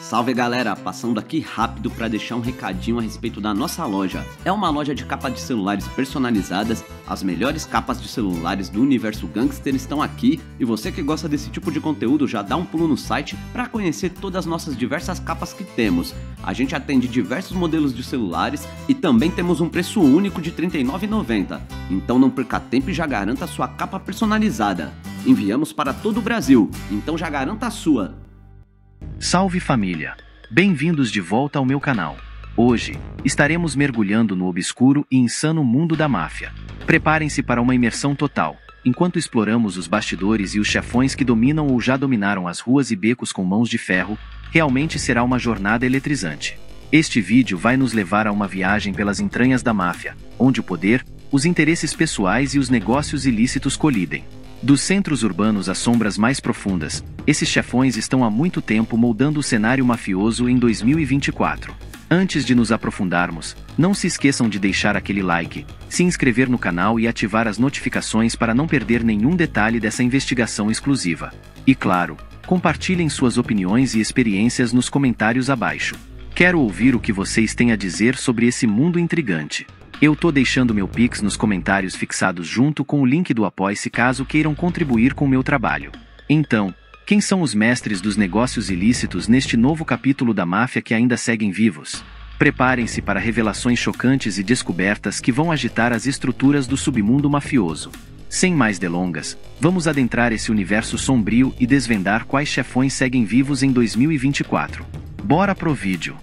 Salve galera, passando aqui rápido para deixar um recadinho a respeito da nossa loja. É uma loja de capa de celulares personalizadas, as melhores capas de celulares do universo gangster estão aqui e você que gosta desse tipo de conteúdo já dá um pulo no site para conhecer todas as nossas diversas capas que temos. A gente atende diversos modelos de celulares e também temos um preço único de R$ 39,90, então não perca tempo e já garanta a sua capa personalizada. Enviamos para todo o Brasil, então já garanta a sua. Salve família! Bem-vindos de volta ao meu canal. Hoje, estaremos mergulhando no obscuro e insano mundo da máfia. Preparem-se para uma imersão total, enquanto exploramos os bastidores e os chefões que dominam ou já dominaram as ruas e becos com mãos de ferro. Realmente será uma jornada eletrizante. Este vídeo vai nos levar a uma viagem pelas entranhas da máfia, onde o poder, os interesses pessoais e os negócios ilícitos colidem. Dos centros urbanos às sombras mais profundas, esses chefões estão há muito tempo moldando o cenário mafioso em 2024. Antes de nos aprofundarmos, não se esqueçam de deixar aquele like, se inscrever no canal e ativar as notificações para não perder nenhum detalhe dessa investigação exclusiva. E claro, compartilhem suas opiniões e experiências nos comentários abaixo. Quero ouvir o que vocês têm a dizer sobre esse mundo intrigante. Eu tô deixando meu Pix nos comentários fixados junto com o link do Apoia-se caso queiram contribuir com o meu trabalho. Então, quem são os mestres dos negócios ilícitos neste novo capítulo da máfia que ainda seguem vivos? Preparem-se para revelações chocantes e descobertas que vão agitar as estruturas do submundo mafioso. Sem mais delongas, vamos adentrar esse universo sombrio e desvendar quais chefões seguem vivos em 2024. Bora pro vídeo!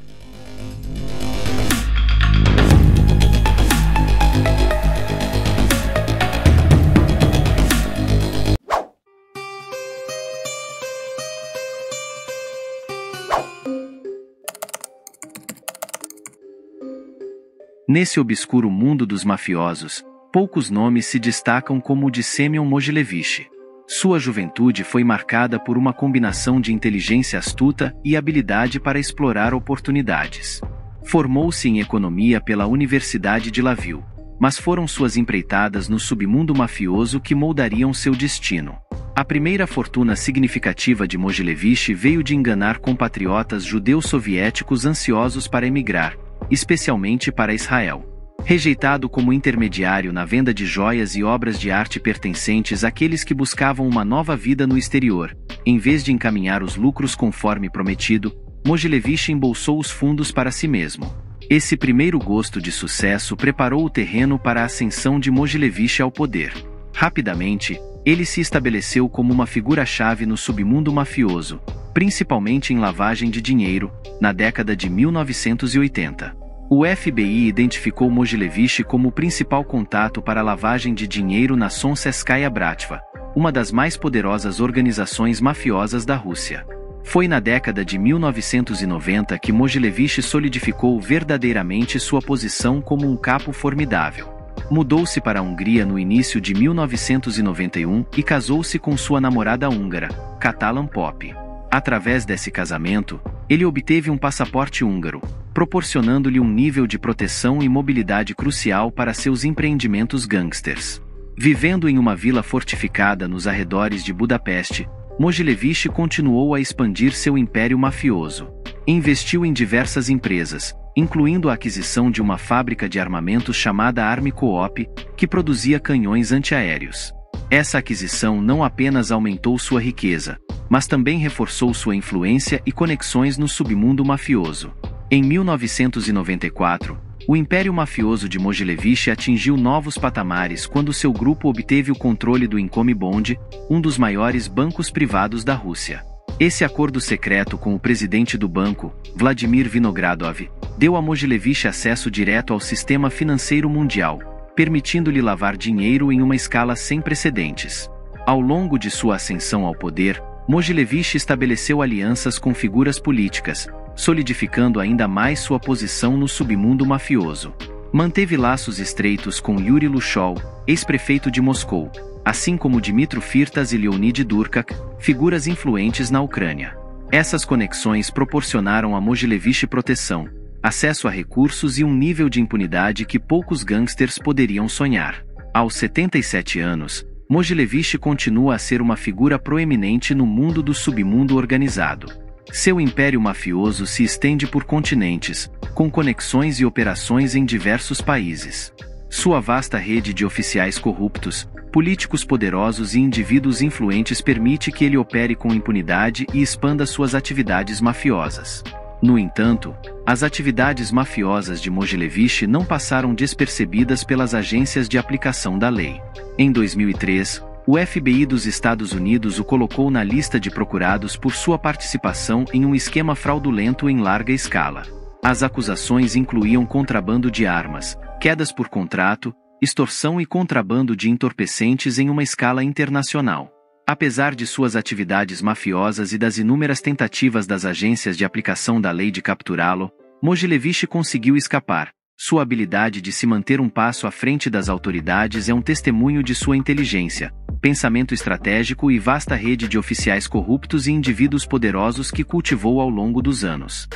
Nesse obscuro mundo dos mafiosos, poucos nomes se destacam como o de Semyon Mogilevich. Sua juventude foi marcada por uma combinação de inteligência astuta e habilidade para explorar oportunidades. Formou-se em economia pela Universidade de Laville, mas foram suas empreitadas no submundo mafioso que moldariam seu destino. A primeira fortuna significativa de Mogilevich veio de enganar compatriotas judeus soviéticos ansiosos para emigrar, especialmente para Israel. Rejeitado como intermediário na venda de joias e obras de arte pertencentes àqueles que buscavam uma nova vida no exterior, em vez de encaminhar os lucros conforme prometido, Mogilevich embolsou os fundos para si mesmo. Esse primeiro gosto de sucesso preparou o terreno para a ascensão de Mogilevich ao poder. Rapidamente, ele se estabeleceu como uma figura-chave no submundo mafioso, principalmente em lavagem de dinheiro, na década de 1980. O FBI identificou Mogilevich como o principal contato para a lavagem de dinheiro na Sonsetskaya Bratva, uma das mais poderosas organizações mafiosas da Rússia. Foi na década de 1990 que Mogilevich solidificou verdadeiramente sua posição como um capo formidável. Mudou-se para a Hungria no início de 1991 e casou-se com sua namorada húngara, Katalan Pop. Através desse casamento, ele obteve um passaporte húngaro, proporcionando-lhe um nível de proteção e mobilidade crucial para seus empreendimentos gangsters. Vivendo em uma vila fortificada nos arredores de Budapeste, Mogilevich continuou a expandir seu império mafioso. Investiu em diversas empresas, incluindo a aquisição de uma fábrica de armamentos chamada Army Coop, que produzia canhões antiaéreos. Essa aquisição não apenas aumentou sua riqueza, mas também reforçou sua influência e conexões no submundo mafioso. Em 1994, o império mafioso de Mogilevich atingiu novos patamares quando seu grupo obteve o controle do Inkomibond, um dos maiores bancos privados da Rússia. Esse acordo secreto com o presidente do banco, Vladimir Vinogradov, deu a Mogilevich acesso direto ao sistema financeiro mundial, permitindo-lhe lavar dinheiro em uma escala sem precedentes. Ao longo de sua ascensão ao poder, Mogilevich estabeleceu alianças com figuras políticas, solidificando ainda mais sua posição no submundo mafioso. Manteve laços estreitos com Yuri Lushol, ex-prefeito de Moscou, assim como Dmitro Firtas e Leonid Durkak, figuras influentes na Ucrânia. Essas conexões proporcionaram a Mogilevich proteção, acesso a recursos e um nível de impunidade que poucos gangsters poderiam sonhar. Aos 77 anos, Mogilevich continua a ser uma figura proeminente no mundo do submundo organizado. Seu império mafioso se estende por continentes, com conexões e operações em diversos países. Sua vasta rede de oficiais corruptos, políticos poderosos e indivíduos influentes permite que ele opere com impunidade e expanda suas atividades mafiosas. No entanto, as atividades mafiosas de Mogilevich não passaram despercebidas pelas agências de aplicação da lei. Em 2003, o FBI dos Estados Unidos o colocou na lista de procurados por sua participação em um esquema fraudulento em larga escala. As acusações incluíam contrabando de armas, quedas por contrato, extorsão e contrabando de entorpecentes em uma escala internacional. Apesar de suas atividades mafiosas e das inúmeras tentativas das agências de aplicação da lei de capturá-lo, Mogilevich conseguiu escapar. Sua habilidade de se manter um passo à frente das autoridades é um testemunho de sua inteligência, pensamento estratégico e vasta rede de oficiais corruptos e indivíduos poderosos que cultivou ao longo dos anos.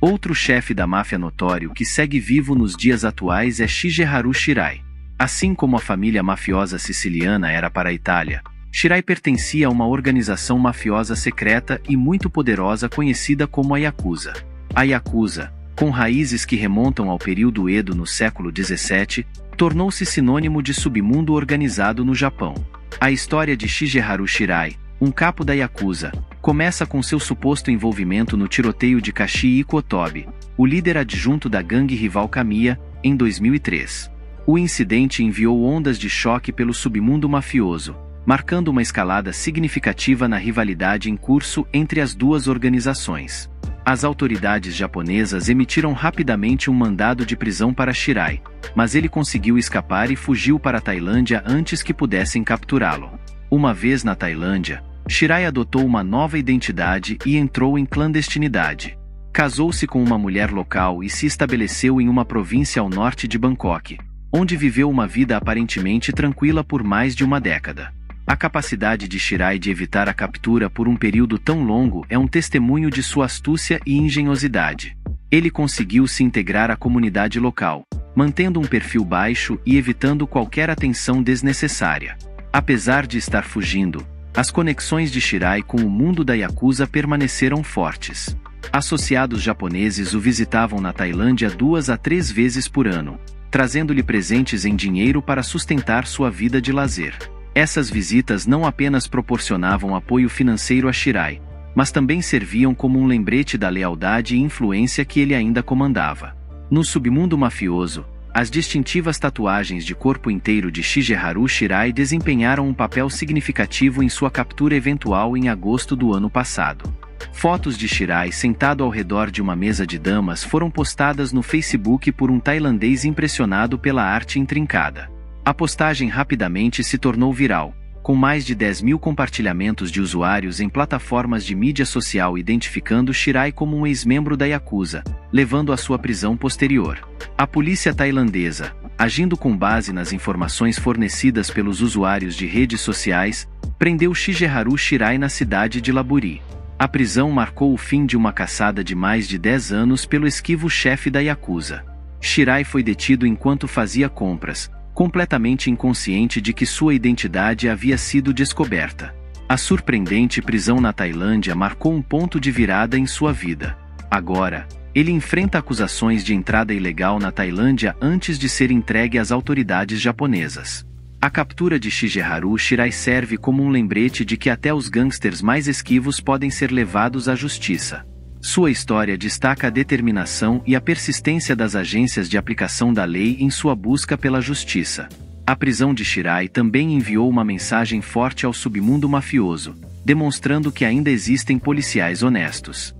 Outro chefe da máfia notório que segue vivo nos dias atuais é Shigeharu Shirai. Assim como a família mafiosa siciliana era para a Itália, Shirai pertencia a uma organização mafiosa secreta e muito poderosa conhecida como a Yakuza. A Yakuza, com raízes que remontam ao período Edo no século XVII, tornou-se sinônimo de submundo organizado no Japão. A história de Shigeharu Shirai, um capo da Yakuza, começa com seu suposto envolvimento no tiroteio de Kashi Ikotobi, o líder adjunto da gangue rival Kamiya, em 2003. O incidente enviou ondas de choque pelo submundo mafioso, marcando uma escalada significativa na rivalidade em curso entre as duas organizações. As autoridades japonesas emitiram rapidamente um mandado de prisão para Shirai, mas ele conseguiu escapar e fugiu para a Tailândia antes que pudessem capturá-lo. Uma vez na Tailândia, Shirai adotou uma nova identidade e entrou em clandestinidade. Casou-se com uma mulher local e se estabeleceu em uma província ao norte de Bangkok, onde viveu uma vida aparentemente tranquila por mais de uma década. A capacidade de Shirai de evitar a captura por um período tão longo é um testemunho de sua astúcia e engenhosidade. Ele conseguiu se integrar à comunidade local, mantendo um perfil baixo e evitando qualquer atenção desnecessária. Apesar de estar fugindo, as conexões de Shirai com o mundo da Yakuza permaneceram fortes. Associados japoneses o visitavam na Tailândia 2 a 3 vezes por ano, trazendo-lhe presentes em dinheiro para sustentar sua vida de lazer. Essas visitas não apenas proporcionavam apoio financeiro a Shirai, mas também serviam como um lembrete da lealdade e influência que ele ainda comandava. No submundo mafioso, as distintivas tatuagens de corpo inteiro de Shigeharu Shirai desempenharam um papel significativo em sua captura eventual em agosto do ano passado. Fotos de Shirai sentado ao redor de uma mesa de damas foram postadas no Facebook por um tailandês impressionado pela arte intrincada. A postagem rapidamente se tornou viral, com mais de 10.000 compartilhamentos de usuários em plataformas de mídia social identificando Shirai como um ex-membro da Yakuza, levando à sua prisão posterior. A polícia tailandesa, agindo com base nas informações fornecidas pelos usuários de redes sociais, prendeu Shigeharu Shirai na cidade de Laburi. A prisão marcou o fim de uma caçada de mais de 10 anos pelo esquivo chefe da Yakuza. Shirai foi detido enquanto fazia compras, completamente inconsciente de que sua identidade havia sido descoberta. A surpreendente prisão na Tailândia marcou um ponto de virada em sua vida. Agora, ele enfrenta acusações de entrada ilegal na Tailândia antes de ser entregue às autoridades japonesas. A captura de Shigeharu Shirai serve como um lembrete de que até os gangsters mais esquivos podem ser levados à justiça. Sua história destaca a determinação e a persistência das agências de aplicação da lei em sua busca pela justiça. A prisão de Shirai também enviou uma mensagem forte ao submundo mafioso, demonstrando que ainda existem policiais honestos.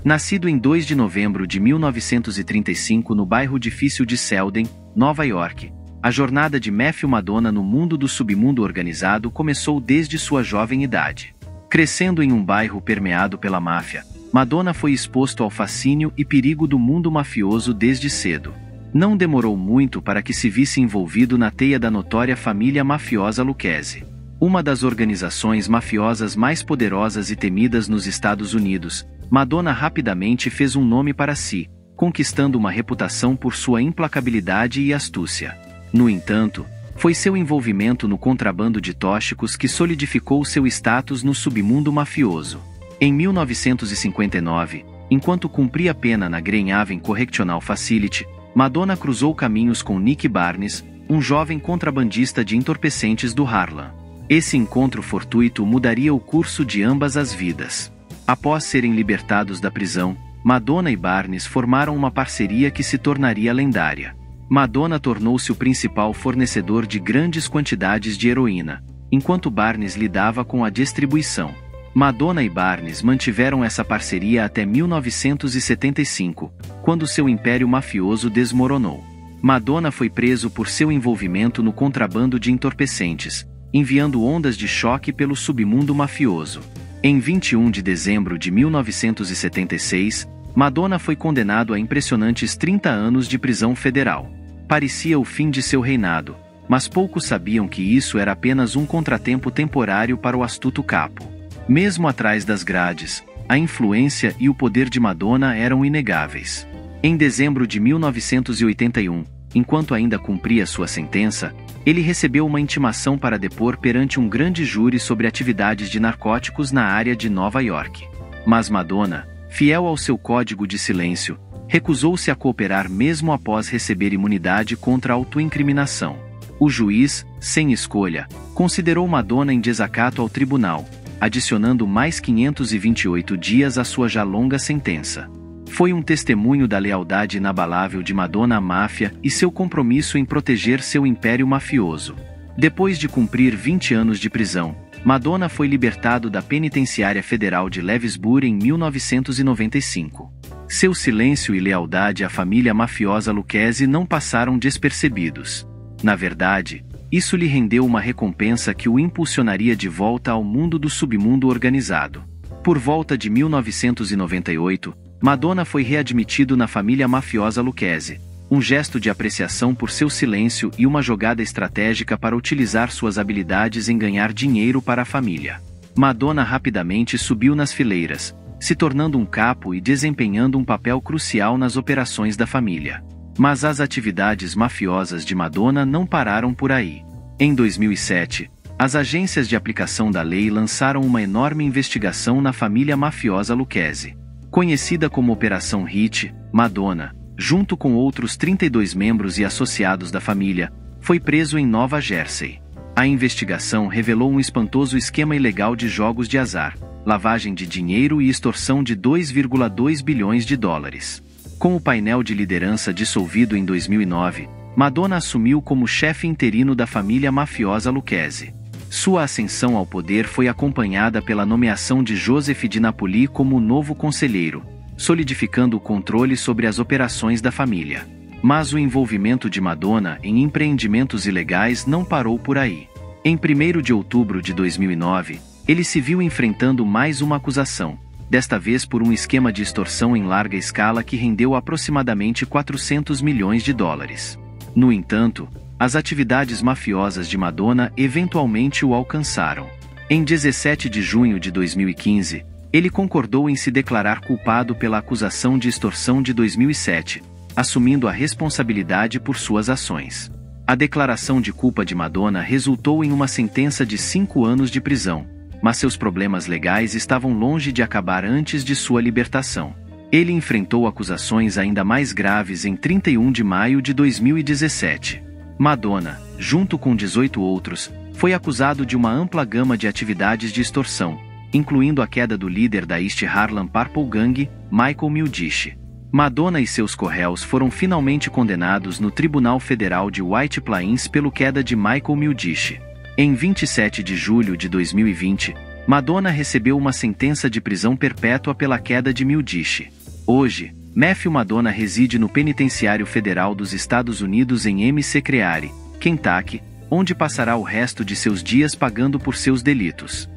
Nascido em 2 de novembro de 1935 no bairro difícil de Selden, Nova York, a jornada de Matthew Madonna no mundo do submundo organizado começou desde sua jovem idade. Crescendo em um bairro permeado pela máfia, Madonna foi exposto ao fascínio e perigo do mundo mafioso desde cedo. Não demorou muito para que se visse envolvido na teia da notória família mafiosa Lucchese. Uma das organizações mafiosas mais poderosas e temidas nos Estados Unidos, Madonna rapidamente fez um nome para si, conquistando uma reputação por sua implacabilidade e astúcia. No entanto, foi seu envolvimento no contrabando de tóxicos que solidificou seu status no submundo mafioso. Em 1959, enquanto cumpria pena na Green Haven Correctional Facility, Madonna cruzou caminhos com Nick Barnes, um jovem contrabandista de entorpecentes do Harlem. Esse encontro fortuito mudaria o curso de ambas as vidas. Após serem libertados da prisão, Madonna e Barnes formaram uma parceria que se tornaria lendária. Madonna tornou-se o principal fornecedor de grandes quantidades de heroína, enquanto Barnes lidava com a distribuição. Madonna e Barnes mantiveram essa parceria até 1975, quando seu império mafioso desmoronou. Madonna foi preso por seu envolvimento no contrabando de entorpecentes, enviando ondas de choque pelo submundo mafioso. Em 21 de dezembro de 1976, Madonna foi condenado a impressionantes 30 anos de prisão federal. Parecia o fim de seu reinado, mas poucos sabiam que isso era apenas um contratempo temporário para o astuto capo. Mesmo atrás das grades, a influência e o poder de Madonna eram inegáveis. Em dezembro de 1981, enquanto ainda cumpria sua sentença, ele recebeu uma intimação para depor perante um grande júri sobre atividades de narcóticos na área de Nova York. Mas Madonna, fiel ao seu código de silêncio, recusou-se a cooperar mesmo após receber imunidade contra a autoincriminação. O juiz, sem escolha, considerou Madonna em desacato ao tribunal, adicionando mais 528 dias à sua já longa sentença. Foi um testemunho da lealdade inabalável de Madonna à máfia e seu compromisso em proteger seu império mafioso. Depois de cumprir 20 anos de prisão, Madonna foi libertado da Penitenciária Federal de Lewisburg em 1995. Seu silêncio e lealdade à família mafiosa Lucchese não passaram despercebidos. Na verdade, isso lhe rendeu uma recompensa que o impulsionaria de volta ao mundo do submundo organizado. Por volta de 1998, Madonna foi readmitido na família mafiosa Lucchese, um gesto de apreciação por seu silêncio e uma jogada estratégica para utilizar suas habilidades em ganhar dinheiro para a família. Madonna rapidamente subiu nas fileiras, se tornando um capo e desempenhando um papel crucial nas operações da família. Mas as atividades mafiosas de Madonna não pararam por aí. Em 2007, as agências de aplicação da lei lançaram uma enorme investigação na família mafiosa Lucchese. Conhecida como Operação Hit, Madonna, junto com outros 32 membros e associados da família, foi preso em Nova Jersey. A investigação revelou um espantoso esquema ilegal de jogos de azar, lavagem de dinheiro e extorsão de 2,2 bilhões de dólares. Com o painel de liderança dissolvido em 2009, Madonna assumiu como chefe interino da família mafiosa Lucchese. Sua ascensão ao poder foi acompanhada pela nomeação de Joseph Di Napoli como o novo conselheiro, solidificando o controle sobre as operações da família. Mas o envolvimento de Madonna em empreendimentos ilegais não parou por aí. Em 1º de outubro de 2009, ele se viu enfrentando mais uma acusação, desta vez por um esquema de extorsão em larga escala que rendeu aproximadamente 400 milhões de dólares. No entanto, as atividades mafiosas de Madonna eventualmente o alcançaram. Em 17 de junho de 2015, ele concordou em se declarar culpado pela acusação de extorsão de 2007, assumindo a responsabilidade por suas ações. A declaração de culpa de Madonna resultou em uma sentença de 5 anos de prisão, mas seus problemas legais estavam longe de acabar antes de sua libertação. Ele enfrentou acusações ainda mais graves em 31 de maio de 2017. Madonna, junto com 18 outros, foi acusado de uma ampla gama de atividades de extorsão, incluindo a queda do líder da East Harlem Purple Gang, Michael Mildish. Madonna e seus corréus foram finalmente condenados no Tribunal Federal de White Plains pela queda de Michael Mildish. Em 27 de julho de 2020, Madonna recebeu uma sentença de prisão perpétua pela queda de Mildish. Hoje, Matthew Madonna reside no Penitenciário Federal dos Estados Unidos em MC Creary, Kentucky, onde passará o resto de seus dias pagando por seus delitos.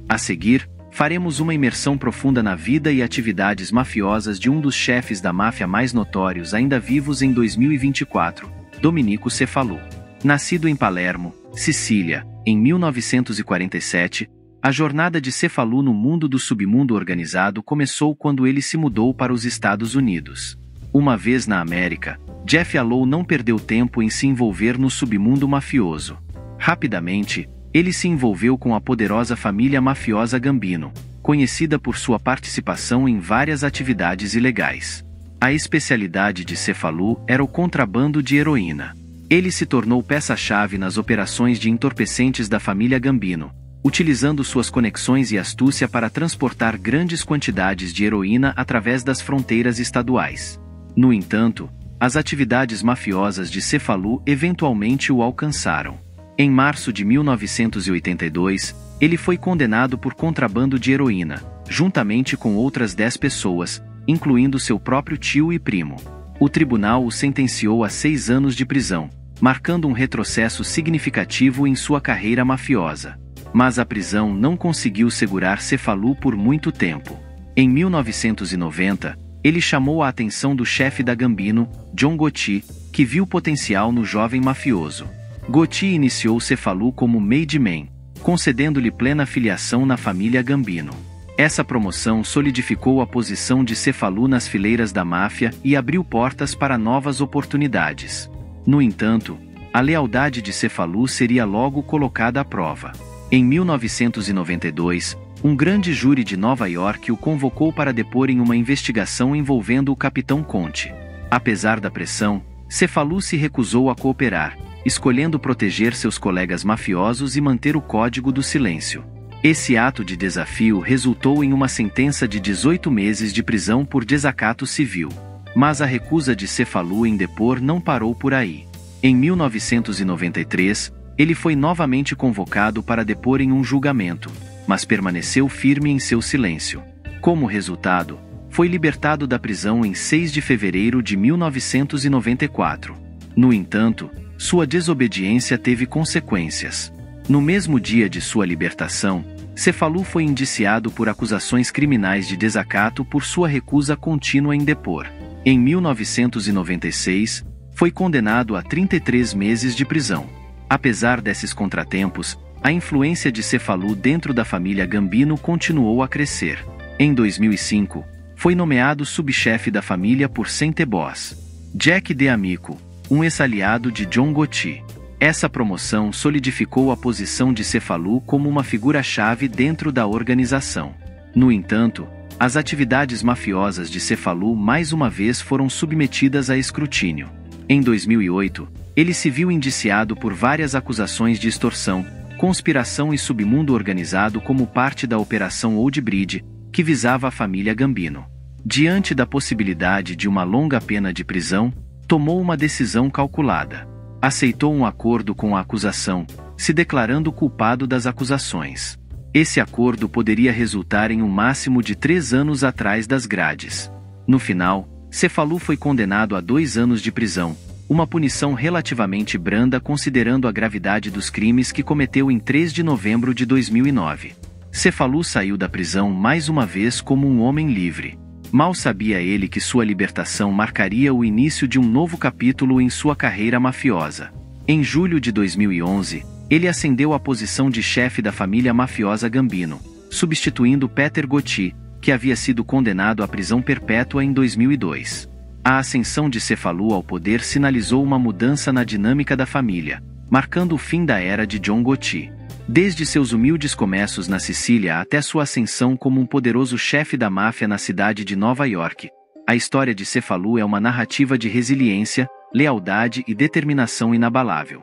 A seguir, faremos uma imersão profunda na vida e atividades mafiosas de um dos chefes da máfia mais notórios ainda vivos em 2024, Domenico Cefalù. Nascido em Palermo, Sicília, em 1947, A jornada de Cefalu no mundo do submundo organizado começou quando ele se mudou para os Estados Unidos. Uma vez na América, Jeff Alou não perdeu tempo em se envolver no submundo mafioso. Rapidamente, ele se envolveu com a poderosa família mafiosa Gambino, conhecida por sua participação em várias atividades ilegais. A especialidade de Cefalu era o contrabando de heroína. Ele se tornou peça-chave nas operações de entorpecentes da família Gambino, utilizando suas conexões e astúcia para transportar grandes quantidades de heroína através das fronteiras estaduais. No entanto, as atividades mafiosas de Cefalu eventualmente o alcançaram. Em março de 1982, ele foi condenado por contrabando de heroína, juntamente com outras 10 pessoas, incluindo seu próprio tio e primo. O tribunal o sentenciou a 6 anos de prisão, marcando um retrocesso significativo em sua carreira mafiosa. Mas a prisão não conseguiu segurar Cefalu por muito tempo. Em 1990, ele chamou a atenção do chefe da Gambino, John Gotti, que viu potencial no jovem mafioso. Gotti iniciou Cefalu como Made Man, concedendo-lhe plena filiação na família Gambino. Essa promoção solidificou a posição de Cefalu nas fileiras da máfia e abriu portas para novas oportunidades. No entanto, a lealdade de Cefalu seria logo colocada à prova. Em 1992, um grande júri de Nova York o convocou para depor em uma investigação envolvendo o Capitão Conte. Apesar da pressão, Cefalu se recusou a cooperar, escolhendo proteger seus colegas mafiosos e manter o código do silêncio. Esse ato de desafio resultou em uma sentença de 18 meses de prisão por desacato civil. Mas a recusa de Cefalu em depor não parou por aí. Em 1993, ele foi novamente convocado para depor em um julgamento, mas permaneceu firme em seu silêncio. Como resultado, foi libertado da prisão em 6 de fevereiro de 1994. No entanto, sua desobediência teve consequências. No mesmo dia de sua libertação, Cefalu foi indiciado por acusações criminais de desacato por sua recusa contínua em depor. Em 1996, foi condenado a 33 meses de prisão. Apesar desses contratempos, a influência de Cefalu dentro da família Gambino continuou a crescer. Em 2005, foi nomeado subchefe da família por Saint Boss. Jack DeAmico, um ex-aliado de John Gotti. Essa promoção solidificou a posição de Cefalu como uma figura-chave dentro da organização. No entanto, as atividades mafiosas de Cefalu mais uma vez foram submetidas a escrutínio. Em 2008, ele se viu indiciado por várias acusações de extorsão, conspiração e submundo organizado como parte da Operação Old Bridge, que visava a família Gambino. Diante da possibilidade de uma longa pena de prisão, tomou uma decisão calculada. Aceitou um acordo com a acusação, se declarando culpado das acusações. Esse acordo poderia resultar em um máximo de 3 anos atrás das grades. No final, Cefalu foi condenado a 2 anos de prisão, uma punição relativamente branda considerando a gravidade dos crimes que cometeu em 3 de novembro de 2009. Cefalu saiu da prisão mais uma vez como um homem livre. Mal sabia ele que sua libertação marcaria o início de um novo capítulo em sua carreira mafiosa. Em julho de 2011, ele ascendeu à posição de chefe da família mafiosa Gambino, substituindo Peter Gotti, que havia sido condenado à prisão perpétua em 2002. A ascensão de Cefalu ao poder sinalizou uma mudança na dinâmica da família, marcando o fim da era de John Gotti. Desde seus humildes começos na Sicília até sua ascensão como um poderoso chefe da máfia na cidade de Nova York, a história de Cefalu é uma narrativa de resiliência, lealdade e determinação inabalável.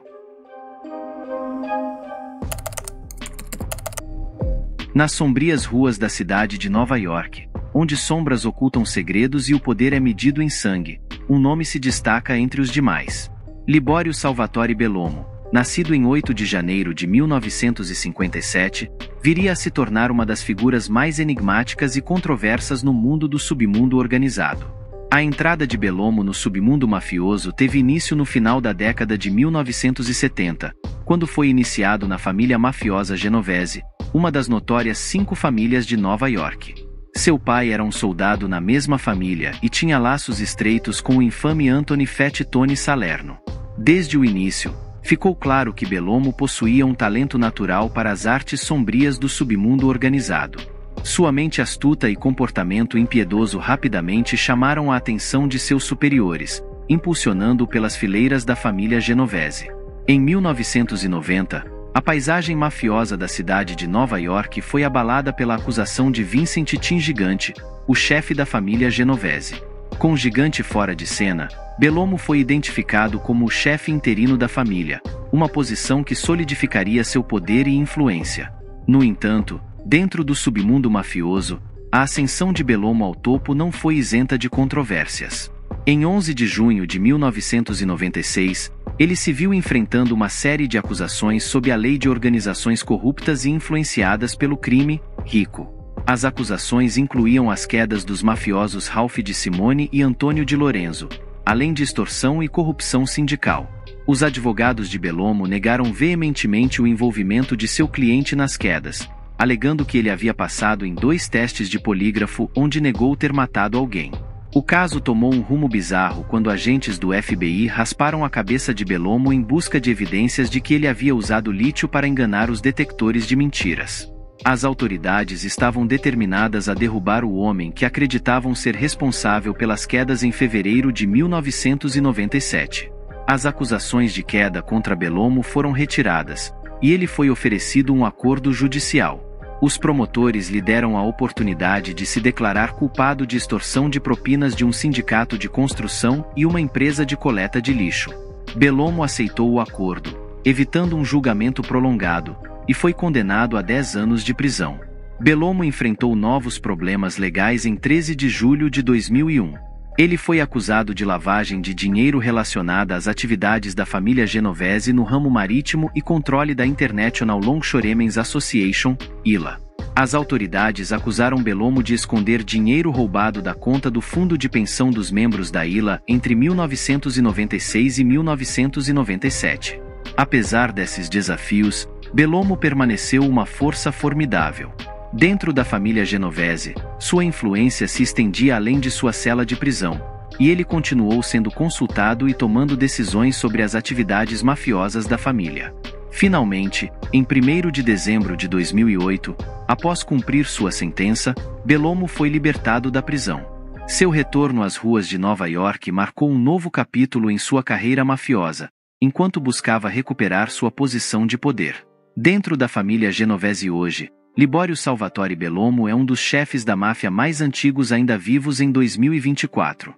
Nas sombrias ruas da cidade de Nova York, onde sombras ocultam segredos e o poder é medido em sangue, um nome se destaca entre os demais. Libório Salvatore Bellomo, nascido em 8 de janeiro de 1957, viria a se tornar uma das figuras mais enigmáticas e controversas no mundo do submundo organizado. A entrada de Bellomo no submundo mafioso teve início no final da década de 1970, quando foi iniciado na família mafiosa Genovese, uma das notórias 5 famílias de Nova York. Seu pai era um soldado na mesma família e tinha laços estreitos com o infame Anthony Fat Tony Salerno. Desde o início, ficou claro que Bellomo possuía um talento natural para as artes sombrias do submundo organizado. Sua mente astuta e comportamento impiedoso rapidamente chamaram a atenção de seus superiores, impulsionando-o pelas fileiras da família Genovese. Em 1990, a paisagem mafiosa da cidade de Nova York foi abalada pela acusação de Vincent Tin Gigante, o chefe da família Genovese. Com o gigante fora de cena, Bellomo foi identificado como o chefe interino da família, uma posição que solidificaria seu poder e influência. No entanto, dentro do submundo mafioso, a ascensão de Bellomo ao topo não foi isenta de controvérsias. Em 11 de junho de 1996, ele se viu enfrentando uma série de acusações sob a lei de organizações corruptas e influenciadas pelo crime, RICO. As acusações incluíam as quedas dos mafiosos Ralph Di Simone e Antônio Di Lorenzo, além de extorsão e corrupção sindical. Os advogados de Bellomo negaram veementemente o envolvimento de seu cliente nas quedas, alegando que ele havia passado em 2 testes de polígrafo onde negou ter matado alguém. O caso tomou um rumo bizarro quando agentes do FBI rasparam a cabeça de Bellomo em busca de evidências de que ele havia usado lítio para enganar os detectores de mentiras. As autoridades estavam determinadas a derrubar o homem que acreditavam ser responsável pelas quedas em fevereiro de 1997. As acusações de queda contra Bellomo foram retiradas, e ele foi oferecido um acordo judicial. Os promotores lhe deram a oportunidade de se declarar culpado de extorsão de propinas de um sindicato de construção e uma empresa de coleta de lixo. Bellomo aceitou o acordo, evitando um julgamento prolongado, e foi condenado a 10 anos de prisão. Bellomo enfrentou novos problemas legais em 13 de julho de 2001. Ele foi acusado de lavagem de dinheiro relacionada às atividades da família Genovese no ramo marítimo e controle da International Longshoremen's Association, ILA. As autoridades acusaram Bellomo de esconder dinheiro roubado da conta do fundo de pensão dos membros da ILA entre 1996 e 1997. Apesar desses desafios, Bellomo permaneceu uma força formidável. Dentro da família Genovese, sua influência se estendia além de sua cela de prisão, e ele continuou sendo consultado e tomando decisões sobre as atividades mafiosas da família. Finalmente, em 1º de dezembro de 2008, após cumprir sua sentença, Bellomo foi libertado da prisão. Seu retorno às ruas de Nova York marcou um novo capítulo em sua carreira mafiosa, enquanto buscava recuperar sua posição de poder. Dentro da família Genovese hoje, Libório Salvatore Bellomo é um dos chefes da máfia mais antigos ainda vivos em 2024.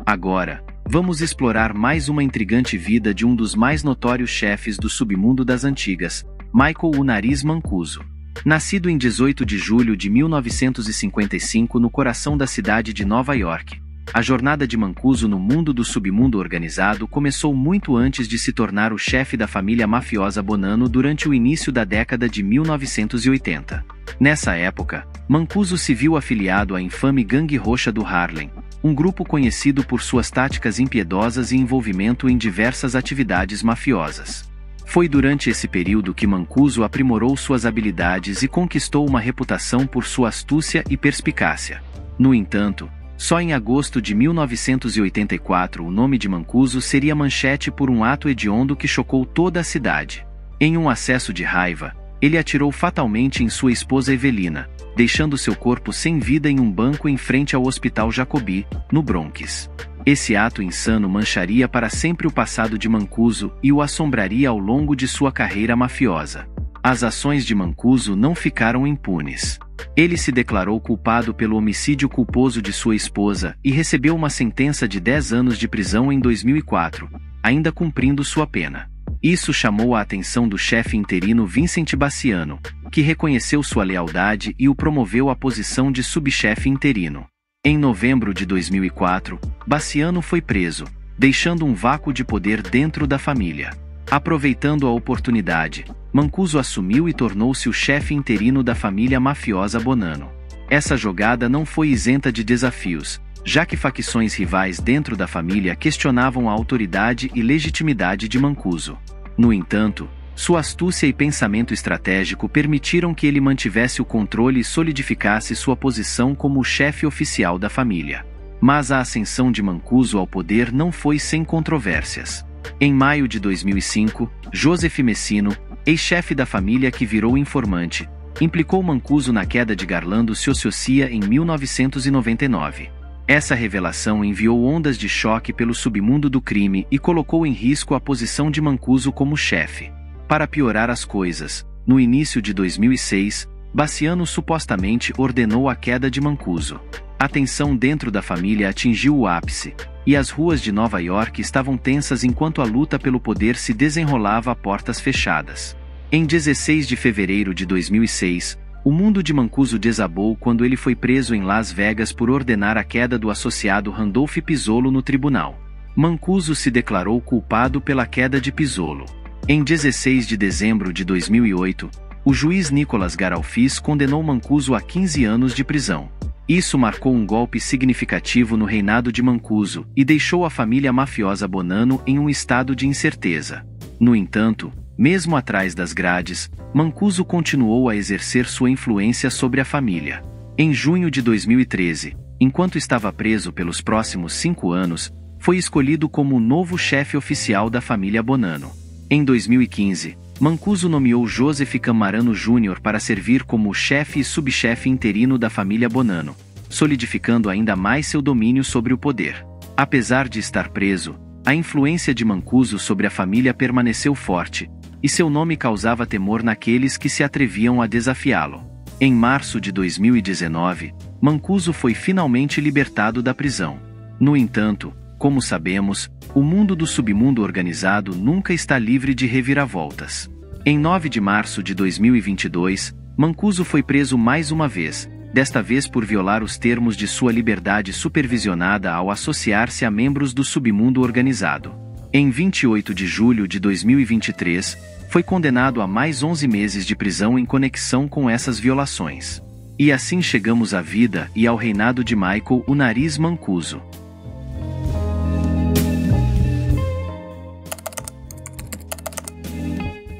Agora, vamos explorar mais uma intrigante vida de um dos mais notórios chefes do submundo das antigas, Michael "O Nariz" Mancuso. Nascido em 18 de julho de 1955 no coração da cidade de Nova York, a jornada de Mancuso no mundo do submundo organizado começou muito antes de se tornar o chefe da família mafiosa Bonanno durante o início da década de 1980. Nessa época, Mancuso se viu afiliado à infame Gangue Roxa do Harlem, um grupo conhecido por suas táticas impiedosas e envolvimento em diversas atividades mafiosas. Foi durante esse período que Mancuso aprimorou suas habilidades e conquistou uma reputação por sua astúcia e perspicácia. No entanto, só em agosto de 1984 o nome de Mancuso seria manchete por um ato hediondo que chocou toda a cidade. Em um acesso de raiva, ele atirou fatalmente em sua esposa Evelina, deixando seu corpo sem vida em um banco em frente ao Hospital Jacobi, no Bronx. Esse ato insano mancharia para sempre o passado de Mancuso e o assombraria ao longo de sua carreira mafiosa. As ações de Mancuso não ficaram impunes. Ele se declarou culpado pelo homicídio culposo de sua esposa e recebeu uma sentença de 10 anos de prisão em 2004, ainda cumprindo sua pena. Isso chamou a atenção do chefe interino Vincent Baciano, que reconheceu sua lealdade e o promoveu à posição de subchefe interino. Em novembro de 2004, Baciano foi preso, deixando um vácuo de poder dentro da família. Aproveitando a oportunidade, Mancuso assumiu e tornou-se o chefe interino da família mafiosa Bonanno. Essa jogada não foi isenta de desafios, já que facções rivais dentro da família questionavam a autoridade e legitimidade de Mancuso. No entanto, sua astúcia e pensamento estratégico permitiram que ele mantivesse o controle e solidificasse sua posição como o chefe oficial da família. Mas a ascensão de Mancuso ao poder não foi sem controvérsias. Em maio de 2005, Joseph Messino, ex-chefe da família que virou informante, implicou Mancuso na queda de Garlando Ciociosia em 1999. Essa revelação enviou ondas de choque pelo submundo do crime e colocou em risco a posição de Mancuso como chefe. Para piorar as coisas, no início de 2006, Bassiano supostamente ordenou a queda de Mancuso. A tensão dentro da família atingiu o ápice, e as ruas de Nova York estavam tensas enquanto a luta pelo poder se desenrolava a portas fechadas. Em 16 de fevereiro de 2006, o mundo de Mancuso desabou quando ele foi preso em Las Vegas por ordenar a queda do associado Randolph Pizzolo no tribunal. Mancuso se declarou culpado pela queda de Pizzolo. Em 16 de dezembro de 2008, o juiz Nicolas Garalfis condenou Mancuso a 15 anos de prisão. Isso marcou um golpe significativo no reinado de Mancuso e deixou a família mafiosa Bonanno em um estado de incerteza. No entanto, mesmo atrás das grades, Mancuso continuou a exercer sua influência sobre a família. Em junho de 2013, enquanto estava preso pelos próximos 5 anos, foi escolhido como o novo chefe oficial da família Bonanno. Em 2015, Mancuso nomeou Joseph Cammarano Jr. para servir como o chefe e subchefe interino da família Bonanno, solidificando ainda mais seu domínio sobre o poder. Apesar de estar preso, a influência de Mancuso sobre a família permaneceu forte, e seu nome causava temor naqueles que se atreviam a desafiá-lo. Em março de 2019, Mancuso foi finalmente libertado da prisão. No entanto, como sabemos, o mundo do submundo organizado nunca está livre de reviravoltas. Em 9 de março de 2022, Mancuso foi preso mais uma vez, desta vez por violar os termos de sua liberdade supervisionada ao associar-se a membros do submundo organizado. Em 28 de julho de 2023, foi condenado a mais 11 meses de prisão em conexão com essas violações. E assim chegamos à vida e ao reinado de Michael "o Nariz" Mancuso.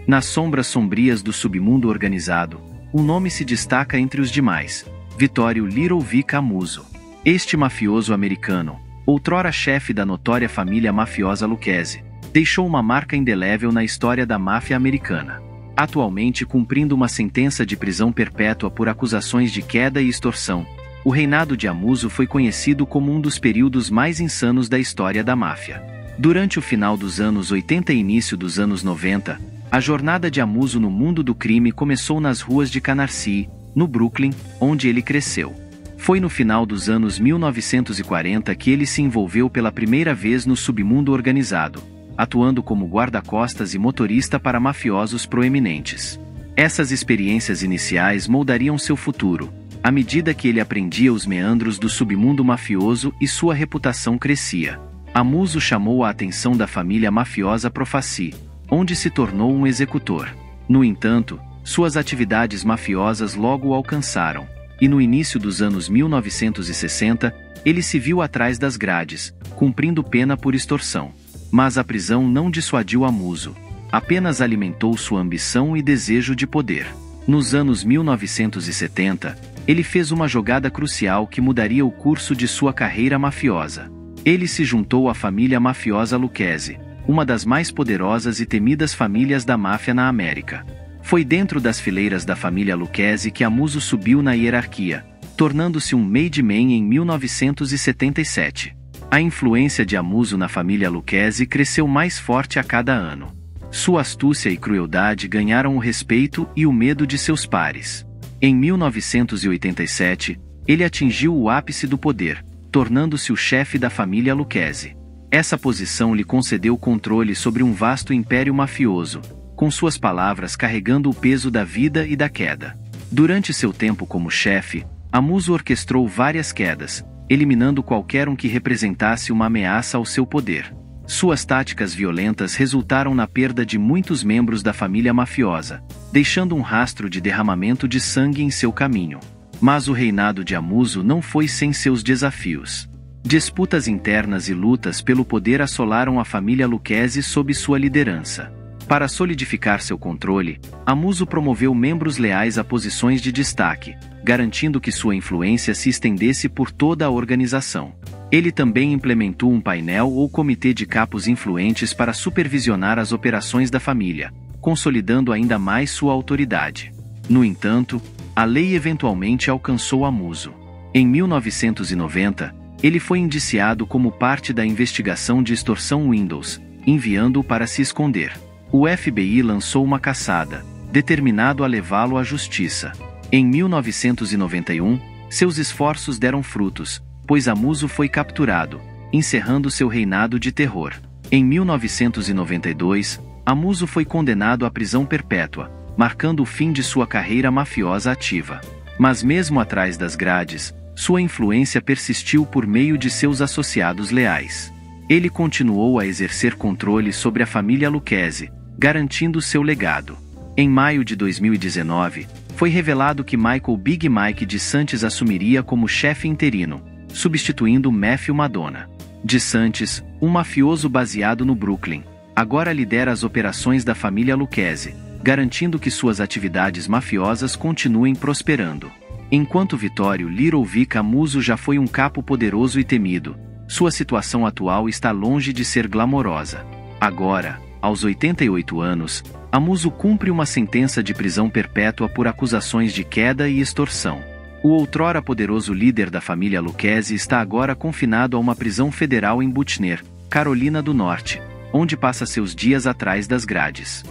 Nas sombras sombrias do submundo organizado, um nome se destaca entre os demais: Vittorio Little V. Camuso. Este mafioso americano, outrora chefe da notória família mafiosa Lucchese, deixou uma marca indelével na história da máfia americana. Atualmente cumprindo uma sentença de prisão perpétua por acusações de queda e extorsão, o reinado de Amuso foi conhecido como um dos períodos mais insanos da história da máfia. Durante o final dos anos 80 e início dos anos 90, a jornada de Amuso no mundo do crime começou nas ruas de Canarsie, no Brooklyn, onde ele cresceu. Foi no final dos anos 1940 que ele se envolveu pela primeira vez no submundo organizado, atuando como guarda-costas e motorista para mafiosos proeminentes. Essas experiências iniciais moldariam seu futuro, à medida que ele aprendia os meandros do submundo mafioso e sua reputação crescia. Amuso chamou a atenção da família mafiosa Profaci, onde se tornou um executor. No entanto, suas atividades mafiosas logo o alcançaram, e no início dos anos 1960, ele se viu atrás das grades, cumprindo pena por extorsão. Mas a prisão não dissuadiu Amuso, apenas alimentou sua ambição e desejo de poder. Nos anos 1970, ele fez uma jogada crucial que mudaria o curso de sua carreira mafiosa. Ele se juntou à família mafiosa Lucchese, uma das mais poderosas e temidas famílias da máfia na América. Foi dentro das fileiras da família Lucchese que Amuso subiu na hierarquia, tornando-se um made man em 1977. A influência de Amuso na família Lucchese cresceu mais forte a cada ano. Sua astúcia e crueldade ganharam o respeito e o medo de seus pares. Em 1987, ele atingiu o ápice do poder, tornando-se o chefe da família Lucchese. Essa posição lhe concedeu controle sobre um vasto império mafioso, com suas palavras carregando o peso da vida e da queda. Durante seu tempo como chefe, Amuso orquestrou várias quedas, eliminando qualquer um que representasse uma ameaça ao seu poder. Suas táticas violentas resultaram na perda de muitos membros da família mafiosa, deixando um rastro de derramamento de sangue em seu caminho. Mas o reinado de Amuso não foi sem seus desafios. Disputas internas e lutas pelo poder assolaram a família Lucchese sob sua liderança. Para solidificar seu controle, Amuso promoveu membros leais a posições de destaque, garantindo que sua influência se estendesse por toda a organização. Ele também implementou um painel ou comitê de capos influentes para supervisionar as operações da família, consolidando ainda mais sua autoridade. No entanto, a lei eventualmente alcançou Amuso. Em 1990, ele foi indiciado como parte da investigação de extorsão Windows, enviando-o para se esconder. O FBI lançou uma caçada, determinado a levá-lo à justiça. Em 1991, seus esforços deram frutos, pois Amuso foi capturado, encerrando seu reinado de terror. Em 1992, Amuso foi condenado à prisão perpétua, marcando o fim de sua carreira mafiosa ativa. Mas mesmo atrás das grades, sua influência persistiu por meio de seus associados leais. Ele continuou a exercer controle sobre a família Lucchese, garantindo seu legado. Em maio de 2019, foi revelado que Michael Big Mike DeSantis assumiria como chefe interino, substituindo Matthew Madonna. DeSantis, um mafioso baseado no Brooklyn, agora lidera as operações da família Lucchese, garantindo que suas atividades mafiosas continuem prosperando. Enquanto Vittorio Little Vic Amuso já foi um capo poderoso e temido, sua situação atual está longe de ser glamourosa. Agora, aos 88 anos, Amuso cumpre uma sentença de prisão perpétua por acusações de queda e extorsão. O outrora poderoso líder da família Lucchese está agora confinado a uma prisão federal em Butner, Carolina do Norte, onde passa seus dias atrás das grades.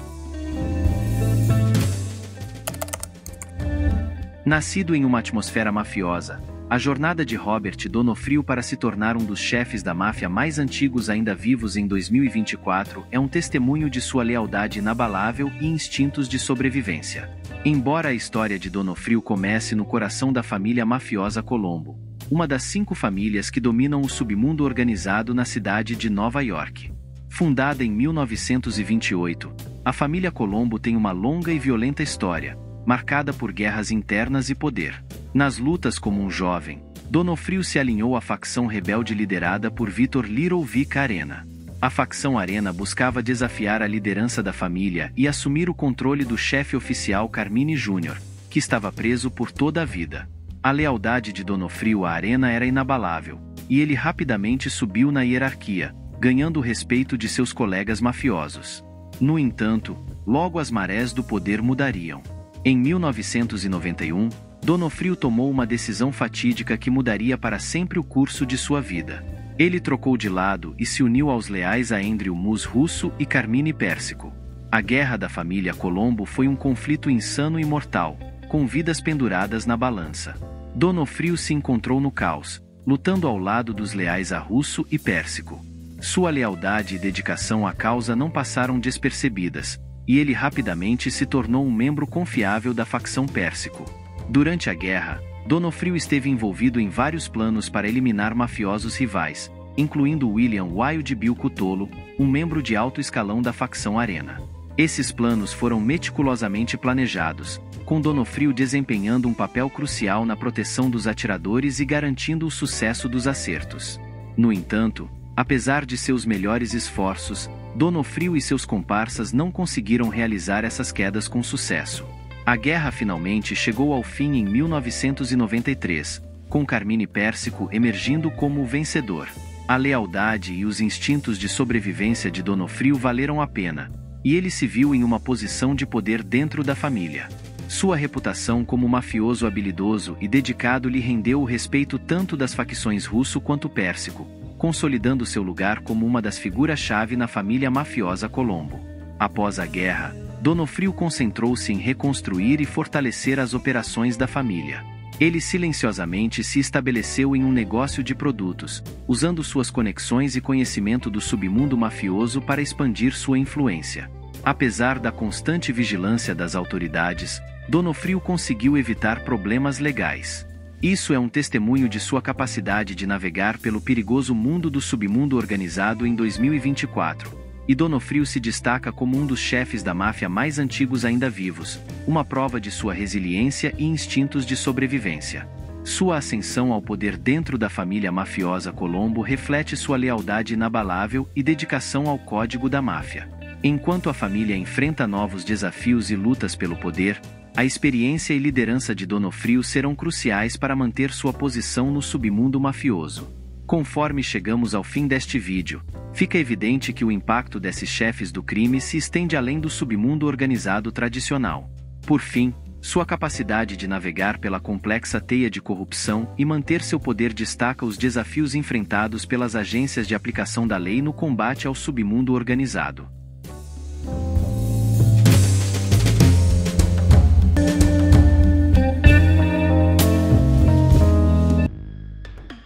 Nascido em uma atmosfera mafiosa, a jornada de Robert Donofrio para se tornar um dos chefes da máfia mais antigos ainda vivos em 2024 é um testemunho de sua lealdade inabalável e instintos de sobrevivência. Embora a história de Donofrio comece no coração da família mafiosa Colombo, uma das 5 famílias que dominam o submundo organizado na cidade de Nova York. Fundada em 1928, a família Colombo tem uma longa e violenta história, marcada por guerras internas e poder. Nas lutas como um jovem, Donofrio se alinhou à facção rebelde liderada por Vitor Little Vic Arena. A facção Arena buscava desafiar a liderança da família e assumir o controle do chefe oficial Carmine Jr., que estava preso por toda a vida. A lealdade de Donofrio à Arena era inabalável, e ele rapidamente subiu na hierarquia, ganhando o respeito de seus colegas mafiosos. No entanto, logo as marés do poder mudariam. Em 1991, Donofrio tomou uma decisão fatídica que mudaria para sempre o curso de sua vida. Ele trocou de lado e se uniu aos leais a Andrew Mus Russo e Carmine Persico. A guerra da família Colombo foi um conflito insano e mortal, com vidas penduradas na balança. Donofrio se encontrou no caos, lutando ao lado dos leais a Russo e Persico. Sua lealdade e dedicação à causa não passaram despercebidas, e ele rapidamente se tornou um membro confiável da facção Persico. Durante a guerra, Donofrio esteve envolvido em vários planos para eliminar mafiosos rivais, incluindo William Wild Bill Cutolo, um membro de alto escalão da facção Arena. Esses planos foram meticulosamente planejados, com Donofrio desempenhando um papel crucial na proteção dos atiradores e garantindo o sucesso dos acertos. No entanto, apesar de seus melhores esforços, Donofrio e seus comparsas não conseguiram realizar essas quedas com sucesso. A guerra finalmente chegou ao fim em 1993, com Carmine Persico emergindo como o vencedor. A lealdade e os instintos de sobrevivência de Donofrio valeram a pena, e ele se viu em uma posição de poder dentro da família. Sua reputação como mafioso habilidoso e dedicado lhe rendeu o respeito tanto das facções Russo quanto Persico, consolidando seu lugar como uma das figuras-chave na família mafiosa Colombo. Após a guerra, Donofrio concentrou-se em reconstruir e fortalecer as operações da família. Ele silenciosamente se estabeleceu em um negócio de produtos, usando suas conexões e conhecimento do submundo mafioso para expandir sua influência. Apesar da constante vigilância das autoridades, Donofrio conseguiu evitar problemas legais. Isso é um testemunho de sua capacidade de navegar pelo perigoso mundo do submundo organizado em 2024. E Donofrio se destaca como um dos chefes da máfia mais antigos ainda vivos, uma prova de sua resiliência e instintos de sobrevivência. Sua ascensão ao poder dentro da família mafiosa Colombo reflete sua lealdade inabalável e dedicação ao código da máfia. Enquanto a família enfrenta novos desafios e lutas pelo poder, a experiência e liderança de Donofrio serão cruciais para manter sua posição no submundo mafioso. Conforme chegamos ao fim deste vídeo, fica evidente que o impacto desses chefes do crime se estende além do submundo organizado tradicional. Por fim, sua capacidade de navegar pela complexa teia de corrupção e manter seu poder destaca os desafios enfrentados pelas agências de aplicação da lei no combate ao submundo organizado.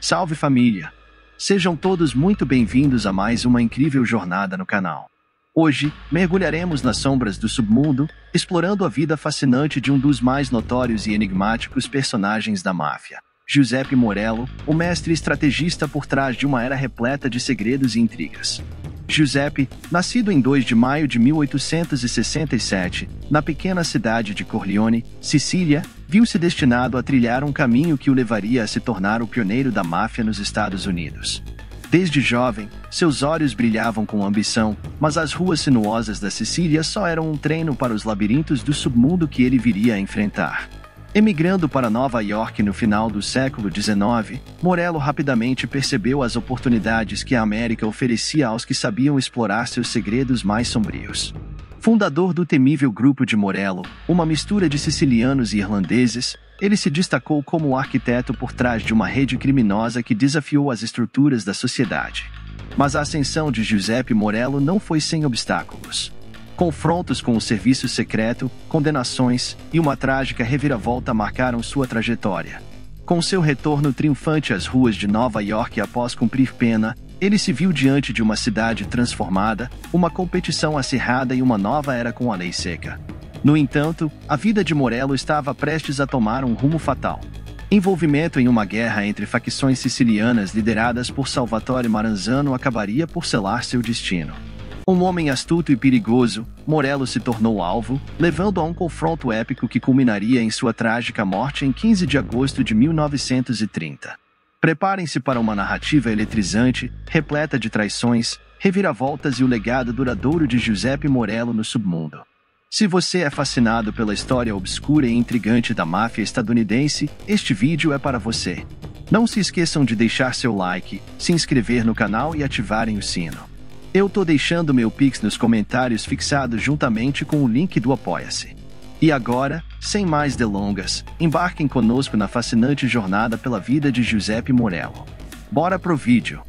Salve família! Sejam todos muito bem-vindos a mais uma incrível jornada no canal. Hoje, mergulharemos nas sombras do submundo, explorando a vida fascinante de um dos mais notórios e enigmáticos personagens da máfia, Giuseppe Morello, o mestre estrategista por trás de uma era repleta de segredos e intrigas. Giuseppe, nascido em 2 de maio de 1867, na pequena cidade de Corleone, Sicília, viu-se destinado a trilhar um caminho que o levaria a se tornar o pioneiro da máfia nos Estados Unidos. Desde jovem, seus olhos brilhavam com ambição, mas as ruas sinuosas da Sicília só eram um treino para os labirintos do submundo que ele viria a enfrentar. Emigrando para Nova York no final do século XIX, Morello rapidamente percebeu as oportunidades que a América oferecia aos que sabiam explorar seus segredos mais sombrios. Fundador do temível Grupo de Morello, uma mistura de sicilianos e irlandeses, ele se destacou como o arquiteto por trás de uma rede criminosa que desafiou as estruturas da sociedade. Mas a ascensão de Giuseppe Morello não foi sem obstáculos. Confrontos com o serviço secreto, condenações e uma trágica reviravolta marcaram sua trajetória. Com seu retorno triunfante às ruas de Nova York após cumprir pena, ele se viu diante de uma cidade transformada, uma competição acirrada e uma nova era com a lei seca. No entanto, a vida de Morello estava prestes a tomar um rumo fatal. Envolvimento em uma guerra entre facções sicilianas lideradas por Salvatore Maranzano acabaria por selar seu destino. Um homem astuto e perigoso, Morello se tornou alvo, levando a um confronto épico que culminaria em sua trágica morte em 15 de agosto de 1930. Preparem-se para uma narrativa eletrizante, repleta de traições, reviravoltas e o legado duradouro de Giuseppe Morello no submundo. Se você é fascinado pela história obscura e intrigante da máfia estadunidense, este vídeo é para você. Não se esqueçam de deixar seu like, se inscrever no canal e ativarem o sino. Eu tô deixando meu Pix nos comentários fixado juntamente com o link do Apoia-se. E agora, sem mais delongas, embarquem conosco na fascinante jornada pela vida de Giuseppe Morello. Bora pro vídeo!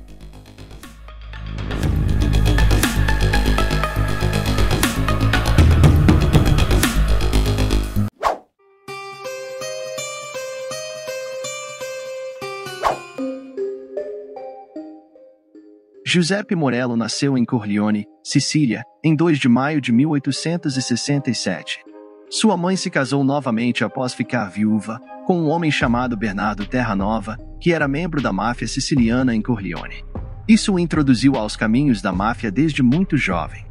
Giuseppe Morello nasceu em Corleone, Sicília, em 2 de maio de 1867. Sua mãe se casou novamente após ficar viúva, com um homem chamado Bernardo Terranova, que era membro da máfia siciliana em Corleone. Isso o introduziu aos caminhos da máfia desde muito jovem.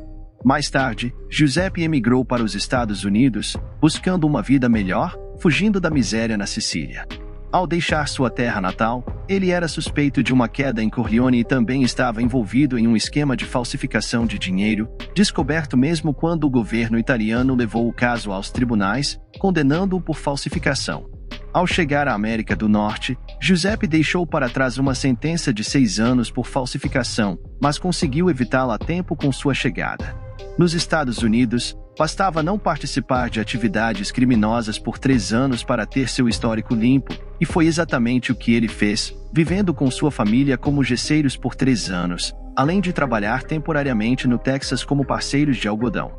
Mais tarde, Giuseppe emigrou para os Estados Unidos, buscando uma vida melhor, fugindo da miséria na Sicília. Ao deixar sua terra natal, ele era suspeito de uma queda em Corleone e também estava envolvido em um esquema de falsificação de dinheiro, descoberto mesmo quando o governo italiano levou o caso aos tribunais, condenando-o por falsificação. Ao chegar à América do Norte, Giuseppe deixou para trás uma sentença de 6 anos por falsificação, mas conseguiu evitá-la a tempo com sua chegada. Nos Estados Unidos, bastava não participar de atividades criminosas por 3 anos para ter seu histórico limpo, e foi exatamente o que ele fez, vivendo com sua família como gesseiros por 3 anos, além de trabalhar temporariamente no Texas como parceiros de algodão.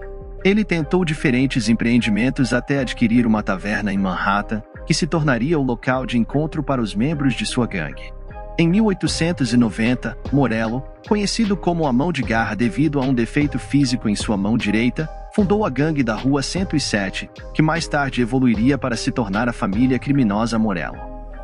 Ele tentou diferentes empreendimentos até adquirir uma taverna em Manhattan, que se tornaria o local de encontro para os membros de sua gangue. Em 1890, Morello, conhecido como a Mão de Garra devido a um defeito físico em sua mão direita, fundou a gangue da Rua 107, que mais tarde evoluiria para se tornar a família criminosa Morello.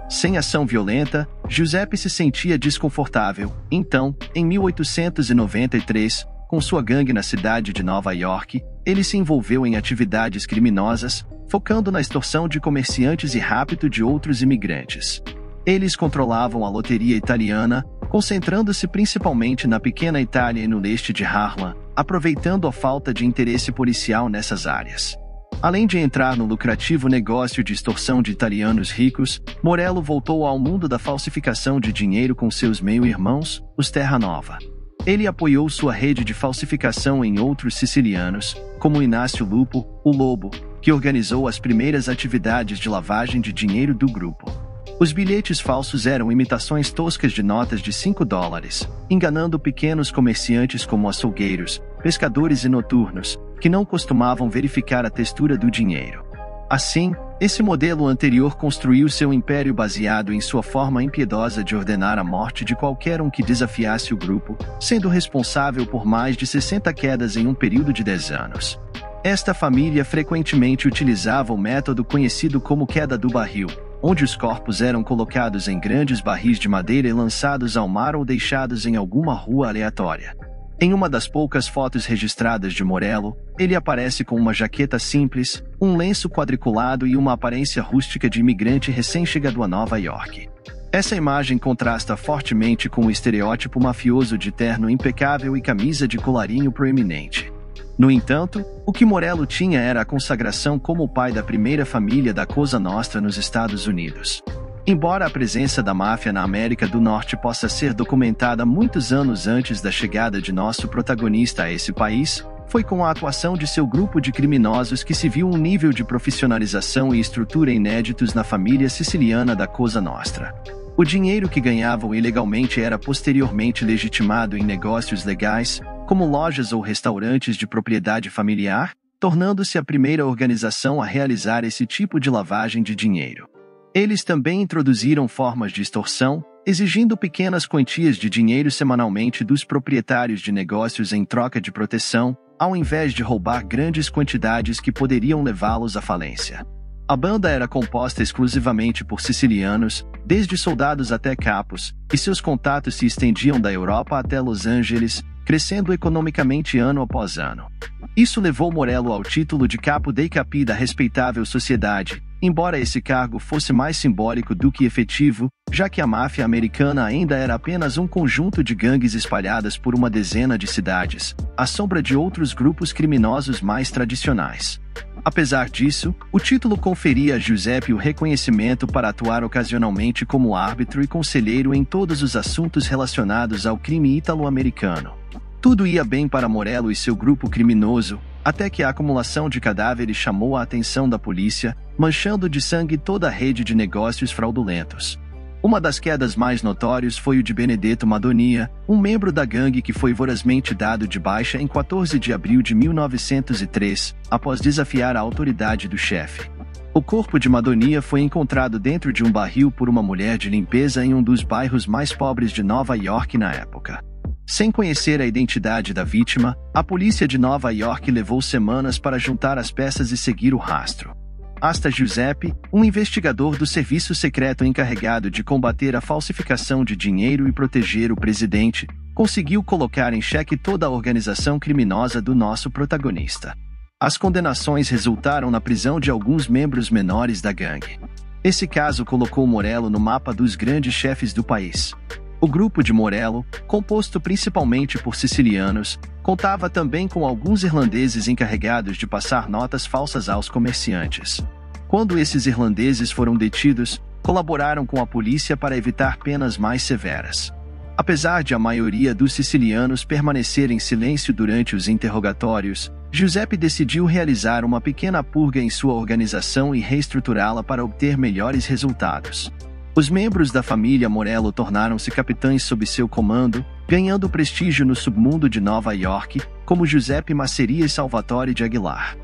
Sem ação violenta, Giuseppe se sentia desconfortável, então, em 1893, com sua gangue na cidade de Nova York, ele se envolveu em atividades criminosas, focando na extorsão de comerciantes e rapto de outros imigrantes. Eles controlavam a loteria italiana, concentrando-se principalmente na pequena Itália e no leste de Harlem, aproveitando a falta de interesse policial nessas áreas. Além de entrar no lucrativo negócio de extorsão de italianos ricos, Morello voltou ao mundo da falsificação de dinheiro com seus meio-irmãos, os Terranova. Ele apoiou sua rede de falsificação em outros sicilianos, como Inácio Lupo, o Lobo, que organizou as primeiras atividades de lavagem de dinheiro do grupo. Os bilhetes falsos eram imitações toscas de notas de $5, enganando pequenos comerciantes como açougueiros, pescadores e noturnos, que não costumavam verificar a textura do dinheiro. Assim, esse modelo anterior construiu seu império baseado em sua forma impiedosa de ordenar a morte de qualquer um que desafiasse o grupo, sendo responsável por mais de 60 quedas em um período de 10 anos. Esta família frequentemente utilizava o método conhecido como queda do barril, onde os corpos eram colocados em grandes barris de madeira e lançados ao mar ou deixados em alguma rua aleatória. Em uma das poucas fotos registradas de Morello, ele aparece com uma jaqueta simples, um lenço quadriculado e uma aparência rústica de imigrante recém-chegado a Nova York. Essa imagem contrasta fortemente com o estereótipo mafioso de terno impecável e camisa de colarinho proeminente. No entanto, o que Morello tinha era a consagração como o pai da primeira família da Cosa Nostra nos Estados Unidos. Embora a presença da máfia na América do Norte possa ser documentada muitos anos antes da chegada de nosso protagonista a esse país, foi com a atuação de seu grupo de criminosos que se viu um nível de profissionalização e estrutura inéditos na família siciliana da Cosa Nostra. O dinheiro que ganhavam ilegalmente era posteriormente legitimado em negócios legais, como lojas ou restaurantes de propriedade familiar, tornando-se a primeira organização a realizar esse tipo de lavagem de dinheiro. Eles também introduziram formas de extorsão, exigindo pequenas quantias de dinheiro semanalmente dos proprietários de negócios em troca de proteção, ao invés de roubar grandes quantidades que poderiam levá-los à falência. A banda era composta exclusivamente por sicilianos, desde soldados até capos, e seus contatos se estendiam da Europa até Los Angeles, crescendo economicamente ano após ano. Isso levou Morello ao título de capo dei capi da respeitável sociedade, embora esse cargo fosse mais simbólico do que efetivo, já que a máfia americana ainda era apenas um conjunto de gangues espalhadas por uma dezena de cidades, à sombra de outros grupos criminosos mais tradicionais. Apesar disso, o título conferia a Giuseppe o reconhecimento para atuar ocasionalmente como árbitro e conselheiro em todos os assuntos relacionados ao crime ítalo-americano. Tudo ia bem para Morello e seu grupo criminoso, até que a acumulação de cadáveres chamou a atenção da polícia, manchando de sangue toda a rede de negócios fraudulentos. Uma das quedas mais notórias foi o de Benedetto Madonia, um membro da gangue que foi vorazmente dado de baixa em 14 de abril de 1903, após desafiar a autoridade do chefe. O corpo de Madonia foi encontrado dentro de um barril por uma mulher de limpeza em um dos bairros mais pobres de Nova York na época. Sem conhecer a identidade da vítima, a polícia de Nova York levou semanas para juntar as peças e seguir o rastro. Hasta Giuseppe, um investigador do serviço secreto encarregado de combater a falsificação de dinheiro e proteger o presidente, conseguiu colocar em xeque toda a organização criminosa do nosso protagonista. As condenações resultaram na prisão de alguns membros menores da gangue. Esse caso colocou Morello no mapa dos grandes chefes do país. O grupo de Morello, composto principalmente por sicilianos, contava também com alguns irlandeses encarregados de passar notas falsas aos comerciantes. Quando esses irlandeses foram detidos, colaboraram com a polícia para evitar penas mais severas. Apesar de a maioria dos sicilianos permanecer em silêncio durante os interrogatórios, Giuseppe decidiu realizar uma pequena purga em sua organização e reestruturá-la para obter melhores resultados. Os membros da família Morello tornaram-se capitães sob seu comando, ganhando prestígio no submundo de Nova York, como Giuseppe Masseria e Salvatore de Aguilar.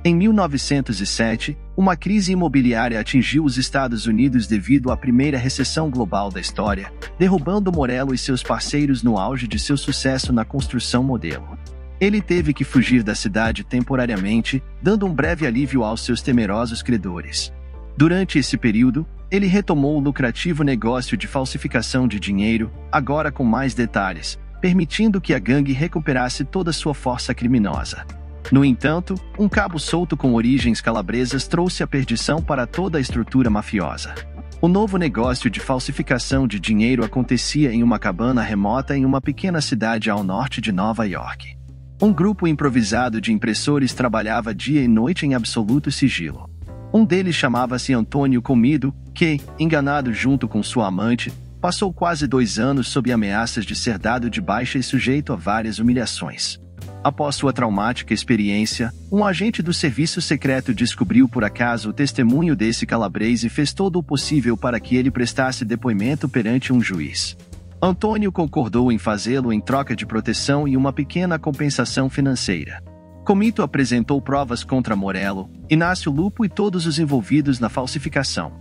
Em 1907, uma crise imobiliária atingiu os Estados Unidos devido à primeira recessão global da história, derrubando Morello e seus parceiros no auge de seu sucesso na construção modelo. Ele teve que fugir da cidade temporariamente, dando um breve alívio aos seus temerosos credores. Durante esse período, ele retomou o lucrativo negócio de falsificação de dinheiro, agora com mais detalhes, permitindo que a gangue recuperasse toda sua força criminosa. No entanto, um cabo solto com origens calabresas trouxe a perdição para toda a estrutura mafiosa. O novo negócio de falsificação de dinheiro acontecia em uma cabana remota em uma pequena cidade ao norte de Nova York. Um grupo improvisado de impressores trabalhava dia e noite em absoluto sigilo. Um deles chamava-se Antônio Comido, que, enganado junto com sua amante, passou quase 2 anos sob ameaças de ser dado de baixa e sujeito a várias humilhações. Após sua traumática experiência, um agente do serviço secreto descobriu por acaso o testemunho desse calabrês e fez todo o possível para que ele prestasse depoimento perante um juiz. Antônio concordou em fazê-lo em troca de proteção e uma pequena compensação financeira. Comito apresentou provas contra Morello, Inácio Lupo e todos os envolvidos na falsificação.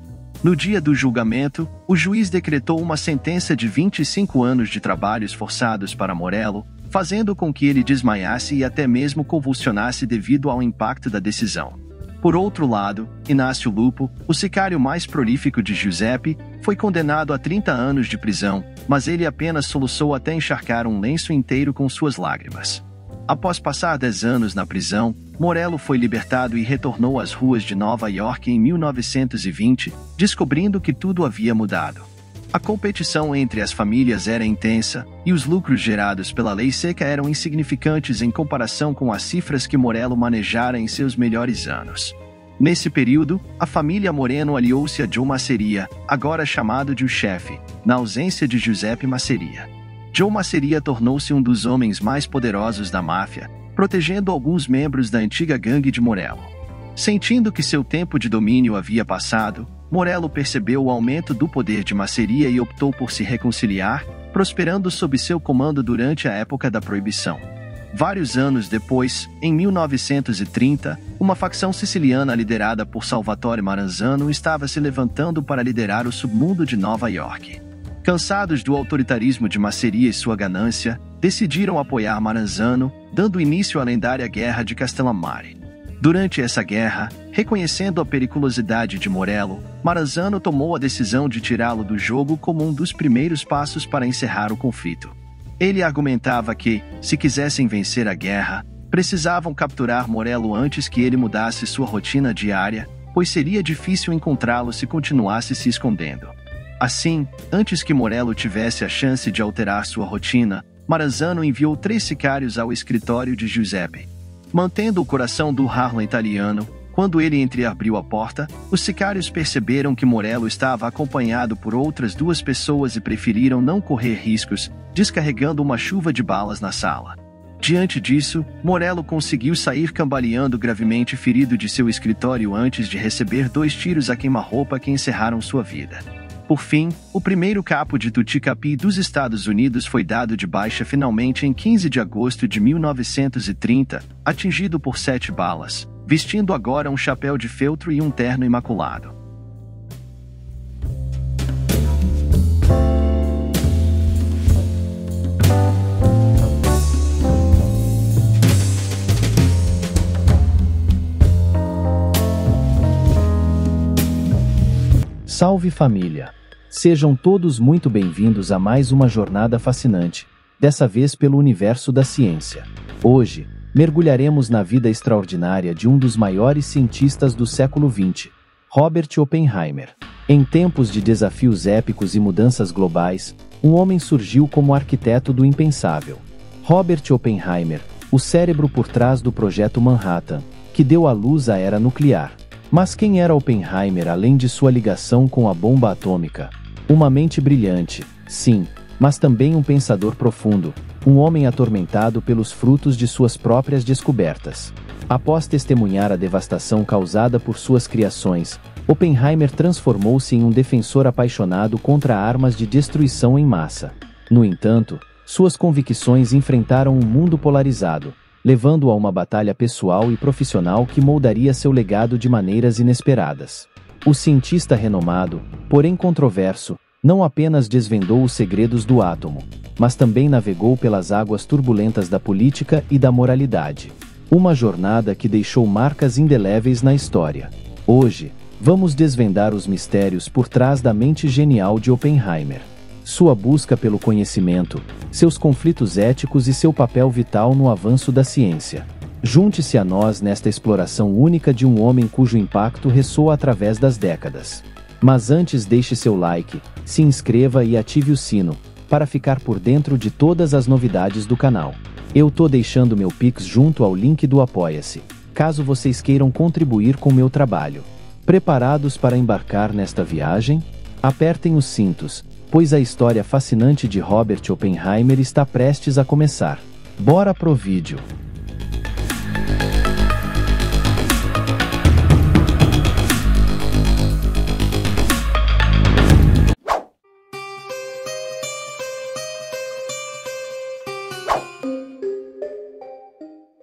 No dia do julgamento, o juiz decretou uma sentença de 25 anos de trabalhos forçados para Morello, fazendo com que ele desmaiasse e até mesmo convulsionasse devido ao impacto da decisão. Por outro lado, Inácio Lupo, o sicário mais prolífico de Giuseppe, foi condenado a 30 anos de prisão, mas ele apenas soluçou até encharcar um lenço inteiro com suas lágrimas. Após passar 10 anos na prisão, Morello foi libertado e retornou às ruas de Nova York em 1920, descobrindo que tudo havia mudado. A competição entre as famílias era intensa, e os lucros gerados pela lei seca eram insignificantes em comparação com as cifras que Morello manejara em seus melhores anos. Nesse período, a família Moreno aliou-se a Joe Masseria, agora chamado de o chefe, na ausência de Giuseppe Masseria. Joe Masseria tornou-se um dos homens mais poderosos da máfia, protegendo alguns membros da antiga gangue de Morello. Sentindo que seu tempo de domínio havia passado, Morello percebeu o aumento do poder de Masseria e optou por se reconciliar, prosperando sob seu comando durante a época da Proibição. Vários anos depois, em 1930, uma facção siciliana liderada por Salvatore Maranzano estava se levantando para liderar o submundo de Nova York. Cansados do autoritarismo de Masseria e sua ganância, decidiram apoiar Maranzano, dando início à lendária Guerra de Castellammare. Durante essa guerra, reconhecendo a periculosidade de Morello, Maranzano tomou a decisão de tirá-lo do jogo como um dos primeiros passos para encerrar o conflito. Ele argumentava que, se quisessem vencer a guerra, precisavam capturar Morello antes que ele mudasse sua rotina diária, pois seria difícil encontrá-lo se continuasse se escondendo. Assim, antes que Morello tivesse a chance de alterar sua rotina, Maranzano enviou 3 sicários ao escritório de Giuseppe. Mantendo o coração do Harlem italiano, quando ele entreabriu a porta, os sicários perceberam que Morello estava acompanhado por outras 2 pessoas e preferiram não correr riscos, descarregando uma chuva de balas na sala. Diante disso, Morello conseguiu sair cambaleando gravemente ferido de seu escritório antes de receber 2 tiros a queima-roupa que encerraram sua vida. Por fim, o primeiro capo de Tuticapi dos Estados Unidos foi dado de baixa finalmente em 15 de agosto de 1930, atingido por 7 balas, vestindo agora um chapéu de feltro e um terno imaculado. Salve família! Sejam todos muito bem-vindos a mais uma jornada fascinante, dessa vez pelo universo da ciência. Hoje, mergulharemos na vida extraordinária de um dos maiores cientistas do século XX, Robert Oppenheimer. Em tempos de desafios épicos e mudanças globais, um homem surgiu como arquiteto do impensável. Robert Oppenheimer, o cérebro por trás do Projeto Manhattan, que deu à luz à era nuclear. Mas quem era Oppenheimer além de sua ligação com a bomba atômica? Uma mente brilhante, sim, mas também um pensador profundo, um homem atormentado pelos frutos de suas próprias descobertas. Após testemunhar a devastação causada por suas criações, Oppenheimer transformou-se em um defensor apaixonado contra armas de destruição em massa. No entanto, suas convicções enfrentaram um mundo polarizado, levando-o a uma batalha pessoal e profissional que moldaria seu legado de maneiras inesperadas. O cientista renomado, porém controverso, não apenas desvendou os segredos do átomo, mas também navegou pelas águas turbulentas da política e da moralidade. Uma jornada que deixou marcas indeléveis na história. Hoje, vamos desvendar os mistérios por trás da mente genial de Oppenheimer. Sua busca pelo conhecimento, seus conflitos éticos e seu papel vital no avanço da ciência. Junte-se a nós nesta exploração única de um homem cujo impacto ressoa através das décadas. Mas antes deixe seu like, se inscreva e ative o sino, para ficar por dentro de todas as novidades do canal. Eu tô deixando meu Pix junto ao link do Apoia-se, caso vocês queiram contribuir com meu trabalho. Preparados para embarcar nesta viagem? Apertem os cintos, pois a história fascinante de Robert Oppenheimer está prestes a começar. Bora pro vídeo!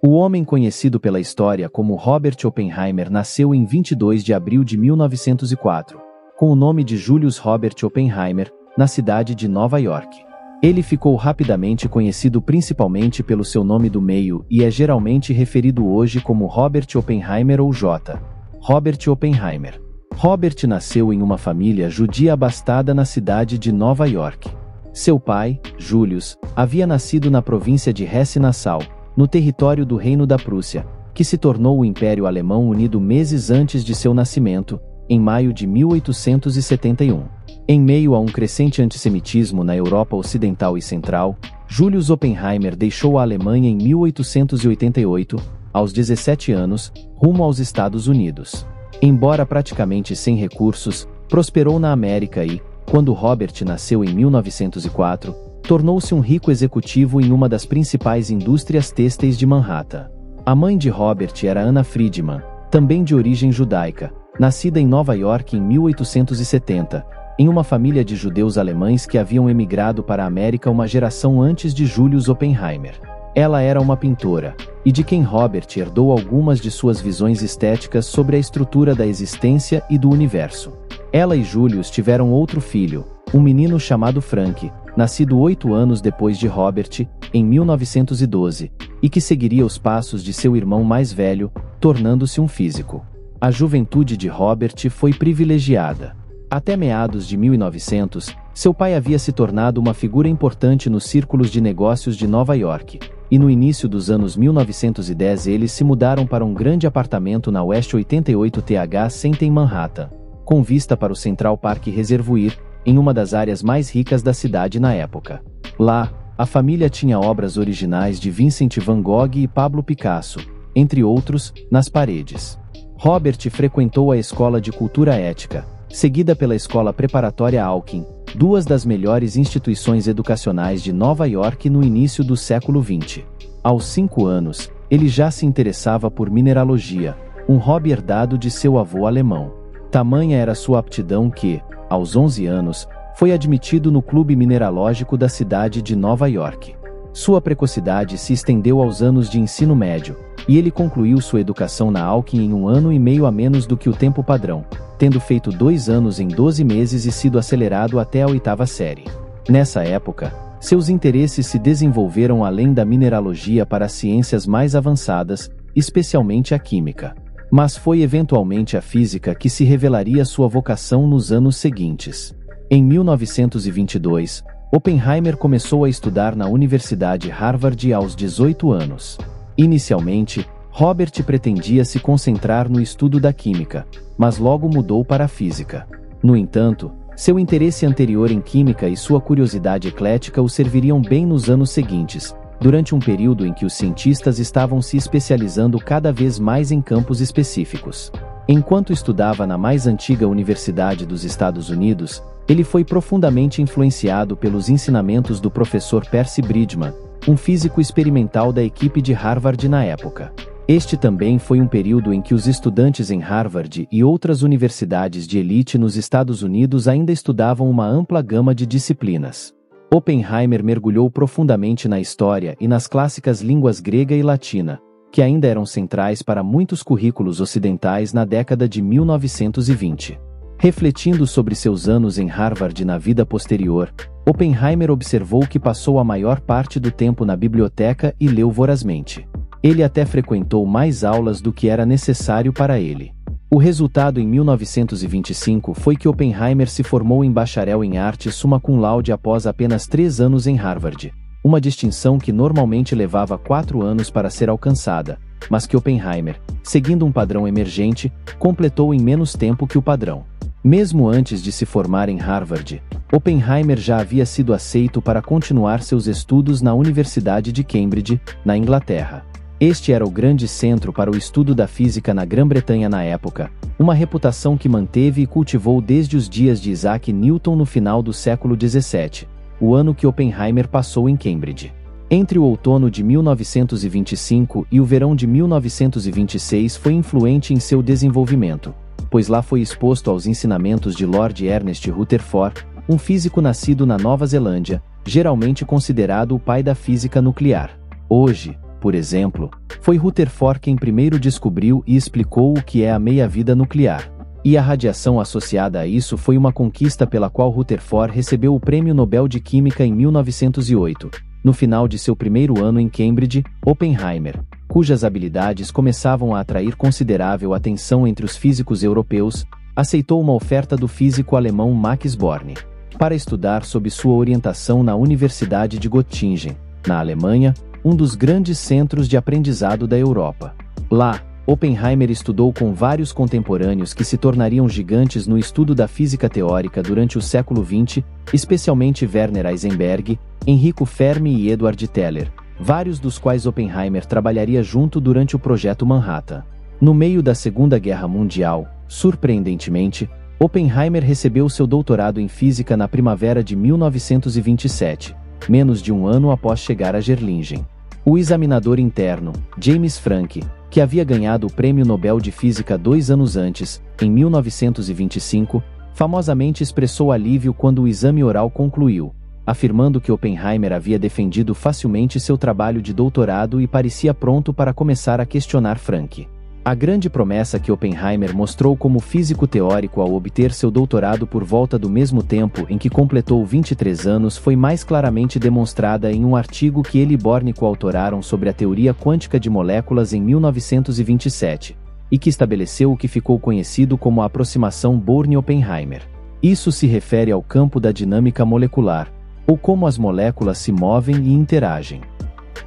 O homem conhecido pela história como Robert Oppenheimer nasceu em 22 de abril de 1904, com o nome de Julius Robert Oppenheimer, na cidade de Nova York. Ele ficou rapidamente conhecido principalmente pelo seu nome do meio e é geralmente referido hoje como Robert Oppenheimer ou J. Robert Oppenheimer. Robert nasceu em uma família judia abastada na cidade de Nova York. Seu pai, Julius, havia nascido na província de Hesse-Nassau, no território do Reino da Prússia, que se tornou o Império Alemão Unido meses antes de seu nascimento, em maio de 1871. Em meio a um crescente antissemitismo na Europa Ocidental e Central, Julius Oppenheimer deixou a Alemanha em 1888, aos 17 anos, rumo aos Estados Unidos. Embora praticamente sem recursos, prosperou na América e, quando Robert nasceu em 1904, tornou-se um rico executivo em uma das principais indústrias têxteis de Manhattan. A mãe de Robert era Anna Friedman, também de origem judaica, nascida em Nova York em 1870, em uma família de judeus alemães que haviam emigrado para a América uma geração antes de Julius Oppenheimer. Ela era uma pintora, e de quem Robert herdou algumas de suas visões estéticas sobre a estrutura da existência e do universo. Ela e Julius tiveram outro filho, um menino chamado Frank, nascido 8 anos depois de Robert, em 1912, e que seguiria os passos de seu irmão mais velho, tornando-se um físico. A juventude de Robert foi privilegiada. Até meados de 1900, seu pai havia se tornado uma figura importante nos círculos de negócios de Nova York, e no início dos anos 1910 eles se mudaram para um grande apartamento na West 88 TH Center em Manhattan, com vista para o Central Park Reservoir, em uma das áreas mais ricas da cidade na época. Lá, a família tinha obras originais de Vincent van Gogh e Pablo Picasso, entre outros, nas paredes. Robert frequentou a Escola de Cultura Ética, seguida pela Escola Preparatória Alkin, duas das melhores instituições educacionais de Nova York no início do século XX. Aos 5 anos, ele já se interessava por mineralogia, um hobby herdado de seu avô alemão. Tamanha era sua aptidão que, aos 11 anos, foi admitido no Clube Mineralógico da cidade de Nova York. Sua precocidade se estendeu aos anos de ensino médio, e ele concluiu sua educação na Alkin em 1 ano e meio a menos do que o tempo padrão, tendo feito 2 anos em 12 meses e sido acelerado até a 8ª série. Nessa época, seus interesses se desenvolveram além da mineralogia para as ciências mais avançadas, especialmente a química. Mas foi eventualmente a física que se revelaria sua vocação nos anos seguintes. Em 1922, Oppenheimer começou a estudar na Universidade Harvard aos 18 anos. Inicialmente, Robert pretendia se concentrar no estudo da química, mas logo mudou para a física. No entanto, seu interesse anterior em química e sua curiosidade eclética o serviriam bem nos anos seguintes, durante um período em que os cientistas estavam se especializando cada vez mais em campos específicos. Enquanto estudava na mais antiga universidade dos Estados Unidos, ele foi profundamente influenciado pelos ensinamentos do professor Percy Bridgman, um físico experimental da equipe de Harvard na época. Este também foi um período em que os estudantes em Harvard e outras universidades de elite nos Estados Unidos ainda estudavam uma ampla gama de disciplinas. Oppenheimer mergulhou profundamente na história e nas clássicas línguas grega e latina, que ainda eram centrais para muitos currículos ocidentais na década de 1920. Refletindo sobre seus anos em Harvard e na vida posterior, Oppenheimer observou que passou a maior parte do tempo na biblioteca e leu vorazmente. Ele até frequentou mais aulas do que era necessário para ele. O resultado em 1925 foi que Oppenheimer se formou em bacharel em artes summa cum laude após apenas 3 anos em Harvard, uma distinção que normalmente levava 4 anos para ser alcançada, mas que Oppenheimer, seguindo um padrão emergente, completou em menos tempo que o padrão. Mesmo antes de se formar em Harvard, Oppenheimer já havia sido aceito para continuar seus estudos na Universidade de Cambridge, na Inglaterra. Este era o grande centro para o estudo da física na Grã-Bretanha na época, uma reputação que manteve e cultivou desde os dias de Isaac Newton no final do século XVII, o ano que Oppenheimer passou em Cambridge. Entre o outono de 1925 e o verão de 1926 foi influente em seu desenvolvimento, pois lá foi exposto aos ensinamentos de Lord Ernest Rutherford, um físico nascido na Nova Zelândia, geralmente considerado o pai da física nuclear. Hoje, por exemplo, foi Rutherford quem primeiro descobriu e explicou o que é a meia-vida nuclear. E a radiação associada a isso foi uma conquista pela qual Rutherford recebeu o Prêmio Nobel de Química em 1908. No final de seu primeiro ano em Cambridge, Oppenheimer, cujas habilidades começavam a atrair considerável atenção entre os físicos europeus, aceitou uma oferta do físico alemão Max Born para estudar sob sua orientação na Universidade de Göttingen, na Alemanha, um dos grandes centros de aprendizado da Europa. Lá, Oppenheimer estudou com vários contemporâneos que se tornariam gigantes no estudo da física teórica durante o século XX, especialmente Werner Heisenberg, Enrico Fermi e Edward Teller, vários dos quais Oppenheimer trabalharia junto durante o Projeto Manhattan. No meio da Segunda Guerra Mundial, surpreendentemente, Oppenheimer recebeu seu doutorado em física na primavera de 1927, menos de um ano após chegar a Gerlingen. O examinador interno, James Franck, que havia ganhado o Prêmio Nobel de Física 2 anos antes, em 1925, famosamente expressou alívio quando o exame oral concluiu, afirmando que Oppenheimer havia defendido facilmente seu trabalho de doutorado e parecia pronto para começar a questionar Franck. A grande promessa que Oppenheimer mostrou como físico teórico ao obter seu doutorado por volta do mesmo tempo em que completou 23 anos foi mais claramente demonstrada em um artigo que ele e Born coautoraram sobre a teoria quântica de moléculas em 1927, e que estabeleceu o que ficou conhecido como a aproximação Born-Oppenheimer. Isso se refere ao campo da dinâmica molecular, ou como as moléculas se movem e interagem.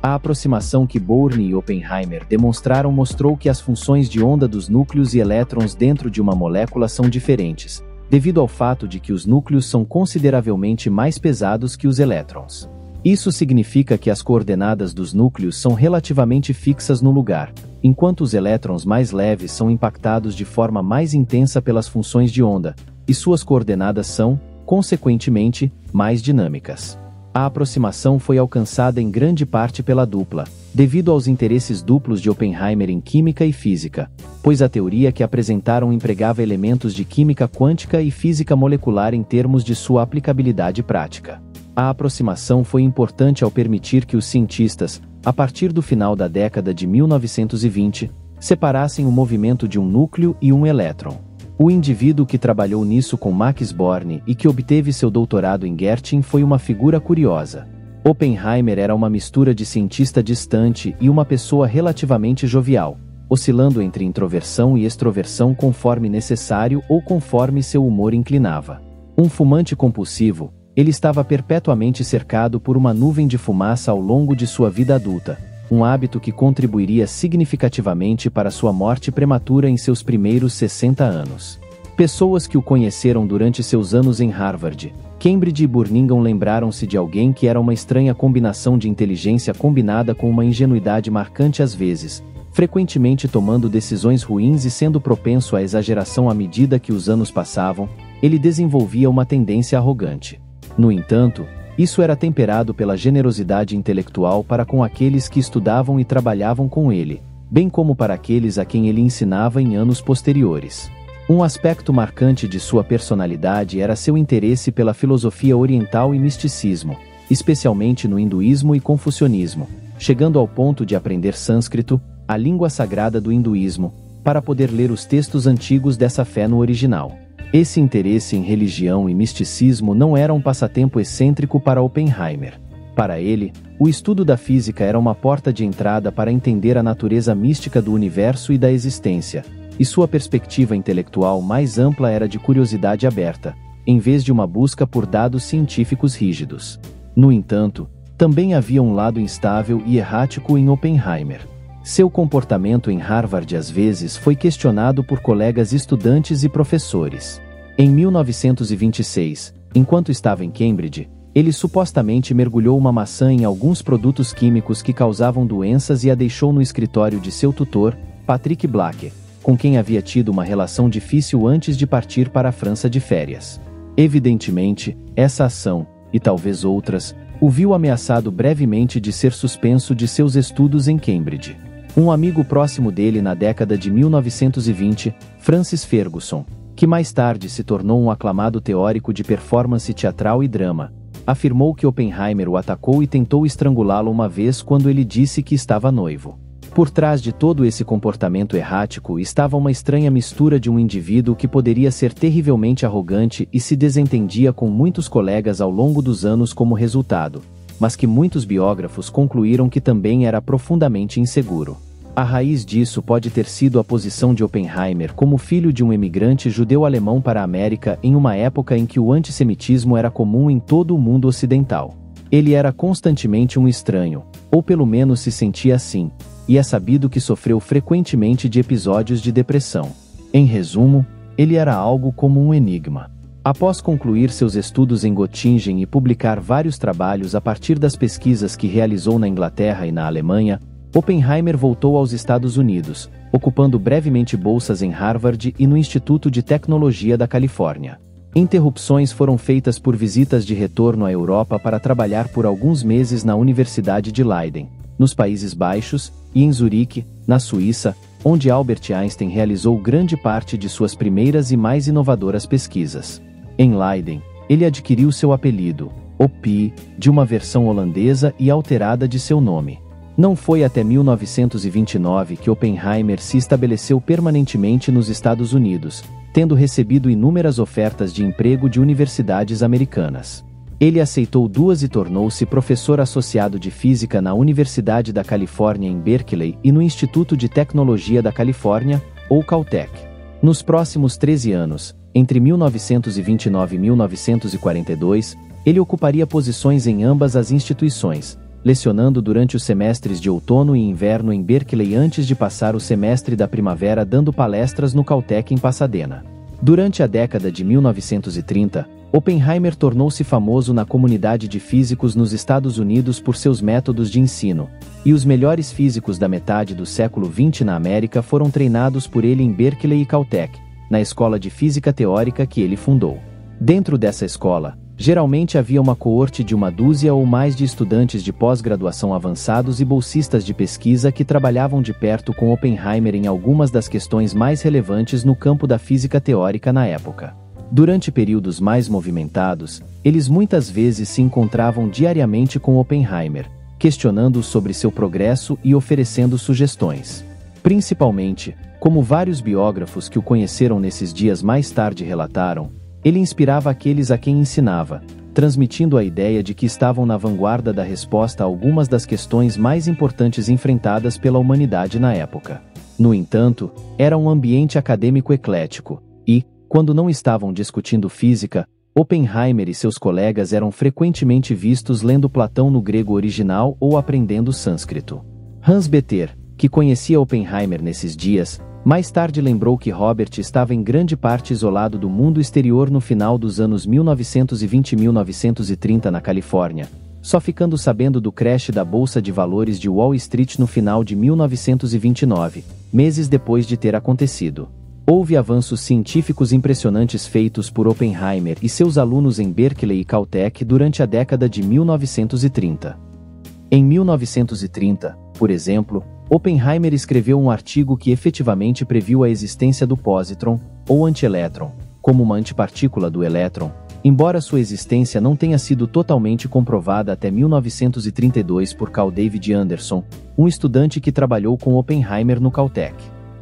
A aproximação que Born e Oppenheimer demonstraram mostrou que as funções de onda dos núcleos e elétrons dentro de uma molécula são diferentes, devido ao fato de que os núcleos são consideravelmente mais pesados que os elétrons. Isso significa que as coordenadas dos núcleos são relativamente fixas no lugar, enquanto os elétrons mais leves são impactados de forma mais intensa pelas funções de onda, e suas coordenadas são, consequentemente, mais dinâmicas. A aproximação foi alcançada em grande parte pela dupla, devido aos interesses duplos de Oppenheimer em química e física, pois a teoria que apresentaram empregava elementos de química quântica e física molecular em termos de sua aplicabilidade prática. A aproximação foi importante ao permitir que os cientistas, a partir do final da década de 1920, separassem o movimento de um núcleo e um elétron. O indivíduo que trabalhou nisso com Max Born e que obteve seu doutorado em Göttingen foi uma figura curiosa. Oppenheimer era uma mistura de cientista distante e uma pessoa relativamente jovial, oscilando entre introversão e extroversão conforme necessário ou conforme seu humor inclinava. Um fumante compulsivo, ele estava perpetuamente cercado por uma nuvem de fumaça ao longo de sua vida adulta, um hábito que contribuiria significativamente para sua morte prematura em seus primeiros 60 anos. Pessoas que o conheceram durante seus anos em Harvard, Cambridge e Birmingham lembraram-se de alguém que era uma estranha combinação de inteligência combinada com uma ingenuidade marcante às vezes, frequentemente tomando decisões ruins e sendo propenso à exageração à medida que os anos passavam, ele desenvolvia uma tendência arrogante. No entanto, isso era temperado pela generosidade intelectual para com aqueles que estudavam e trabalhavam com ele, bem como para aqueles a quem ele ensinava em anos posteriores. Um aspecto marcante de sua personalidade era seu interesse pela filosofia oriental e misticismo, especialmente no hinduísmo e confucionismo, chegando ao ponto de aprender sânscrito, a língua sagrada do hinduísmo, para poder ler os textos antigos dessa fé no original. Esse interesse em religião e misticismo não era um passatempo excêntrico para Oppenheimer. Para ele, o estudo da física era uma porta de entrada para entender a natureza mística do universo e da existência, e sua perspectiva intelectual mais ampla era de curiosidade aberta, em vez de uma busca por dados científicos rígidos. No entanto, também havia um lado instável e errático em Oppenheimer. Seu comportamento em Harvard às vezes foi questionado por colegas estudantes e professores. Em 1926, enquanto estava em Cambridge, ele supostamente mergulhou uma maçã em alguns produtos químicos que causavam doenças e a deixou no escritório de seu tutor, Patrick Black, com quem havia tido uma relação difícil antes de partir para a França de férias. Evidentemente, essa ação, e talvez outras, o viu ameaçado brevemente de ser suspenso de seus estudos em Cambridge. Um amigo próximo dele na década de 1920, Francis Ferguson, que mais tarde se tornou um aclamado teórico de performance teatral e drama, afirmou que Oppenheimer o atacou e tentou estrangulá-lo uma vez quando ele disse que estava noivo. Por trás de todo esse comportamento errático estava uma estranha mistura de um indivíduo que poderia ser terrivelmente arrogante e se desentendia com muitos colegas ao longo dos anos como resultado, mas que muitos biógrafos concluíram que também era profundamente inseguro. A raiz disso pode ter sido a posição de Oppenheimer como filho de um imigrante judeu-alemão para a América em uma época em que o antissemitismo era comum em todo o mundo ocidental. Ele era constantemente um estranho, ou pelo menos se sentia assim, e é sabido que sofreu frequentemente de episódios de depressão. Em resumo, ele era algo como um enigma. Após concluir seus estudos em Göttingen e publicar vários trabalhos a partir das pesquisas que realizou na Inglaterra e na Alemanha, Oppenheimer voltou aos Estados Unidos, ocupando brevemente bolsas em Harvard e no Instituto de Tecnologia da Califórnia. Interrupções foram feitas por visitas de retorno à Europa para trabalhar por alguns meses na Universidade de Leiden, nos Países Baixos, e em Zurique, na Suíça, onde Albert Einstein realizou grande parte de suas primeiras e mais inovadoras pesquisas. Em Leiden, ele adquiriu seu apelido, OP, de uma versão holandesa e alterada de seu nome. Não foi até 1929 que Oppenheimer se estabeleceu permanentemente nos Estados Unidos, tendo recebido inúmeras ofertas de emprego de universidades americanas. Ele aceitou duas e tornou-se professor associado de física na Universidade da Califórnia em Berkeley e no Instituto de Tecnologia da Califórnia, ou Caltech. Nos próximos 13 anos, entre 1929 e 1942, ele ocuparia posições em ambas as instituições, lecionando durante os semestres de outono e inverno em Berkeley antes de passar o semestre da primavera dando palestras no Caltech em Pasadena. Durante a década de 1930, Oppenheimer tornou-se famoso na comunidade de físicos nos Estados Unidos por seus métodos de ensino, e os melhores físicos da metade do século XX na América foram treinados por ele em Berkeley e Caltech, na escola de física teórica que ele fundou. Dentro dessa escola, geralmente havia uma coorte de uma dúzia ou mais de estudantes de pós-graduação avançados e bolsistas de pesquisa que trabalhavam de perto com Oppenheimer em algumas das questões mais relevantes no campo da física teórica na época. Durante períodos mais movimentados, eles muitas vezes se encontravam diariamente com Oppenheimer, questionando-o sobre seu progresso e oferecendo sugestões. Principalmente, como vários biógrafos que o conheceram nesses dias mais tarde relataram, ele inspirava aqueles a quem ensinava, transmitindo a ideia de que estavam na vanguarda da resposta a algumas das questões mais importantes enfrentadas pela humanidade na época. No entanto, era um ambiente acadêmico eclético, e, quando não estavam discutindo física, Oppenheimer e seus colegas eram frequentemente vistos lendo Platão no grego original ou aprendendo sânscrito. Hans Bether, que conhecia Oppenheimer nesses dias, mais tarde lembrou que Robert estava em grande parte isolado do mundo exterior no final dos anos 1920 e 1930 na Califórnia, só ficando sabendo do crash da Bolsa de Valores de Wall Street no final de 1929, meses depois de ter acontecido. Houve avanços científicos impressionantes feitos por Oppenheimer e seus alunos em Berkeley e Caltech durante a década de 1930. Em 1930, por exemplo, Oppenheimer escreveu um artigo que efetivamente previu a existência do positron, ou antielétron, como uma antipartícula do elétron, embora sua existência não tenha sido totalmente comprovada até 1932 por Carl David Anderson, um estudante que trabalhou com Oppenheimer no Caltech.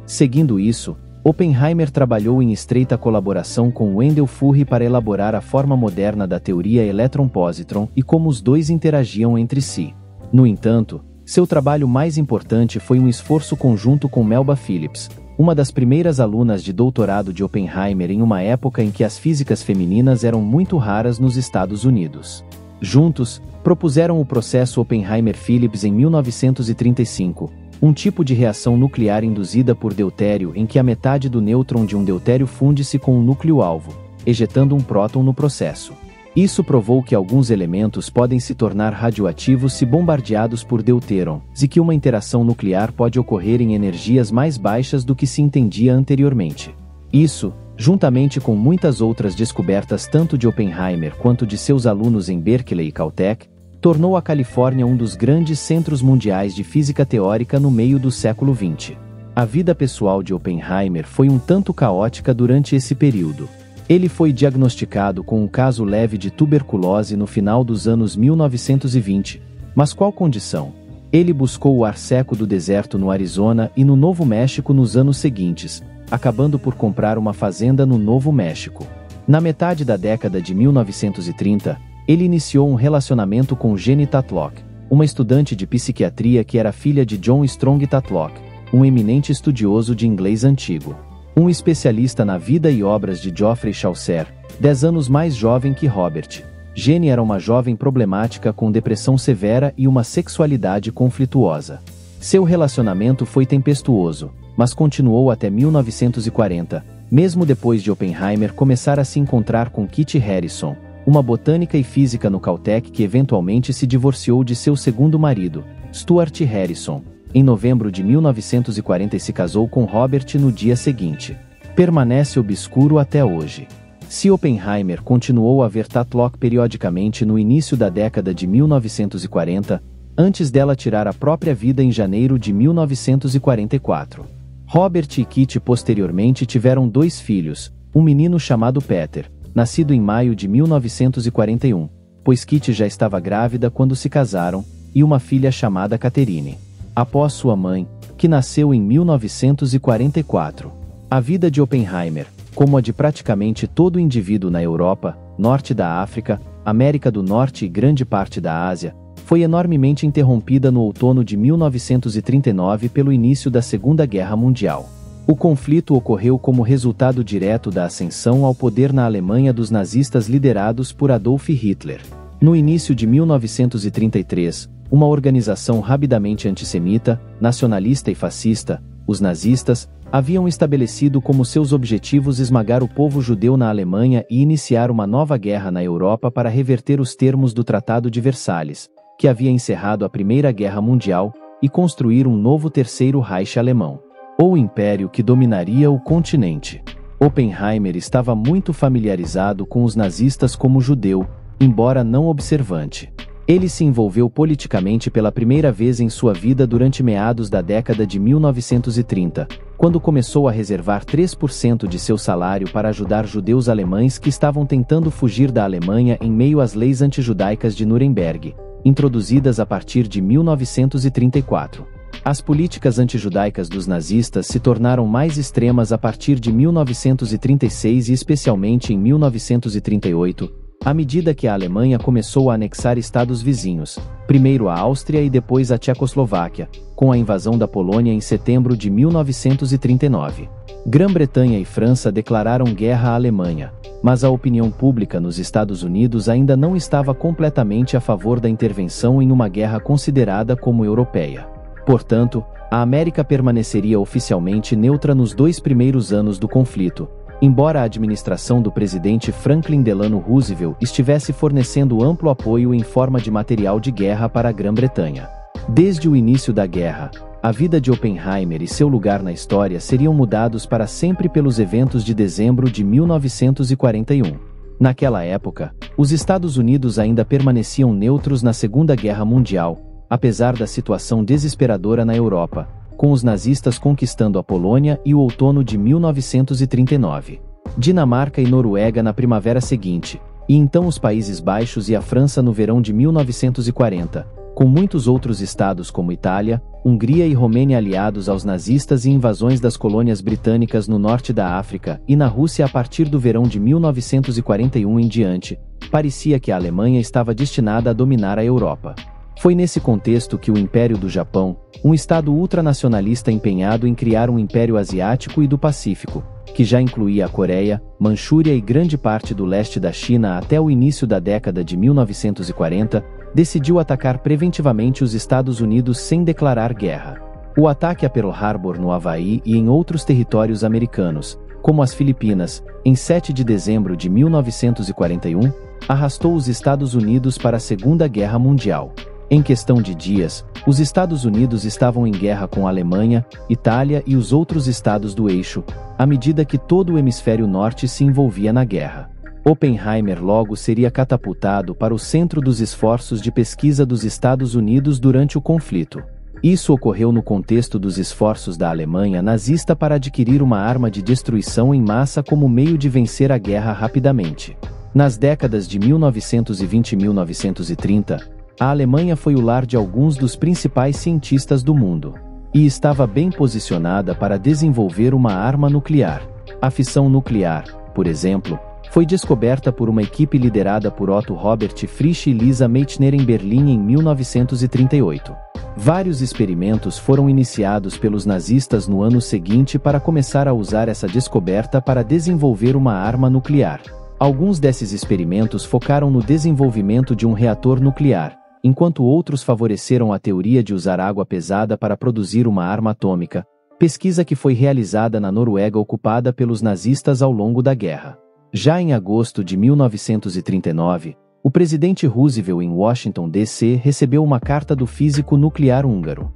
Seguindo isso, Oppenheimer trabalhou em estreita colaboração com Wendell Furry para elaborar a forma moderna da teoria elétron-positron e como os dois interagiam entre si. No entanto, seu trabalho mais importante foi um esforço conjunto com Melba Phillips, uma das primeiras alunas de doutorado de Oppenheimer em uma época em que as físicas femininas eram muito raras nos Estados Unidos. Juntos, propuseram o processo Oppenheimer-Phillips em 1935, um tipo de reação nuclear induzida por deutério em que a metade do nêutron de um deutério funde-se com o núcleo-alvo, ejetando um próton no processo. Isso provou que alguns elementos podem se tornar radioativos se bombardeados por deutérons, e que uma interação nuclear pode ocorrer em energias mais baixas do que se entendia anteriormente. Isso, juntamente com muitas outras descobertas tanto de Oppenheimer quanto de seus alunos em Berkeley e Caltech, tornou a Califórnia um dos grandes centros mundiais de física teórica no meio do século XX. A vida pessoal de Oppenheimer foi um tanto caótica durante esse período. Ele foi diagnosticado com um caso leve de tuberculose no final dos anos 1920, mas qual condição? Ele buscou o ar seco do deserto no Arizona e no Novo México nos anos seguintes, acabando por comprar uma fazenda no Novo México. Na metade da década de 1930, ele iniciou um relacionamento com Jenny Tatlock, uma estudante de psiquiatria que era filha de John Strong Tatlock, um eminente estudioso de inglês antigo. Um especialista na vida e obras de Geoffrey Chaucer, 10 anos mais jovem que Robert. Jenny era uma jovem problemática com depressão severa e uma sexualidade conflituosa. Seu relacionamento foi tempestuoso, mas continuou até 1940, mesmo depois de Oppenheimer começar a se encontrar com Kitty Harrison, uma botânica e física no Caltech que eventualmente se divorciou de seu segundo marido, Stuart Harrison, em novembro de 1940 e se casou com Robert no dia seguinte. Permanece obscuro até hoje. Se Oppenheimer continuou a ver Tatlock periodicamente no início da década de 1940, antes dela tirar a própria vida em janeiro de 1944. Robert e Kitty posteriormente tiveram 2 filhos, um menino chamado Peter, nascido em maio de 1941, pois Kitty já estava grávida quando se casaram, e uma filha chamada Catherine. Após sua mãe, que nasceu em 1944. A vida de Oppenheimer, como a de praticamente todo indivíduo na Europa, norte da África, América do Norte e grande parte da Ásia, foi enormemente interrompida no outono de 1939 pelo início da Segunda Guerra Mundial. O conflito ocorreu como resultado direto da ascensão ao poder na Alemanha dos nazistas liderados por Adolf Hitler. No início de 1933, uma organização rapidamente antissemita, nacionalista e fascista, os nazistas, haviam estabelecido como seus objetivos esmagar o povo judeu na Alemanha e iniciar uma nova guerra na Europa para reverter os termos do Tratado de Versalhes, que havia encerrado a Primeira Guerra Mundial, e construir um novo Terceiro Reich alemão, ou império que dominaria o continente. Oppenheimer estava muito familiarizado com os nazistas como judeu, embora não observante. Ele se envolveu politicamente pela primeira vez em sua vida durante meados da década de 1930, quando começou a reservar 3% de seu salário para ajudar judeus alemães que estavam tentando fugir da Alemanha em meio às leis antijudaicas de Nuremberg, introduzidas a partir de 1934. As políticas antijudaicas dos nazistas se tornaram mais extremas a partir de 1936 e especialmente em 1938, à medida que a Alemanha começou a anexar estados vizinhos, primeiro a Áustria e depois a Tchecoslováquia, com a invasão da Polônia em setembro de 1939. Grã-Bretanha e França declararam guerra à Alemanha, mas a opinião pública nos Estados Unidos ainda não estava completamente a favor da intervenção em uma guerra considerada como europeia. Portanto, a América permaneceria oficialmente neutra nos 2 primeiros anos do conflito, embora a administração do presidente Franklin Delano Roosevelt estivesse fornecendo amplo apoio em forma de material de guerra para a Grã-Bretanha. Desde o início da guerra, a vida de Oppenheimer e seu lugar na história seriam mudados para sempre pelos eventos de dezembro de 1941. Naquela época, os Estados Unidos ainda permaneciam neutros na Segunda Guerra Mundial, apesar da situação desesperadora na Europa, com os nazistas conquistando a Polônia e o outono de 1939. Dinamarca e Noruega na primavera seguinte, e então os Países Baixos e a França no verão de 1940, com muitos outros estados como Itália, Hungria e Romênia aliados aos nazistas e invasões das colônias britânicas no norte da África e na Rússia a partir do verão de 1941 em diante, parecia que a Alemanha estava destinada a dominar a Europa. Foi nesse contexto que o Império do Japão, um estado ultranacionalista empenhado em criar um império asiático e do Pacífico, que já incluía a Coreia, Manchúria e grande parte do leste da China até o início da década de 1940, decidiu atacar preventivamente os Estados Unidos sem declarar guerra. O ataque a Pearl Harbor no Havaí e em outros territórios americanos, como as Filipinas, em 7 de dezembro de 1941, arrastou os Estados Unidos para a Segunda Guerra Mundial. Em questão de dias, os Estados Unidos estavam em guerra com a Alemanha, Itália e os outros estados do eixo, à medida que todo o hemisfério norte se envolvia na guerra. Oppenheimer logo seria catapultado para o centro dos esforços de pesquisa dos Estados Unidos durante o conflito. Isso ocorreu no contexto dos esforços da Alemanha nazista para adquirir uma arma de destruição em massa como meio de vencer a guerra rapidamente. Nas décadas de 1920 e 1930, a Alemanha foi o lar de alguns dos principais cientistas do mundo, e estava bem posicionada para desenvolver uma arma nuclear. A fissão nuclear, por exemplo, foi descoberta por uma equipe liderada por Otto Robert Frisch e Lisa Meitner em Berlim em 1938. Vários experimentos foram iniciados pelos nazistas no ano seguinte para começar a usar essa descoberta para desenvolver uma arma nuclear. Alguns desses experimentos focaram no desenvolvimento de um reator nuclear, enquanto outros favoreceram a teoria de usar água pesada para produzir uma arma atômica, pesquisa que foi realizada na Noruega ocupada pelos nazistas ao longo da guerra. Já em agosto de 1939, o presidente Roosevelt em Washington, D.C. recebeu uma carta do físico nuclear húngaro.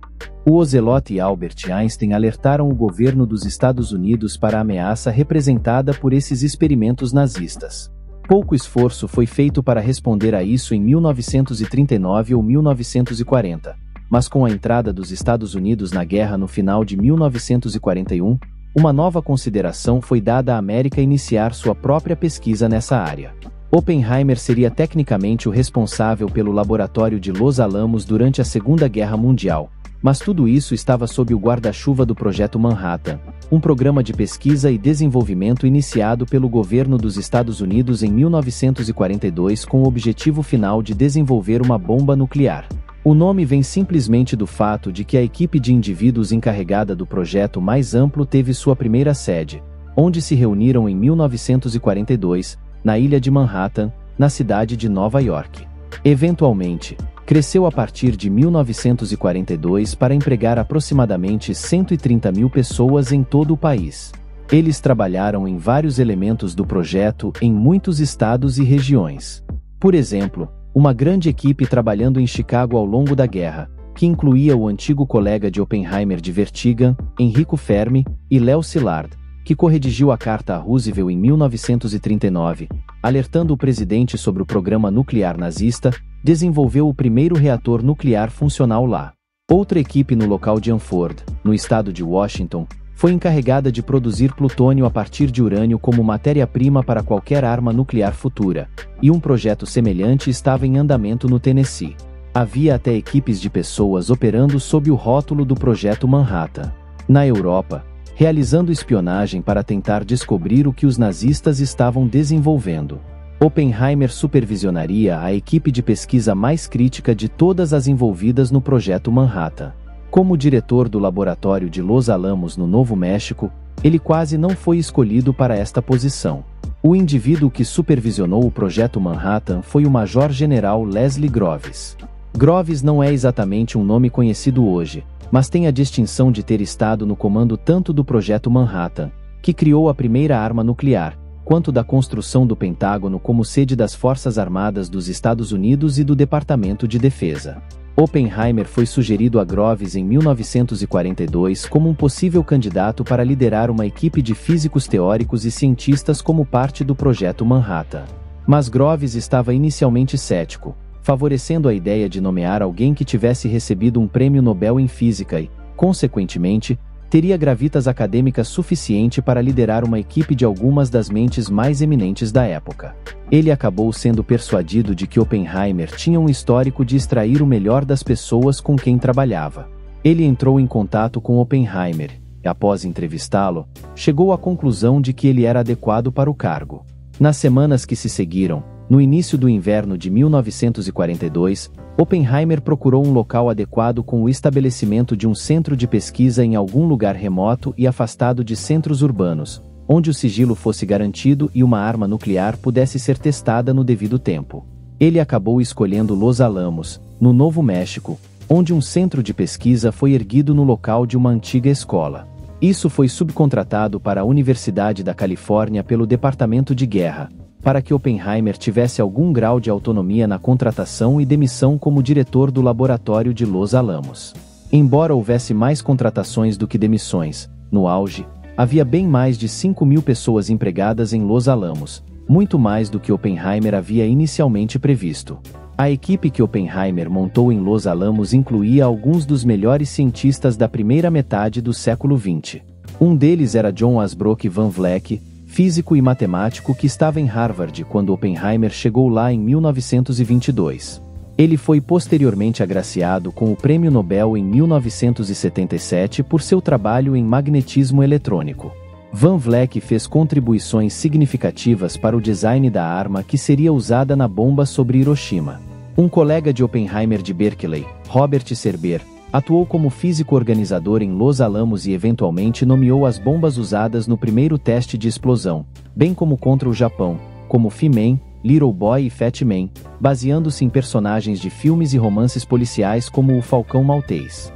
O Ocelot e Albert Einstein alertaram o governo dos Estados Unidos para a ameaça representada por esses experimentos nazistas. Pouco esforço foi feito para responder a isso em 1939 ou 1940, mas com a entrada dos Estados Unidos na guerra no final de 1941, uma nova consideração foi dada à América iniciar sua própria pesquisa nessa área. Oppenheimer seria tecnicamente o responsável pelo laboratório de Los Alamos durante a Segunda Guerra Mundial, mas tudo isso estava sob o guarda-chuva do Projeto Manhattan, um programa de pesquisa e desenvolvimento iniciado pelo governo dos Estados Unidos em 1942 com o objetivo final de desenvolver uma bomba nuclear. O nome vem simplesmente do fato de que a equipe de indivíduos encarregada do projeto mais amplo teve sua primeira sede, onde se reuniram em 1942, na ilha de Manhattan, na cidade de Nova York. Eventualmente, cresceu a partir de 1942 para empregar aproximadamente 130 mil pessoas em todo o país. Eles trabalharam em vários elementos do projeto em muitos estados e regiões. Por exemplo, uma grande equipe trabalhando em Chicago ao longo da guerra, que incluía o antigo colega de Oppenheimer de Vertigan, Enrico Fermi, e Léo Szilard, que corredigiu a carta a Roosevelt em 1939, alertando o presidente sobre o programa nuclear nazista, desenvolveu o primeiro reator nuclear funcional lá. Outra equipe no local de Hanford, no estado de Washington, foi encarregada de produzir plutônio a partir de urânio como matéria-prima para qualquer arma nuclear futura, e um projeto semelhante estava em andamento no Tennessee. Havia até equipes de pessoas operando sob o rótulo do Projeto Manhattan. Na Europa, realizando espionagem para tentar descobrir o que os nazistas estavam desenvolvendo. Oppenheimer supervisionaria a equipe de pesquisa mais crítica de todas as envolvidas no Projeto Manhattan. Como diretor do laboratório de Los Alamos no Novo México, ele quase não foi escolhido para esta posição. O indivíduo que supervisionou o Projeto Manhattan foi o Major-General Leslie Groves. Groves não é exatamente um nome conhecido hoje, mas tem a distinção de ter estado no comando tanto do Projeto Manhattan, que criou a primeira arma nuclear, quanto da construção do Pentágono como sede das Forças Armadas dos Estados Unidos e do Departamento de Defesa. Oppenheimer foi sugerido a Groves em 1942 como um possível candidato para liderar uma equipe de físicos teóricos e cientistas como parte do Projeto Manhattan. Mas Groves estava inicialmente cético, favorecendo a ideia de nomear alguém que tivesse recebido um prêmio Nobel em Física e, consequentemente, teria gravitas acadêmicas suficiente para liderar uma equipe de algumas das mentes mais eminentes da época. Ele acabou sendo persuadido de que Oppenheimer tinha um histórico de extrair o melhor das pessoas com quem trabalhava. Ele entrou em contato com Oppenheimer e, após entrevistá-lo, chegou à conclusão de que ele era adequado para o cargo. Nas semanas que se seguiram, no início do inverno de 1942, Oppenheimer procurou um local adequado com o estabelecimento de um centro de pesquisa em algum lugar remoto e afastado de centros urbanos, onde o sigilo fosse garantido e uma arma nuclear pudesse ser testada no devido tempo. Ele acabou escolhendo Los Alamos, no Novo México, onde um centro de pesquisa foi erguido no local de uma antiga escola. Isso foi subcontratado para a Universidade da Califórnia pelo Departamento de Guerra, para que Oppenheimer tivesse algum grau de autonomia na contratação e demissão como diretor do laboratório de Los Alamos. Embora houvesse mais contratações do que demissões, no auge, havia bem mais de 5.000 pessoas empregadas em Los Alamos, muito mais do que Oppenheimer havia inicialmente previsto. A equipe que Oppenheimer montou em Los Alamos incluía alguns dos melhores cientistas da primeira metade do século XX. Um deles era John Asbrook Van Vleck, físico e matemático que estava em Harvard quando Oppenheimer chegou lá em 1922. Ele foi posteriormente agraciado com o Prêmio Nobel em 1977 por seu trabalho em magnetismo eletrônico. Van Vleck fez contribuições significativas para o design da arma que seria usada na bomba sobre Hiroshima. Um colega de Oppenheimer de Berkeley, Robert Serber, atuou como físico organizador em Los Alamos e eventualmente nomeou as bombas usadas no primeiro teste de explosão, bem como contra o Japão, como He-Man, Little Boy e Fat Man, baseando-se em personagens de filmes e romances policiais como o Falcão Maltês.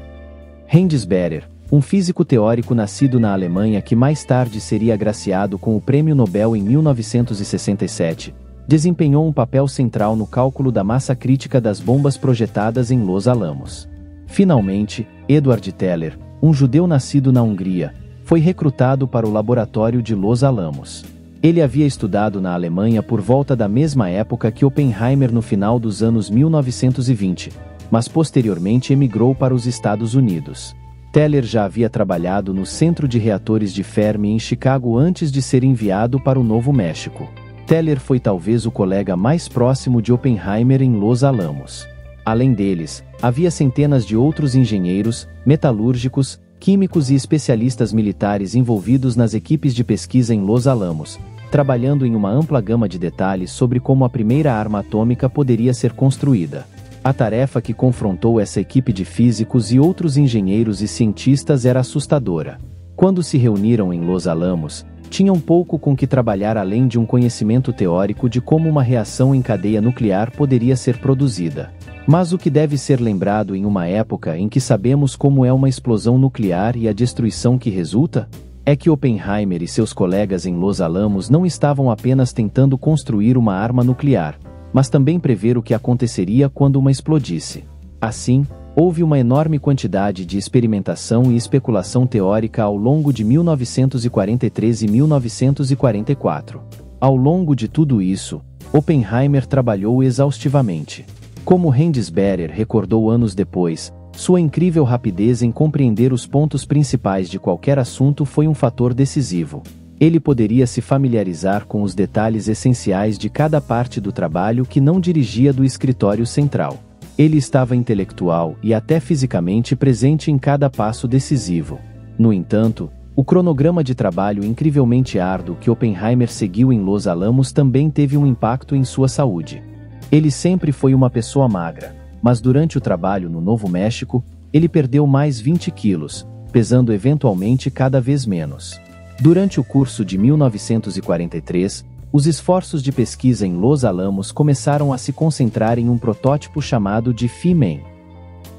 Heinz Berer, um físico teórico nascido na Alemanha que mais tarde seria agraciado com o Prêmio Nobel em 1967, desempenhou um papel central no cálculo da massa crítica das bombas projetadas em Los Alamos. Finalmente, Edward Teller, um judeu nascido na Hungria, foi recrutado para o laboratório de Los Alamos. Ele havia estudado na Alemanha por volta da mesma época que Oppenheimer no final dos anos 1920, mas posteriormente emigrou para os Estados Unidos. Teller já havia trabalhado no Centro de Reatores de Fermi em Chicago antes de ser enviado para o Novo México. Teller foi talvez o colega mais próximo de Oppenheimer em Los Alamos. Além deles, havia centenas de outros engenheiros, metalúrgicos, químicos e especialistas militares envolvidos nas equipes de pesquisa em Los Alamos, trabalhando em uma ampla gama de detalhes sobre como a primeira arma atômica poderia ser construída. A tarefa que confrontou essa equipe de físicos e outros engenheiros e cientistas era assustadora. Quando se reuniram em Los Alamos, tinham pouco com que trabalhar além de um conhecimento teórico de como uma reação em cadeia nuclear poderia ser produzida. Mas o que deve ser lembrado em uma época em que sabemos como é uma explosão nuclear e a destruição que resulta? É que Oppenheimer e seus colegas em Los Alamos não estavam apenas tentando construir uma arma nuclear, mas também prever o que aconteceria quando uma explodisse. Assim, houve uma enorme quantidade de experimentação e especulação teórica ao longo de 1943 e 1944. Ao longo de tudo isso, Oppenheimer trabalhou exaustivamente. Como Heinz Berer recordou anos depois, sua incrível rapidez em compreender os pontos principais de qualquer assunto foi um fator decisivo. Ele poderia se familiarizar com os detalhes essenciais de cada parte do trabalho que não dirigia do escritório central. Ele estava intelectual e até fisicamente presente em cada passo decisivo. No entanto, o cronograma de trabalho incrivelmente árduo que Oppenheimer seguiu em Los Alamos também teve um impacto em sua saúde. Ele sempre foi uma pessoa magra, mas durante o trabalho no Novo México, ele perdeu mais 20 quilos, pesando eventualmente cada vez menos. Durante o curso de 1943, os esforços de pesquisa em Los Alamos começaram a se concentrar em um protótipo chamado de He-Man.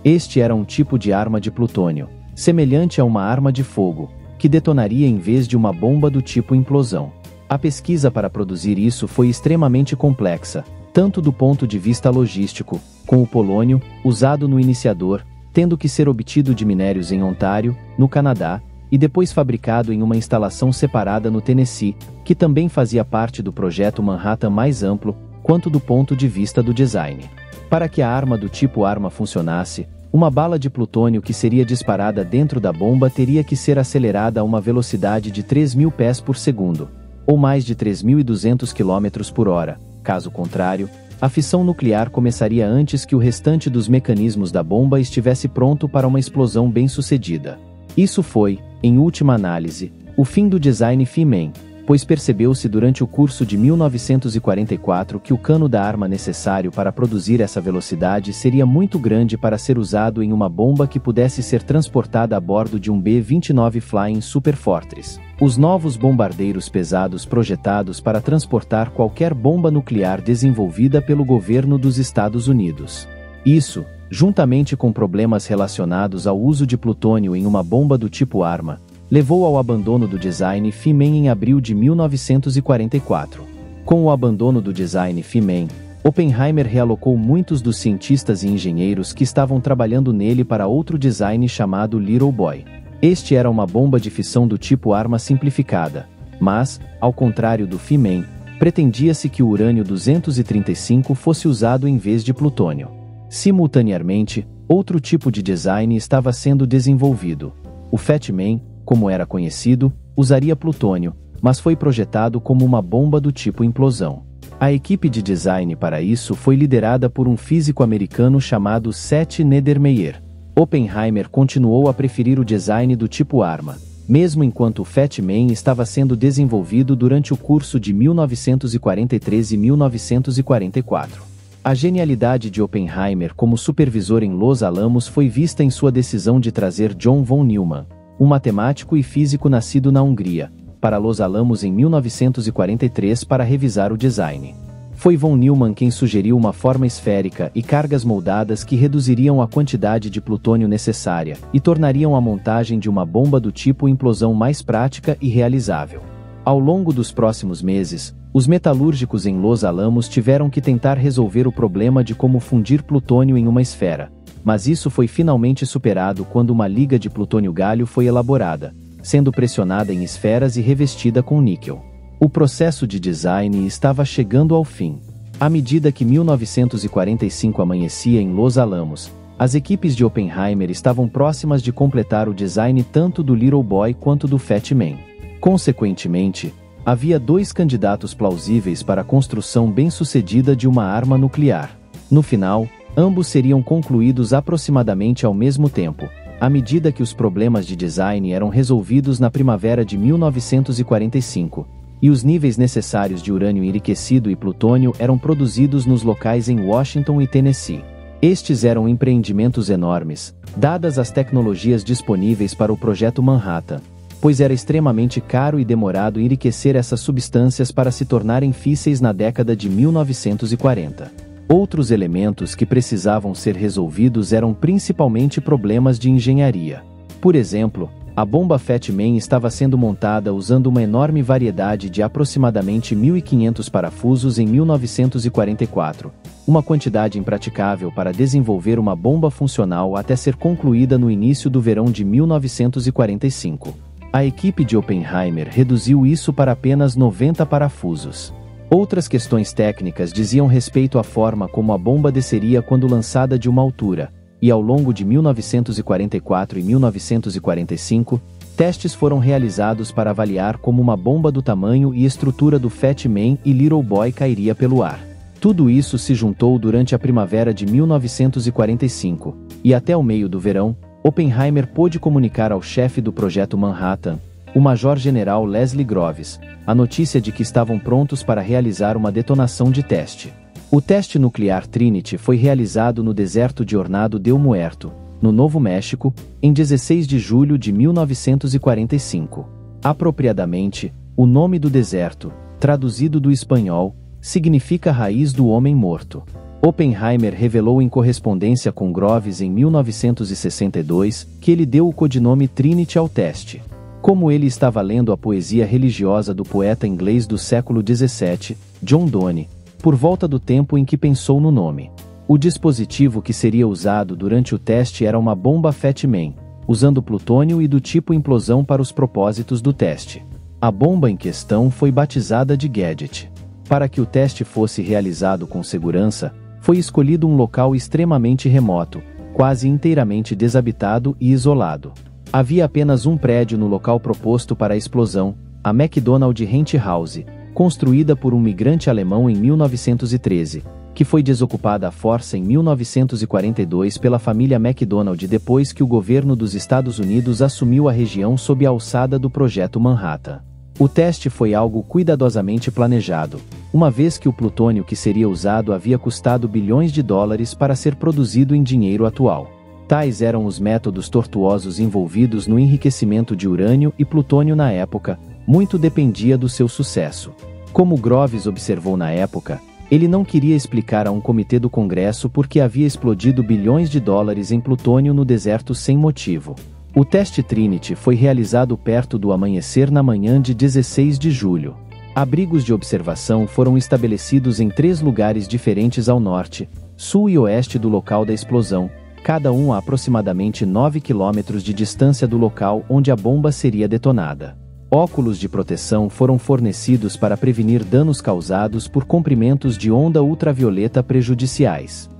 Este era um tipo de arma de plutônio, semelhante a uma arma de fogo, que detonaria em vez de uma bomba do tipo implosão. A pesquisa para produzir isso foi extremamente complexa, tanto do ponto de vista logístico, com o polônio, usado no iniciador, tendo que ser obtido de minérios em Ontário, no Canadá, e depois fabricado em uma instalação separada no Tennessee, que também fazia parte do projeto Manhattan mais amplo, quanto do ponto de vista do design. Para que a arma do tipo arma funcionasse, uma bala de plutônio que seria disparada dentro da bomba teria que ser acelerada a uma velocidade de 3.000 pés por segundo, ou mais de 3.200 km por hora. Caso contrário, a fissão nuclear começaria antes que o restante dos mecanismos da bomba estivesse pronto para uma explosão bem-sucedida. Isso foi, em última análise, o fim do design He-Man, pois percebeu-se durante o curso de 1944 que o cano da arma necessário para produzir essa velocidade seria muito grande para ser usado em uma bomba que pudesse ser transportada a bordo de um B-29 Flying Super Fortress, os novos bombardeiros pesados projetados para transportar qualquer bomba nuclear desenvolvida pelo governo dos Estados Unidos. Isso, juntamente com problemas relacionados ao uso de plutônio em uma bomba do tipo arma, levou ao abandono do design Feynman em abril de 1944. Com o abandono do design Feynman, Oppenheimer realocou muitos dos cientistas e engenheiros que estavam trabalhando nele para outro design chamado Little Boy. Este era uma bomba de fissão do tipo arma simplificada, mas, ao contrário do Feynman, pretendia-se que o urânio-235 fosse usado em vez de plutônio. Simultaneamente, outro tipo de design estava sendo desenvolvido. O Fat Man, como era conhecido, usaria plutônio, mas foi projetado como uma bomba do tipo implosão. A equipe de design para isso foi liderada por um físico americano chamado Seth Neddermeyer. Oppenheimer continuou a preferir o design do tipo arma, mesmo enquanto o Fat Man estava sendo desenvolvido durante o curso de 1943 e 1944. A genialidade de Oppenheimer como supervisor em Los Alamos foi vista em sua decisão de trazer John von Neumann, um matemático e físico nascido na Hungria, para Los Alamos em 1943 para revisar o design. Foi von Neumann quem sugeriu uma forma esférica e cargas moldadas que reduziriam a quantidade de plutônio necessária e tornariam a montagem de uma bomba do tipo implosão mais prática e realizável. Ao longo dos próximos meses, os metalúrgicos em Los Alamos tiveram que tentar resolver o problema de como fundir plutônio em uma esfera, mas isso foi finalmente superado quando uma liga de plutônio-galho foi elaborada, sendo pressionada em esferas e revestida com níquel. O processo de design estava chegando ao fim. À medida que 1945 amanhecia em Los Alamos, as equipes de Oppenheimer estavam próximas de completar o design tanto do Little Boy quanto do Fat Man. Consequentemente, havia dois candidatos plausíveis para a construção bem-sucedida de uma arma nuclear. No final, ambos seriam concluídos aproximadamente ao mesmo tempo, à medida que os problemas de design eram resolvidos na primavera de 1945. E os níveis necessários de urânio enriquecido e plutônio eram produzidos nos locais em Washington e Tennessee. Estes eram empreendimentos enormes, dadas as tecnologias disponíveis para o Projeto Manhattan, pois era extremamente caro e demorado enriquecer essas substâncias para se tornarem físseis na década de 1940. Outros elementos que precisavam ser resolvidos eram principalmente problemas de engenharia. Por exemplo, a bomba Fat Man estava sendo montada usando uma enorme variedade de aproximadamente 1.500 parafusos em 1944, uma quantidade impraticável para desenvolver uma bomba funcional até ser concluída no início do verão de 1945. A equipe de Oppenheimer reduziu isso para apenas 90 parafusos. Outras questões técnicas diziam respeito à forma como a bomba desceria quando lançada de uma altura, e ao longo de 1944 e 1945, testes foram realizados para avaliar como uma bomba do tamanho e estrutura do Fat Man e Little Boy cairia pelo ar. Tudo isso se juntou durante a primavera de 1945, e até o meio do verão, Oppenheimer pôde comunicar ao chefe do Projeto Manhattan, o Major-General Leslie Groves, a notícia de que estavam prontos para realizar uma detonação de teste. O teste nuclear Trinity foi realizado no deserto de Hornado del Muerto, no Novo México, em 16 de julho de 1945. Apropriadamente, o nome do deserto, traduzido do espanhol, significa raiz do homem morto. Oppenheimer revelou em correspondência com Groves em 1962 que ele deu o codinome Trinity ao teste. Como ele estava lendo a poesia religiosa do poeta inglês do século XVII, John Donne, por volta do tempo em que pensou no nome. O dispositivo que seria usado durante o teste era uma bomba Fat Man, usando plutônio e do tipo implosão para os propósitos do teste. A bomba em questão foi batizada de Gadget. Para que o teste fosse realizado com segurança, foi escolhido um local extremamente remoto, quase inteiramente desabitado e isolado. Havia apenas um prédio no local proposto para a explosão, a McDonald Rent House, construída por um migrante alemão em 1913, que foi desocupada à força em 1942 pela família McDonald depois que o governo dos Estados Unidos assumiu a região sob a alçada do Projeto Manhattan. O teste foi algo cuidadosamente planejado, uma vez que o plutônio que seria usado havia custado bilhões de dólares para ser produzido em dinheiro atual. Tais eram os métodos tortuosos envolvidos no enriquecimento de urânio e plutônio na época, muito dependia do seu sucesso. Como Groves observou na época, ele não queria explicar a um comitê do Congresso por que havia explodido bilhões de dólares em plutônio no deserto sem motivo. O teste Trinity foi realizado perto do amanhecer na manhã de 16 de julho. Abrigos de observação foram estabelecidos em 3 lugares diferentes ao norte, sul e oeste do local da explosão, cada um a aproximadamente 9 quilômetros de distância do local onde a bomba seria detonada. Óculos de proteção foram fornecidos para prevenir danos causados por comprimentos de onda ultravioleta prejudiciais.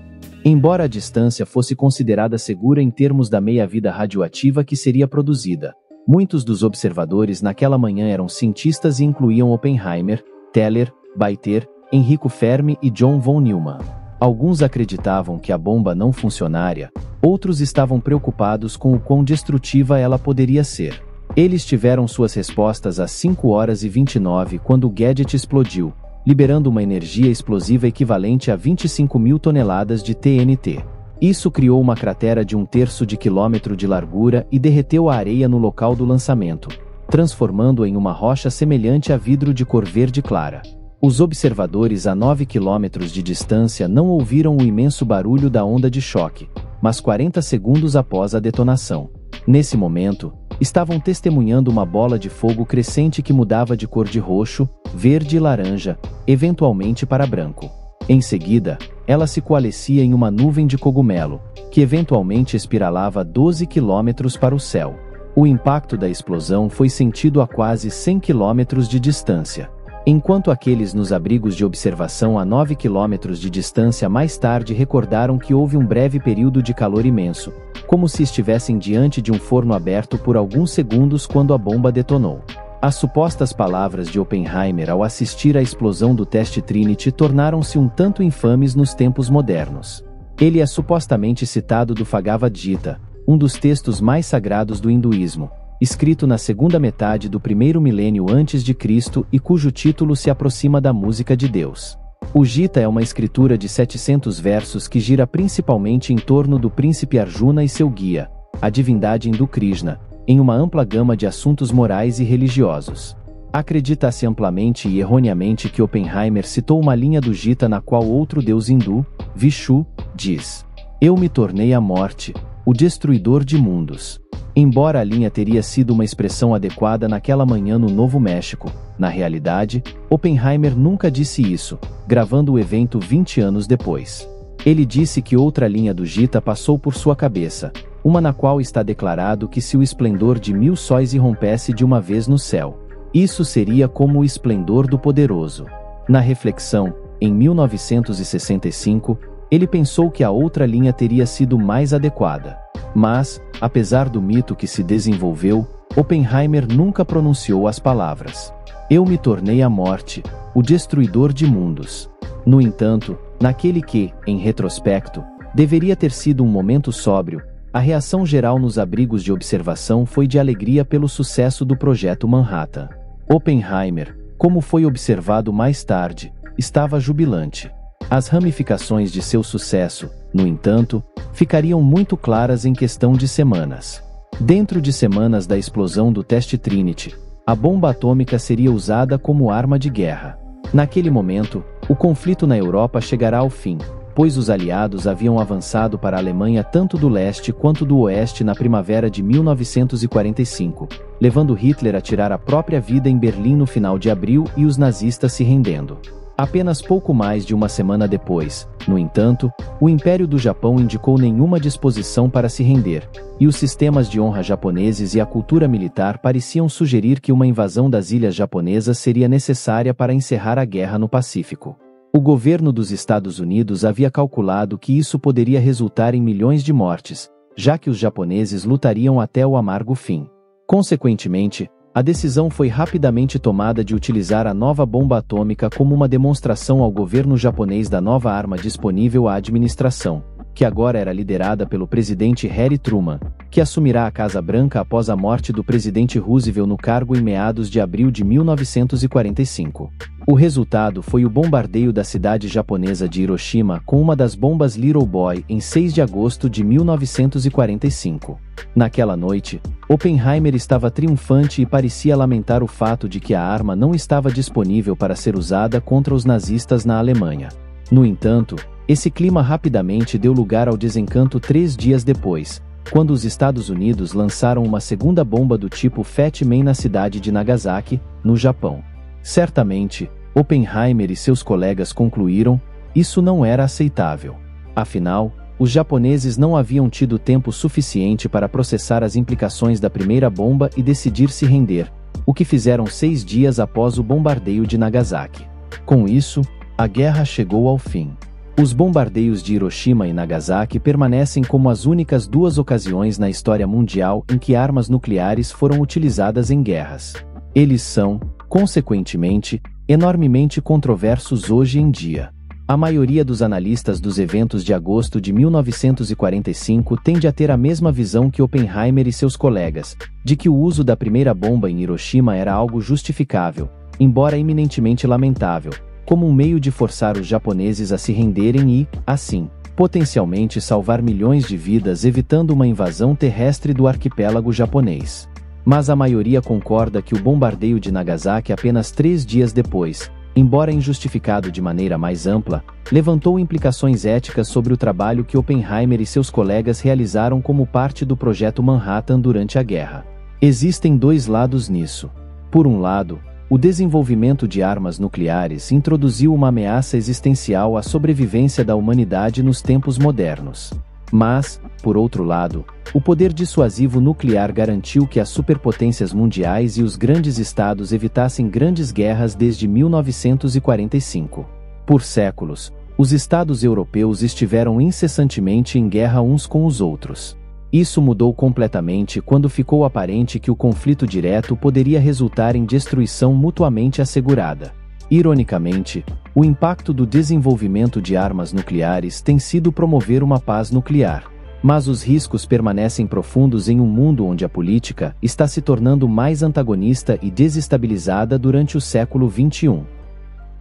Embora a distância fosse considerada segura em termos da meia-vida radioativa que seria produzida, muitos dos observadores naquela manhã eram cientistas e incluíam Oppenheimer, Teller, Bethe, Enrico Fermi e John von Neumann. Alguns acreditavam que a bomba não funcionaria, outros estavam preocupados com o quão destrutiva ela poderia ser. Eles tiveram suas respostas às 5h29 quando o gadget explodiu, liberando uma energia explosiva equivalente a 25.000 toneladas de TNT. Isso criou uma cratera de 1/3 de quilômetro de largura e derreteu a areia no local do lançamento, transformando-a em uma rocha semelhante a vidro de cor verde clara. Os observadores a 9 quilômetros de distância não ouviram o imenso barulho da onda de choque, mas 40 segundos após a detonação. Nesse momento, estavam testemunhando uma bola de fogo crescente que mudava de cor de roxo, verde e laranja, eventualmente para branco. Em seguida, ela se coalescia em uma nuvem de cogumelo, que eventualmente espiralava 12 quilômetros para o céu. O impacto da explosão foi sentido a quase 100 quilômetros de distância. Enquanto aqueles nos abrigos de observação a 9 quilômetros de distância mais tarde recordaram que houve um breve período de calor imenso, como se estivessem diante de um forno aberto por alguns segundos quando a bomba detonou. As supostas palavras de Oppenheimer ao assistir à explosão do teste Trinity tornaram-se um tanto infames nos tempos modernos. Ele é supostamente citado do Bhagavad Gita, um dos textos mais sagrados do hinduísmo, escrito na segunda metade do primeiro milênio antes de Cristo e cujo título se aproxima da música de Deus. O Gita é uma escritura de 700 versos que gira principalmente em torno do príncipe Arjuna e seu guia, a divindade hindu Krishna, em uma ampla gama de assuntos morais e religiosos. Acredita-se amplamente e erroneamente que Oppenheimer citou uma linha do Gita na qual outro deus hindu, Vishnu, diz: "Eu me tornei a morte, o destruidor de mundos." Embora a linha teria sido uma expressão adequada naquela manhã no Novo México, na realidade, Oppenheimer nunca disse isso, gravando o evento 20 anos depois. Ele disse que outra linha do Gita passou por sua cabeça, uma na qual está declarado que se o esplendor de 1000 sóis irrompesse de uma vez no céu, isso seria como o esplendor do poderoso. Na reflexão, em 1965, ele pensou que a outra linha teria sido mais adequada. Mas, apesar do mito que se desenvolveu, Oppenheimer nunca pronunciou as palavras: "Eu me tornei a morte, o destruidor de mundos." No entanto, naquele que, em retrospecto, deveria ter sido um momento sóbrio, a reação geral nos abrigos de observação foi de alegria pelo sucesso do projeto Manhattan. Oppenheimer, como foi observado mais tarde, estava jubilante. As ramificações de seu sucesso, no entanto, ficariam muito claras em questão de semanas. Dentro de semanas da explosão do teste Trinity, a bomba atômica seria usada como arma de guerra. Naquele momento, o conflito na Europa chegará ao fim, pois os aliados haviam avançado para a Alemanha tanto do leste quanto do oeste na primavera de 1945, levando Hitler a tirar a própria vida em Berlim no final de abril e os nazistas se rendendo. Apenas pouco mais de uma semana depois, no entanto, o Império do Japão indicou nenhuma disposição para se render, e os sistemas de honra japoneses e a cultura militar pareciam sugerir que uma invasão das ilhas japonesas seria necessária para encerrar a guerra no Pacífico. O governo dos Estados Unidos havia calculado que isso poderia resultar em milhões de mortes, já que os japoneses lutariam até o amargo fim. Consequentemente, a decisão foi rapidamente tomada de utilizar a nova bomba atômica como uma demonstração ao governo japonês da nova arma disponível à administração, que agora era liderada pelo presidente Harry Truman, que assumirá a Casa Branca após a morte do presidente Roosevelt no cargo em meados de abril de 1945. O resultado foi o bombardeio da cidade japonesa de Hiroshima com uma das bombas Little Boy em 6 de agosto de 1945. Naquela noite, Oppenheimer estava triunfante e parecia lamentar o fato de que a arma não estava disponível para ser usada contra os nazistas na Alemanha. No entanto, esse clima rapidamente deu lugar ao desencanto 3 dias depois, quando os Estados Unidos lançaram uma segunda bomba do tipo Fat Man na cidade de Nagasaki, no Japão. Certamente, Oppenheimer e seus colegas concluíram: isso não era aceitável. Afinal, os japoneses não haviam tido tempo suficiente para processar as implicações da primeira bomba e decidir se render, o que fizeram 6 dias após o bombardeio de Nagasaki. Com isso, a guerra chegou ao fim. Os bombardeios de Hiroshima e Nagasaki permanecem como as únicas 2 ocasiões na história mundial em que armas nucleares foram utilizadas em guerras. Eles são, consequentemente, enormemente controversos hoje em dia. A maioria dos analistas dos eventos de agosto de 1945 tende a ter a mesma visão que Oppenheimer e seus colegas, de que o uso da primeira bomba em Hiroshima era algo justificável, embora eminentemente lamentável, como um meio de forçar os japoneses a se renderem e, assim, potencialmente salvar milhões de vidas evitando uma invasão terrestre do arquipélago japonês. Mas a maioria concorda que o bombardeio de Nagasaki apenas 3 dias depois, embora injustificado de maneira mais ampla, levantou implicações éticas sobre o trabalho que Oppenheimer e seus colegas realizaram como parte do Projeto Manhattan durante a guerra. Existem 2 lados nisso. Por um lado, o desenvolvimento de armas nucleares introduziu uma ameaça existencial à sobrevivência da humanidade nos tempos modernos. Mas, por outro lado, o poder dissuasivo nuclear garantiu que as superpotências mundiais e os grandes estados evitassem grandes guerras desde 1945. Por séculos, os estados europeus estiveram incessantemente em guerra uns com os outros. Isso mudou completamente quando ficou aparente que o conflito direto poderia resultar em destruição mutuamente assegurada. Ironicamente, o impacto do desenvolvimento de armas nucleares tem sido promover uma paz nuclear. Mas os riscos permanecem profundos em um mundo onde a política está se tornando mais antagonista e desestabilizada durante o século XXI.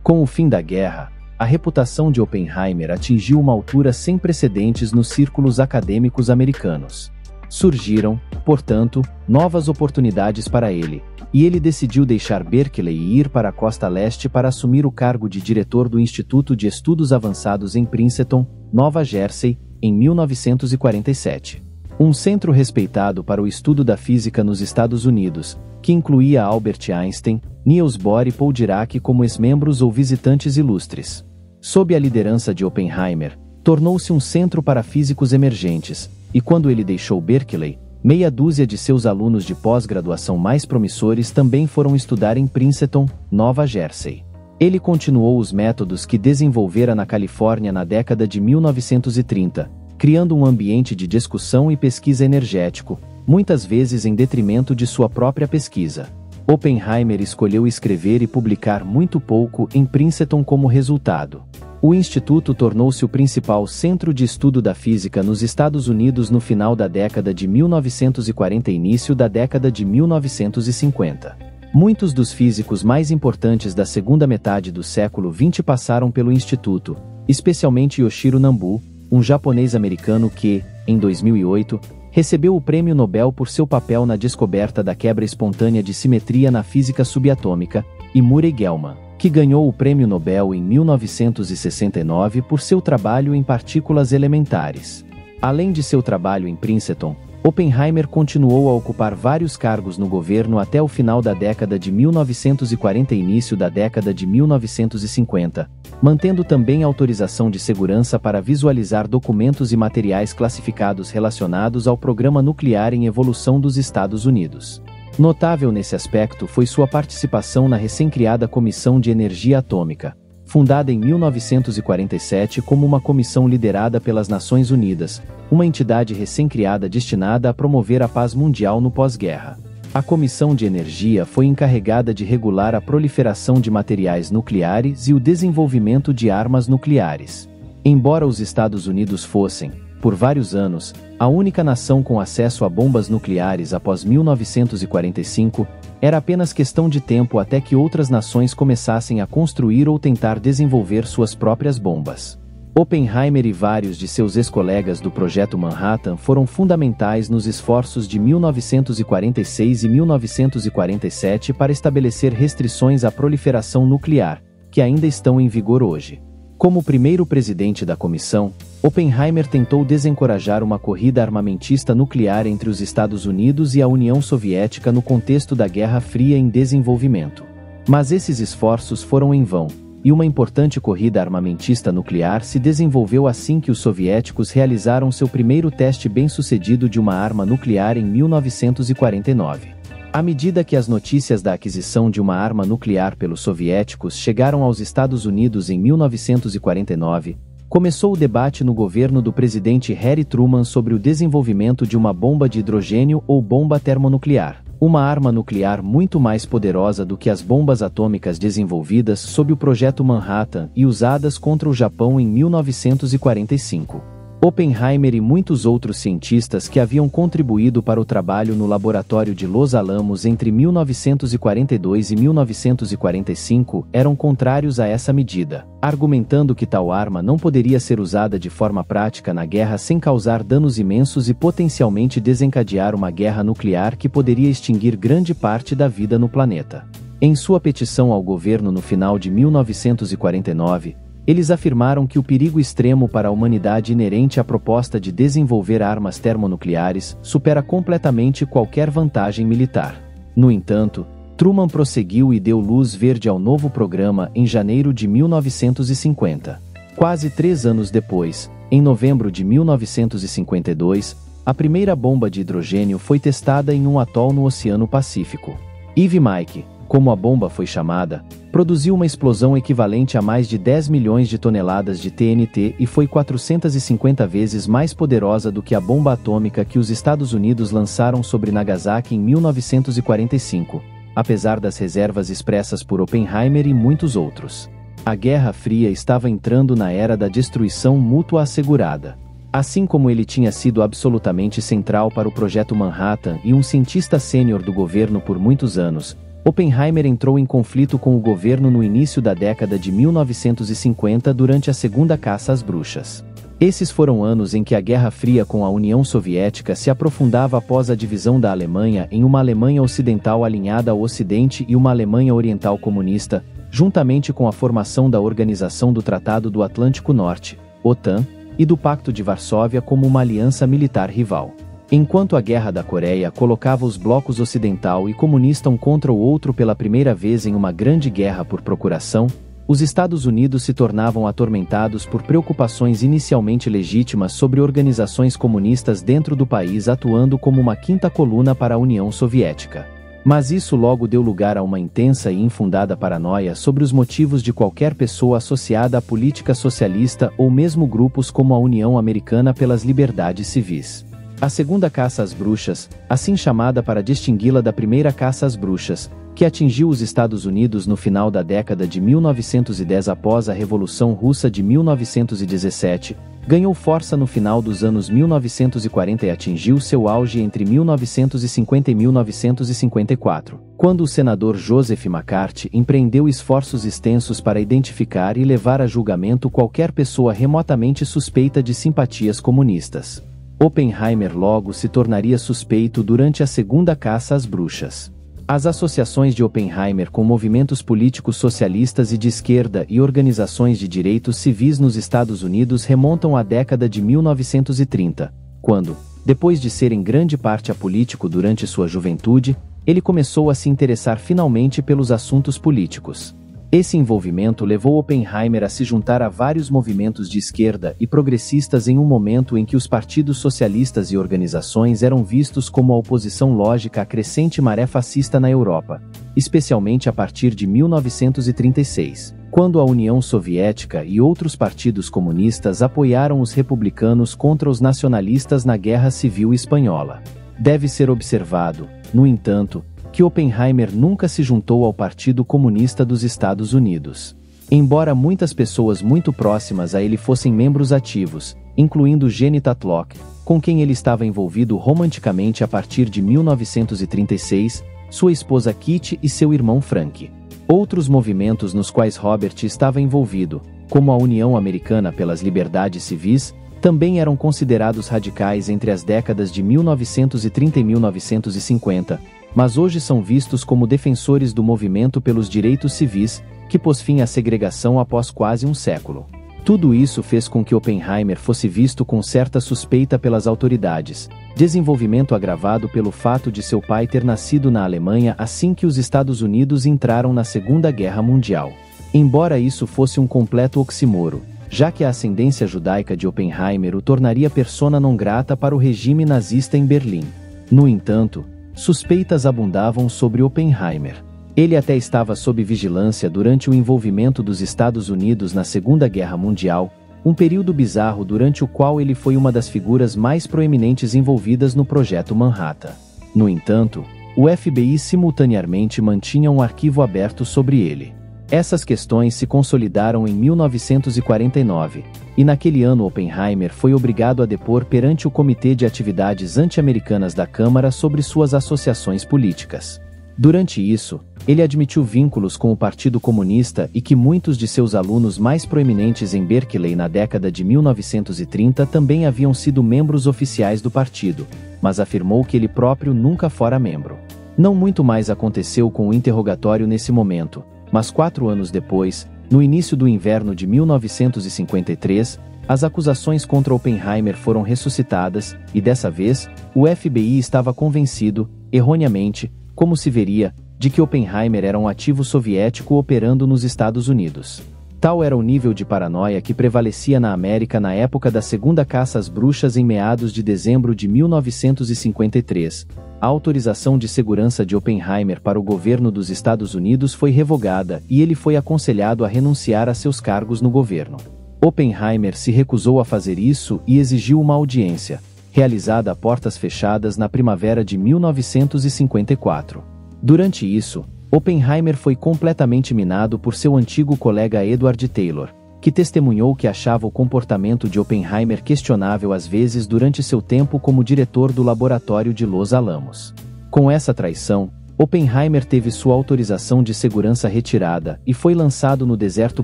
Com o fim da guerra, a reputação de Oppenheimer atingiu uma altura sem precedentes nos círculos acadêmicos americanos. Surgiram, portanto, novas oportunidades para ele, e ele decidiu deixar Berkeley e ir para a costa leste para assumir o cargo de diretor do Instituto de Estudos Avançados em Princeton, Nova Jersey, em 1947. Um centro respeitado para o estudo da física nos Estados Unidos, que incluía Albert Einstein, Niels Bohr e Paul Dirac como ex-membros ou visitantes ilustres. Sob a liderança de Oppenheimer, tornou-se um centro para físicos emergentes, e quando ele deixou Berkeley, meia dúzia de seus alunos de pós-graduação mais promissores também foram estudar em Princeton, Nova Jersey. Ele continuou os métodos que desenvolvera na Califórnia na década de 1930, criando um ambiente de discussão e pesquisa energético, muitas vezes em detrimento de sua própria pesquisa. Oppenheimer escolheu escrever e publicar muito pouco em Princeton como resultado. O instituto tornou-se o principal centro de estudo da física nos Estados Unidos no final da década de 1940 e início da década de 1950. Muitos dos físicos mais importantes da segunda metade do século XX passaram pelo instituto, especialmente Yoshiro Nambu, um japonês-americano que, em 2008, recebeu o Prêmio Nobel por seu papel na descoberta da quebra espontânea de simetria na física subatômica, e Murray Gell-Mann, que ganhou o Prêmio Nobel em 1969 por seu trabalho em partículas elementares. Além de seu trabalho em Princeton, Oppenheimer continuou a ocupar vários cargos no governo até o final da década de 1940 e início da década de 1950, mantendo também autorização de segurança para visualizar documentos e materiais classificados relacionados ao programa nuclear em evolução dos Estados Unidos. Notável nesse aspecto foi sua participação na recém-criada Comissão de Energia Atômica, fundada em 1947 como uma comissão liderada pelas Nações Unidas, uma entidade recém-criada destinada a promover a paz mundial no pós-guerra. A Comissão de Energia foi encarregada de regular a proliferação de materiais nucleares e o desenvolvimento de armas nucleares. Embora os Estados Unidos fossem, por vários anos, a única nação com acesso a bombas nucleares após 1945, era apenas questão de tempo até que outras nações começassem a construir ou tentar desenvolver suas próprias bombas. Oppenheimer e vários de seus ex-colegas do Projeto Manhattan foram fundamentais nos esforços de 1946 e 1947 para estabelecer restrições à proliferação nuclear, que ainda estão em vigor hoje. Como primeiro presidente da comissão, Oppenheimer tentou desencorajar uma corrida armamentista nuclear entre os Estados Unidos e a União Soviética no contexto da Guerra Fria em desenvolvimento. Mas esses esforços foram em vão, e uma importante corrida armamentista nuclear se desenvolveu assim que os soviéticos realizaram seu primeiro teste bem-sucedido de uma arma nuclear em 1949. À medida que as notícias da aquisição de uma arma nuclear pelos soviéticos chegaram aos Estados Unidos em 1949, começou o debate no governo do presidente Harry Truman sobre o desenvolvimento de uma bomba de hidrogênio ou bomba termonuclear, uma arma nuclear muito mais poderosa do que as bombas atômicas desenvolvidas sob o Projeto Manhattan e usadas contra o Japão em 1945. Oppenheimer e muitos outros cientistas que haviam contribuído para o trabalho no laboratório de Los Alamos entre 1942 e 1945 eram contrários a essa medida, argumentando que tal arma não poderia ser usada de forma prática na guerra sem causar danos imensos e potencialmente desencadear uma guerra nuclear que poderia extinguir grande parte da vida no planeta. Em sua petição ao governo no final de 1949, eles afirmaram que o perigo extremo para a humanidade inerente à proposta de desenvolver armas termonucleares supera completamente qualquer vantagem militar. No entanto, Truman prosseguiu e deu luz verde ao novo programa em janeiro de 1950. Quase 3 anos depois, em novembro de 1952, a primeira bomba de hidrogênio foi testada em um atol no Oceano Pacífico. Ivy Mike, como a bomba foi chamada, produziu uma explosão equivalente a mais de 10 milhões de toneladas de TNT e foi 450 vezes mais poderosa do que a bomba atômica que os Estados Unidos lançaram sobre Nagasaki em 1945, apesar das reservas expressas por Oppenheimer e muitos outros. A Guerra Fria estava entrando na era da destruição mútua assegurada. Assim como ele tinha sido absolutamente central para o Projeto Manhattan e um cientista sênior do governo por muitos anos, Oppenheimer entrou em conflito com o governo no início da década de 1950 durante a Segunda Caça às Bruxas. Esses foram anos em que a Guerra Fria com a União Soviética se aprofundava após a divisão da Alemanha em uma Alemanha Ocidental alinhada ao Ocidente e uma Alemanha Oriental comunista, juntamente com a formação da Organização do Tratado do Atlântico Norte, OTAN, e do Pacto de Varsóvia como uma aliança militar rival. Enquanto a Guerra da Coreia colocava os blocos ocidental e comunista um contra o outro pela primeira vez em uma grande guerra por procuração, os Estados Unidos se tornavam atormentados por preocupações inicialmente legítimas sobre organizações comunistas dentro do país atuando como uma quinta coluna para a União Soviética. Mas isso logo deu lugar a uma intensa e infundada paranoia sobre os motivos de qualquer pessoa associada à política socialista ou mesmo grupos como a União Americana pelas Liberdades Civis. A Segunda Caça às Bruxas, assim chamada para distingui-la da Primeira Caça às Bruxas, que atingiu os Estados Unidos no final da década de 1910 após a Revolução Russa de 1917, ganhou força no final dos anos 1940 e atingiu seu auge entre 1950 e 1954, quando o senador Joseph McCarthy empreendeu esforços extensos para identificar e levar a julgamento qualquer pessoa remotamente suspeita de simpatias comunistas. Oppenheimer logo se tornaria suspeito durante a Segunda Caça às Bruxas. As associações de Oppenheimer com movimentos políticos socialistas e de esquerda e organizações de direitos civis nos Estados Unidos remontam à década de 1930, quando, depois de ser em grande parte apolítico durante sua juventude, ele começou a se interessar finalmente pelos assuntos políticos. Esse envolvimento levou Oppenheimer a se juntar a vários movimentos de esquerda e progressistas em um momento em que os partidos socialistas e organizações eram vistos como a oposição lógica à crescente maré fascista na Europa, especialmente a partir de 1936, quando a União Soviética e outros partidos comunistas apoiaram os republicanos contra os nacionalistas na Guerra Civil Espanhola. Deve ser observado, no entanto, que Oppenheimer nunca se juntou ao Partido Comunista dos Estados Unidos. Embora muitas pessoas muito próximas a ele fossem membros ativos, incluindo Jenny Tatlock, com quem ele estava envolvido romanticamente a partir de 1936, sua esposa Kitty e seu irmão Frank. Outros movimentos nos quais Robert estava envolvido, como a União Americana pelas Liberdades Civis, também eram considerados radicais entre as décadas de 1930 e 1950, mas hoje são vistos como defensores do movimento pelos direitos civis, que pôs fim à segregação após quase um século. Tudo isso fez com que Oppenheimer fosse visto com certa suspeita pelas autoridades, desenvolvimento agravado pelo fato de seu pai ter nascido na Alemanha assim que os Estados Unidos entraram na Segunda Guerra Mundial. Embora isso fosse um completo oxímoro, já que a ascendência judaica de Oppenheimer o tornaria persona non grata para o regime nazista em Berlim. No entanto, suspeitas abundavam sobre Oppenheimer. Ele até estava sob vigilância durante o envolvimento dos Estados Unidos na Segunda Guerra Mundial, um período bizarro durante o qual ele foi uma das figuras mais proeminentes envolvidas no Projeto Manhattan. No entanto, o FBI simultaneamente mantinha um arquivo aberto sobre ele. Essas questões se consolidaram em 1949, e naquele ano Oppenheimer foi obrigado a depor perante o Comitê de Atividades Anti-Americanas da Câmara sobre suas associações políticas. Durante isso, ele admitiu vínculos com o Partido Comunista e que muitos de seus alunos mais proeminentes em Berkeley na década de 1930 também haviam sido membros oficiais do partido, mas afirmou que ele próprio nunca fora membro. Não muito mais aconteceu com o interrogatório nesse momento, mas 4 anos depois, no início do inverno de 1953, as acusações contra Oppenheimer foram ressuscitadas, e dessa vez, o FBI estava convencido, erroneamente, como se veria, de que Oppenheimer era um ativo soviético operando nos Estados Unidos. Tal era o nível de paranoia que prevalecia na América na época da segunda caça às bruxas em meados de dezembro de 1953. A autorização de segurança de Oppenheimer para o governo dos Estados Unidos foi revogada e ele foi aconselhado a renunciar a seus cargos no governo. Oppenheimer se recusou a fazer isso e exigiu uma audiência, realizada a portas fechadas na primavera de 1954. Durante isso, Oppenheimer foi completamente minado por seu antigo colega Edward Taylor, que testemunhou que achava o comportamento de Oppenheimer questionável às vezes durante seu tempo como diretor do laboratório de Los Alamos. Com essa traição, Oppenheimer teve sua autorização de segurança retirada e foi lançado no deserto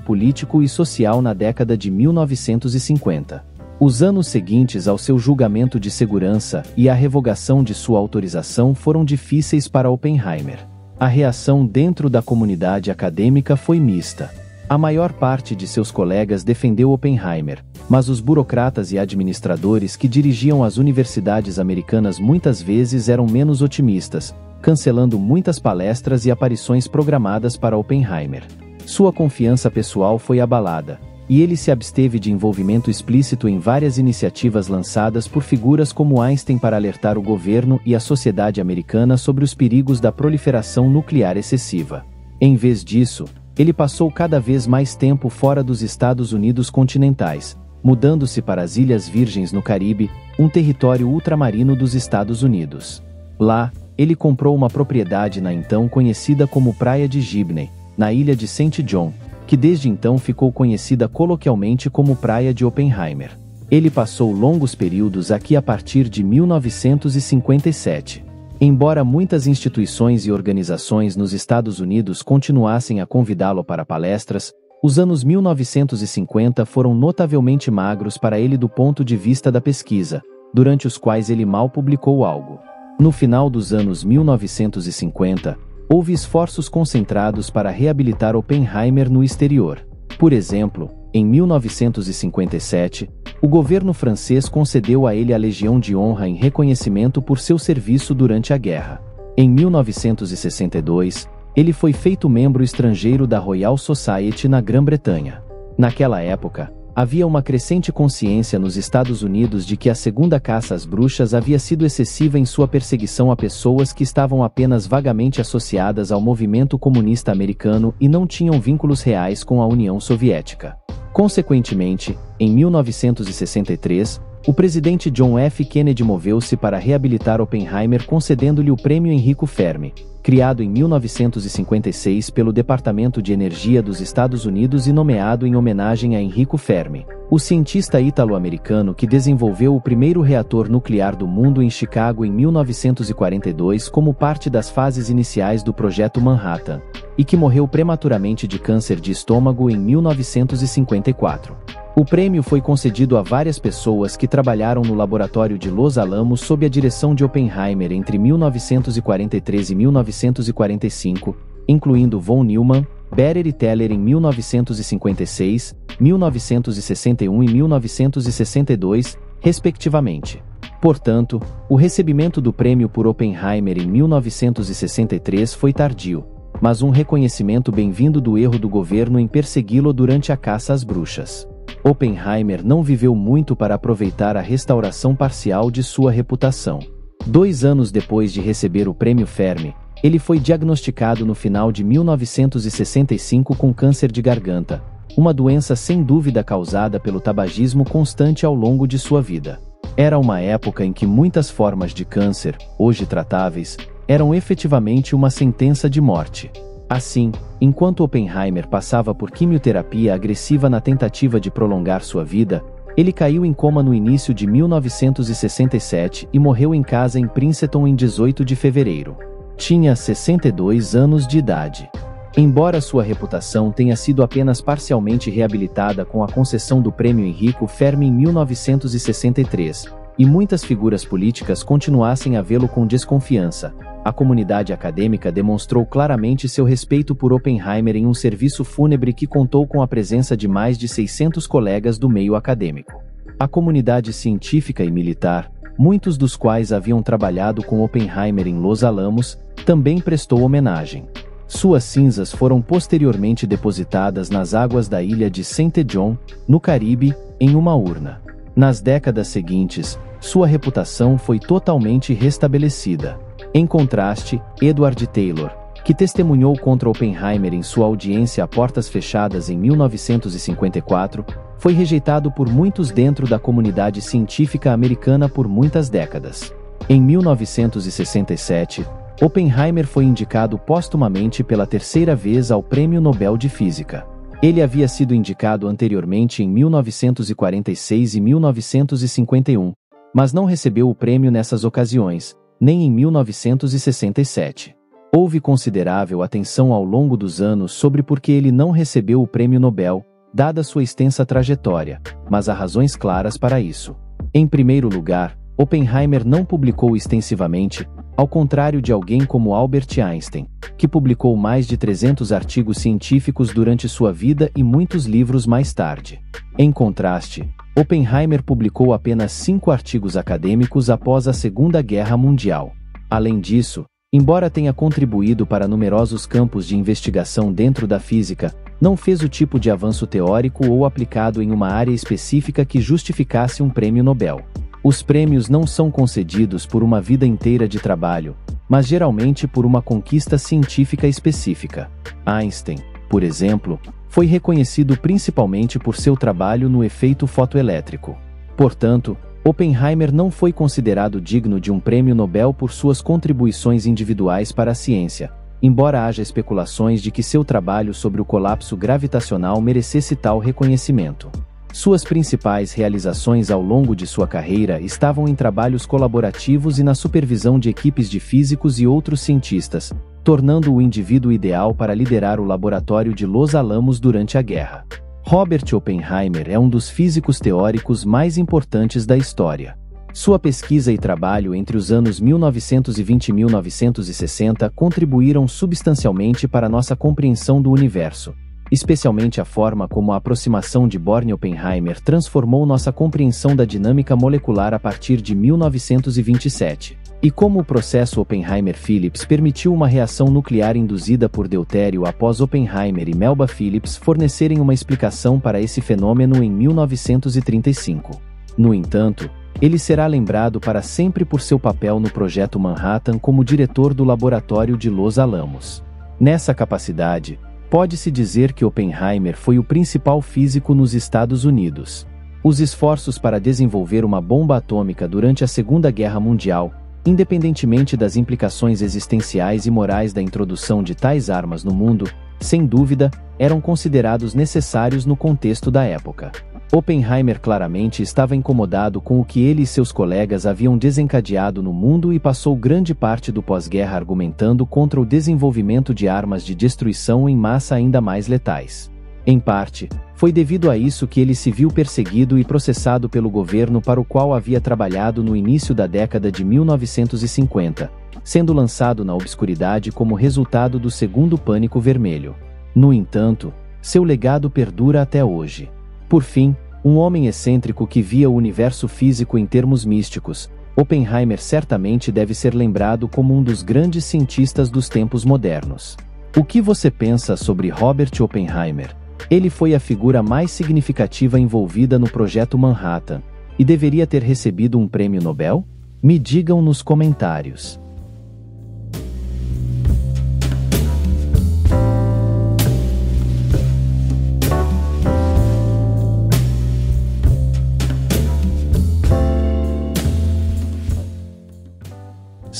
político e social na década de 1950. Os anos seguintes ao seu julgamento de segurança e à revogação de sua autorização foram difíceis para Oppenheimer. A reação dentro da comunidade acadêmica foi mista. A maior parte de seus colegas defendeu Oppenheimer, mas os burocratas e administradores que dirigiam as universidades americanas muitas vezes eram menos otimistas, cancelando muitas palestras e aparições programadas para Oppenheimer. Sua confiança pessoal foi abalada, e ele se absteve de envolvimento explícito em várias iniciativas lançadas por figuras como Einstein para alertar o governo e a sociedade americana sobre os perigos da proliferação nuclear excessiva. Em vez disso, ele passou cada vez mais tempo fora dos Estados Unidos continentais, mudando-se para as Ilhas Virgens no Caribe, um território ultramarino dos Estados Unidos. Lá, ele comprou uma propriedade na então conhecida como Praia de Gibney, na ilha de St. John, que desde então ficou conhecida coloquialmente como Praia de Oppenheimer. Ele passou longos períodos aqui a partir de 1957. Embora muitas instituições e organizações nos Estados Unidos continuassem a convidá-lo para palestras, os anos 1950 foram notavelmente magros para ele do ponto de vista da pesquisa, durante os quais ele mal publicou algo. No final dos anos 1950, houve esforços concentrados para reabilitar Oppenheimer no exterior. Por exemplo, em 1957, o governo francês concedeu a ele a Legião de Honra em reconhecimento por seu serviço durante a guerra. Em 1962, ele foi feito membro estrangeiro da Royal Society na Grã-Bretanha. Naquela época, havia uma crescente consciência nos Estados Unidos de que a segunda caça às bruxas havia sido excessiva em sua perseguição a pessoas que estavam apenas vagamente associadas ao movimento comunista americano e não tinham vínculos reais com a União Soviética. Consequentemente, em 1963, o presidente John F. Kennedy moveu-se para reabilitar Oppenheimer concedendo-lhe o Prêmio Enrico Fermi, criado em 1956 pelo Departamento de Energia dos Estados Unidos e nomeado em homenagem a Enrico Fermi, o cientista ítalo-americano que desenvolveu o primeiro reator nuclear do mundo em Chicago em 1942 como parte das fases iniciais do Projeto Manhattan, e que morreu prematuramente de câncer de estômago em 1954. O prêmio foi concedido a várias pessoas que trabalharam no laboratório de Los Alamos sob a direção de Oppenheimer entre 1943 e 1945, incluindo von Neumann, Berer e Teller em 1956, 1961 e 1962, respectivamente. Portanto, o recebimento do prêmio por Oppenheimer em 1963 foi tardio, mas um reconhecimento bem-vindo do erro do governo em persegui-lo durante a caça às bruxas. Oppenheimer não viveu muito para aproveitar a restauração parcial de sua reputação. 2 anos depois de receber o prêmio Fermi, ele foi diagnosticado no final de 1965 com câncer de garganta, uma doença sem dúvida causada pelo tabagismo constante ao longo de sua vida. Era uma época em que muitas formas de câncer, hoje tratáveis, eram efetivamente uma sentença de morte. Assim, enquanto Oppenheimer passava por quimioterapia agressiva na tentativa de prolongar sua vida, ele caiu em coma no início de 1967 e morreu em casa em Princeton em 18 de fevereiro. Tinha 62 anos de idade. Embora sua reputação tenha sido apenas parcialmente reabilitada com a concessão do Prêmio Enrico Fermi em 1963, e muitas figuras políticas continuassem a vê-lo com desconfiança, a comunidade acadêmica demonstrou claramente seu respeito por Oppenheimer em um serviço fúnebre que contou com a presença de mais de 600 colegas do meio acadêmico. A comunidade científica e militar, muitos dos quais haviam trabalhado com Oppenheimer em Los Alamos, também prestou homenagem. Suas cinzas foram posteriormente depositadas nas águas da ilha de St. John, no Caribe, em uma urna. Nas décadas seguintes, sua reputação foi totalmente restabelecida. Em contraste, Edward Taylor, que testemunhou contra Oppenheimer em sua audiência a portas fechadas em 1954, foi rejeitado por muitos dentro da comunidade científica americana por muitas décadas. Em 1967, Oppenheimer foi indicado póstumamente pela 3ª vez ao Prêmio Nobel de Física. Ele havia sido indicado anteriormente em 1946 e 1951, mas não recebeu o prêmio nessas ocasiões, nem em 1967. Houve considerável atenção ao longo dos anos sobre por que ele não recebeu o Prêmio Nobel, dada sua extensa trajetória, mas há razões claras para isso. Em primeiro lugar, Oppenheimer não publicou extensivamente, ao contrário de alguém como Albert Einstein, que publicou mais de 300 artigos científicos durante sua vida e muitos livros mais tarde. Em contraste, Oppenheimer publicou apenas 5 artigos acadêmicos após a Segunda Guerra Mundial. Além disso, embora tenha contribuído para numerosos campos de investigação dentro da física, não fez o tipo de avanço teórico ou aplicado em uma área específica que justificasse um prêmio Nobel. Os prêmios não são concedidos por uma vida inteira de trabalho, mas geralmente por uma conquista científica específica. Einstein, por exemplo, foi reconhecido principalmente por seu trabalho no efeito fotoelétrico. Portanto, Oppenheimer não foi considerado digno de um prêmio Nobel por suas contribuições individuais para a ciência, embora haja especulações de que seu trabalho sobre o colapso gravitacional merecesse tal reconhecimento. Suas principais realizações ao longo de sua carreira estavam em trabalhos colaborativos e na supervisão de equipes de físicos e outros cientistas, tornando-o o indivíduo ideal para liderar o laboratório de Los Alamos durante a guerra. Robert Oppenheimer é um dos físicos teóricos mais importantes da história. Sua pesquisa e trabalho entre os anos 1920 e 1960 contribuíram substancialmente para nossa compreensão do universo, especialmente a forma como a aproximação de Born-Oppenheimer transformou nossa compreensão da dinâmica molecular a partir de 1927, e como o processo Oppenheimer-Phillips permitiu uma reação nuclear induzida por deutério após Oppenheimer e Melba Phillips fornecerem uma explicação para esse fenômeno em 1935. No entanto, ele será lembrado para sempre por seu papel no Projeto Manhattan como diretor do laboratório de Los Alamos. Nessa capacidade, pode-se dizer que Oppenheimer foi o principal físico nos Estados Unidos. Os esforços para desenvolver uma bomba atômica durante a Segunda Guerra Mundial, independentemente das implicações existenciais e morais da introdução de tais armas no mundo, sem dúvida, eram considerados necessários no contexto da época. Oppenheimer claramente estava incomodado com o que ele e seus colegas haviam desencadeado no mundo e passou grande parte do pós-guerra argumentando contra o desenvolvimento de armas de destruição em massa ainda mais letais. Em parte, foi devido a isso que ele se viu perseguido e processado pelo governo para o qual havia trabalhado no início da década de 1950, sendo lançado na obscuridade como resultado do Segundo Pânico Vermelho. No entanto, seu legado perdura até hoje. Por fim, um homem excêntrico que via o universo físico em termos místicos, Oppenheimer certamente deve ser lembrado como um dos grandes cientistas dos tempos modernos. O que você pensa sobre Robert Oppenheimer? Ele foi a figura mais significativa envolvida no Projeto Manhattan e deveria ter recebido um prêmio Nobel? Me digam nos comentários.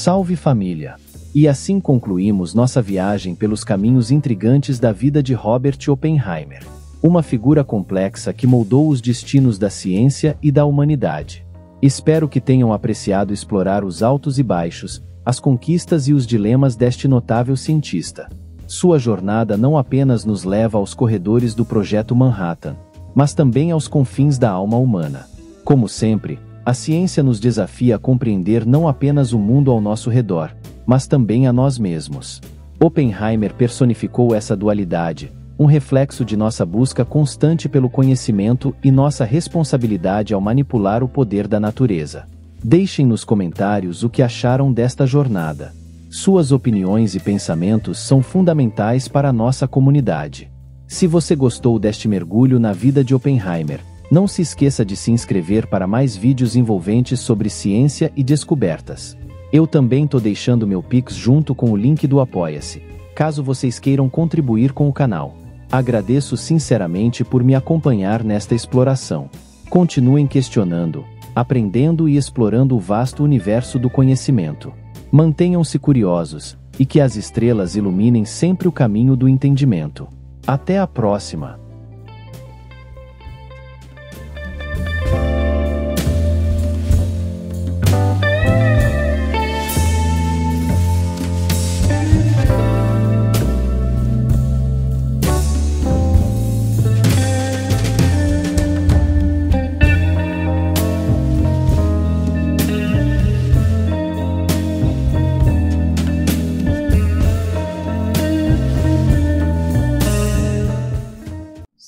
Salve família! E assim concluímos nossa viagem pelos caminhos intrigantes da vida de Robert Oppenheimer, uma figura complexa que moldou os destinos da ciência e da humanidade. Espero que tenham apreciado explorar os altos e baixos, as conquistas e os dilemas deste notável cientista. Sua jornada não apenas nos leva aos corredores do Projeto Manhattan, mas também aos confins da alma humana. Como sempre, a ciência nos desafia a compreender não apenas o mundo ao nosso redor, mas também a nós mesmos. Oppenheimer personificou essa dualidade, um reflexo de nossa busca constante pelo conhecimento e nossa responsabilidade ao manipular o poder da natureza. Deixem nos comentários o que acharam desta jornada. Suas opiniões e pensamentos são fundamentais para a nossa comunidade. Se você gostou deste mergulho na vida de Oppenheimer, não se esqueça de se inscrever para mais vídeos envolventes sobre ciência e descobertas. Eu também tô deixando meu Pix junto com o link do Apoia-se, caso vocês queiram contribuir com o canal. Agradeço sinceramente por me acompanhar nesta exploração. Continuem questionando, aprendendo e explorando o vasto universo do conhecimento. Mantenham-se curiosos, e que as estrelas iluminem sempre o caminho do entendimento. Até a próxima!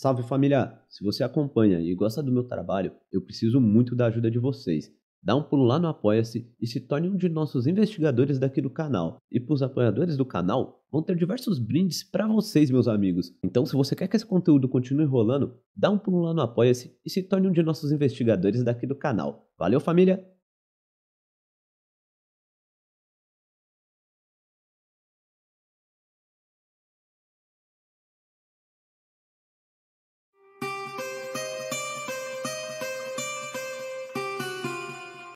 Salve família! Se você acompanha e gosta do meu trabalho, eu preciso muito da ajuda de vocês. Dá um pulo lá no Apoia-se e se torne um de nossos investigadores daqui do canal. E para os apoiadores do canal, vão ter diversos brindes para vocês, meus amigos. Então, se você quer que esse conteúdo continue rolando, dá um pulo lá no Apoia-se e se torne um de nossos investigadores daqui do canal. Valeu, família!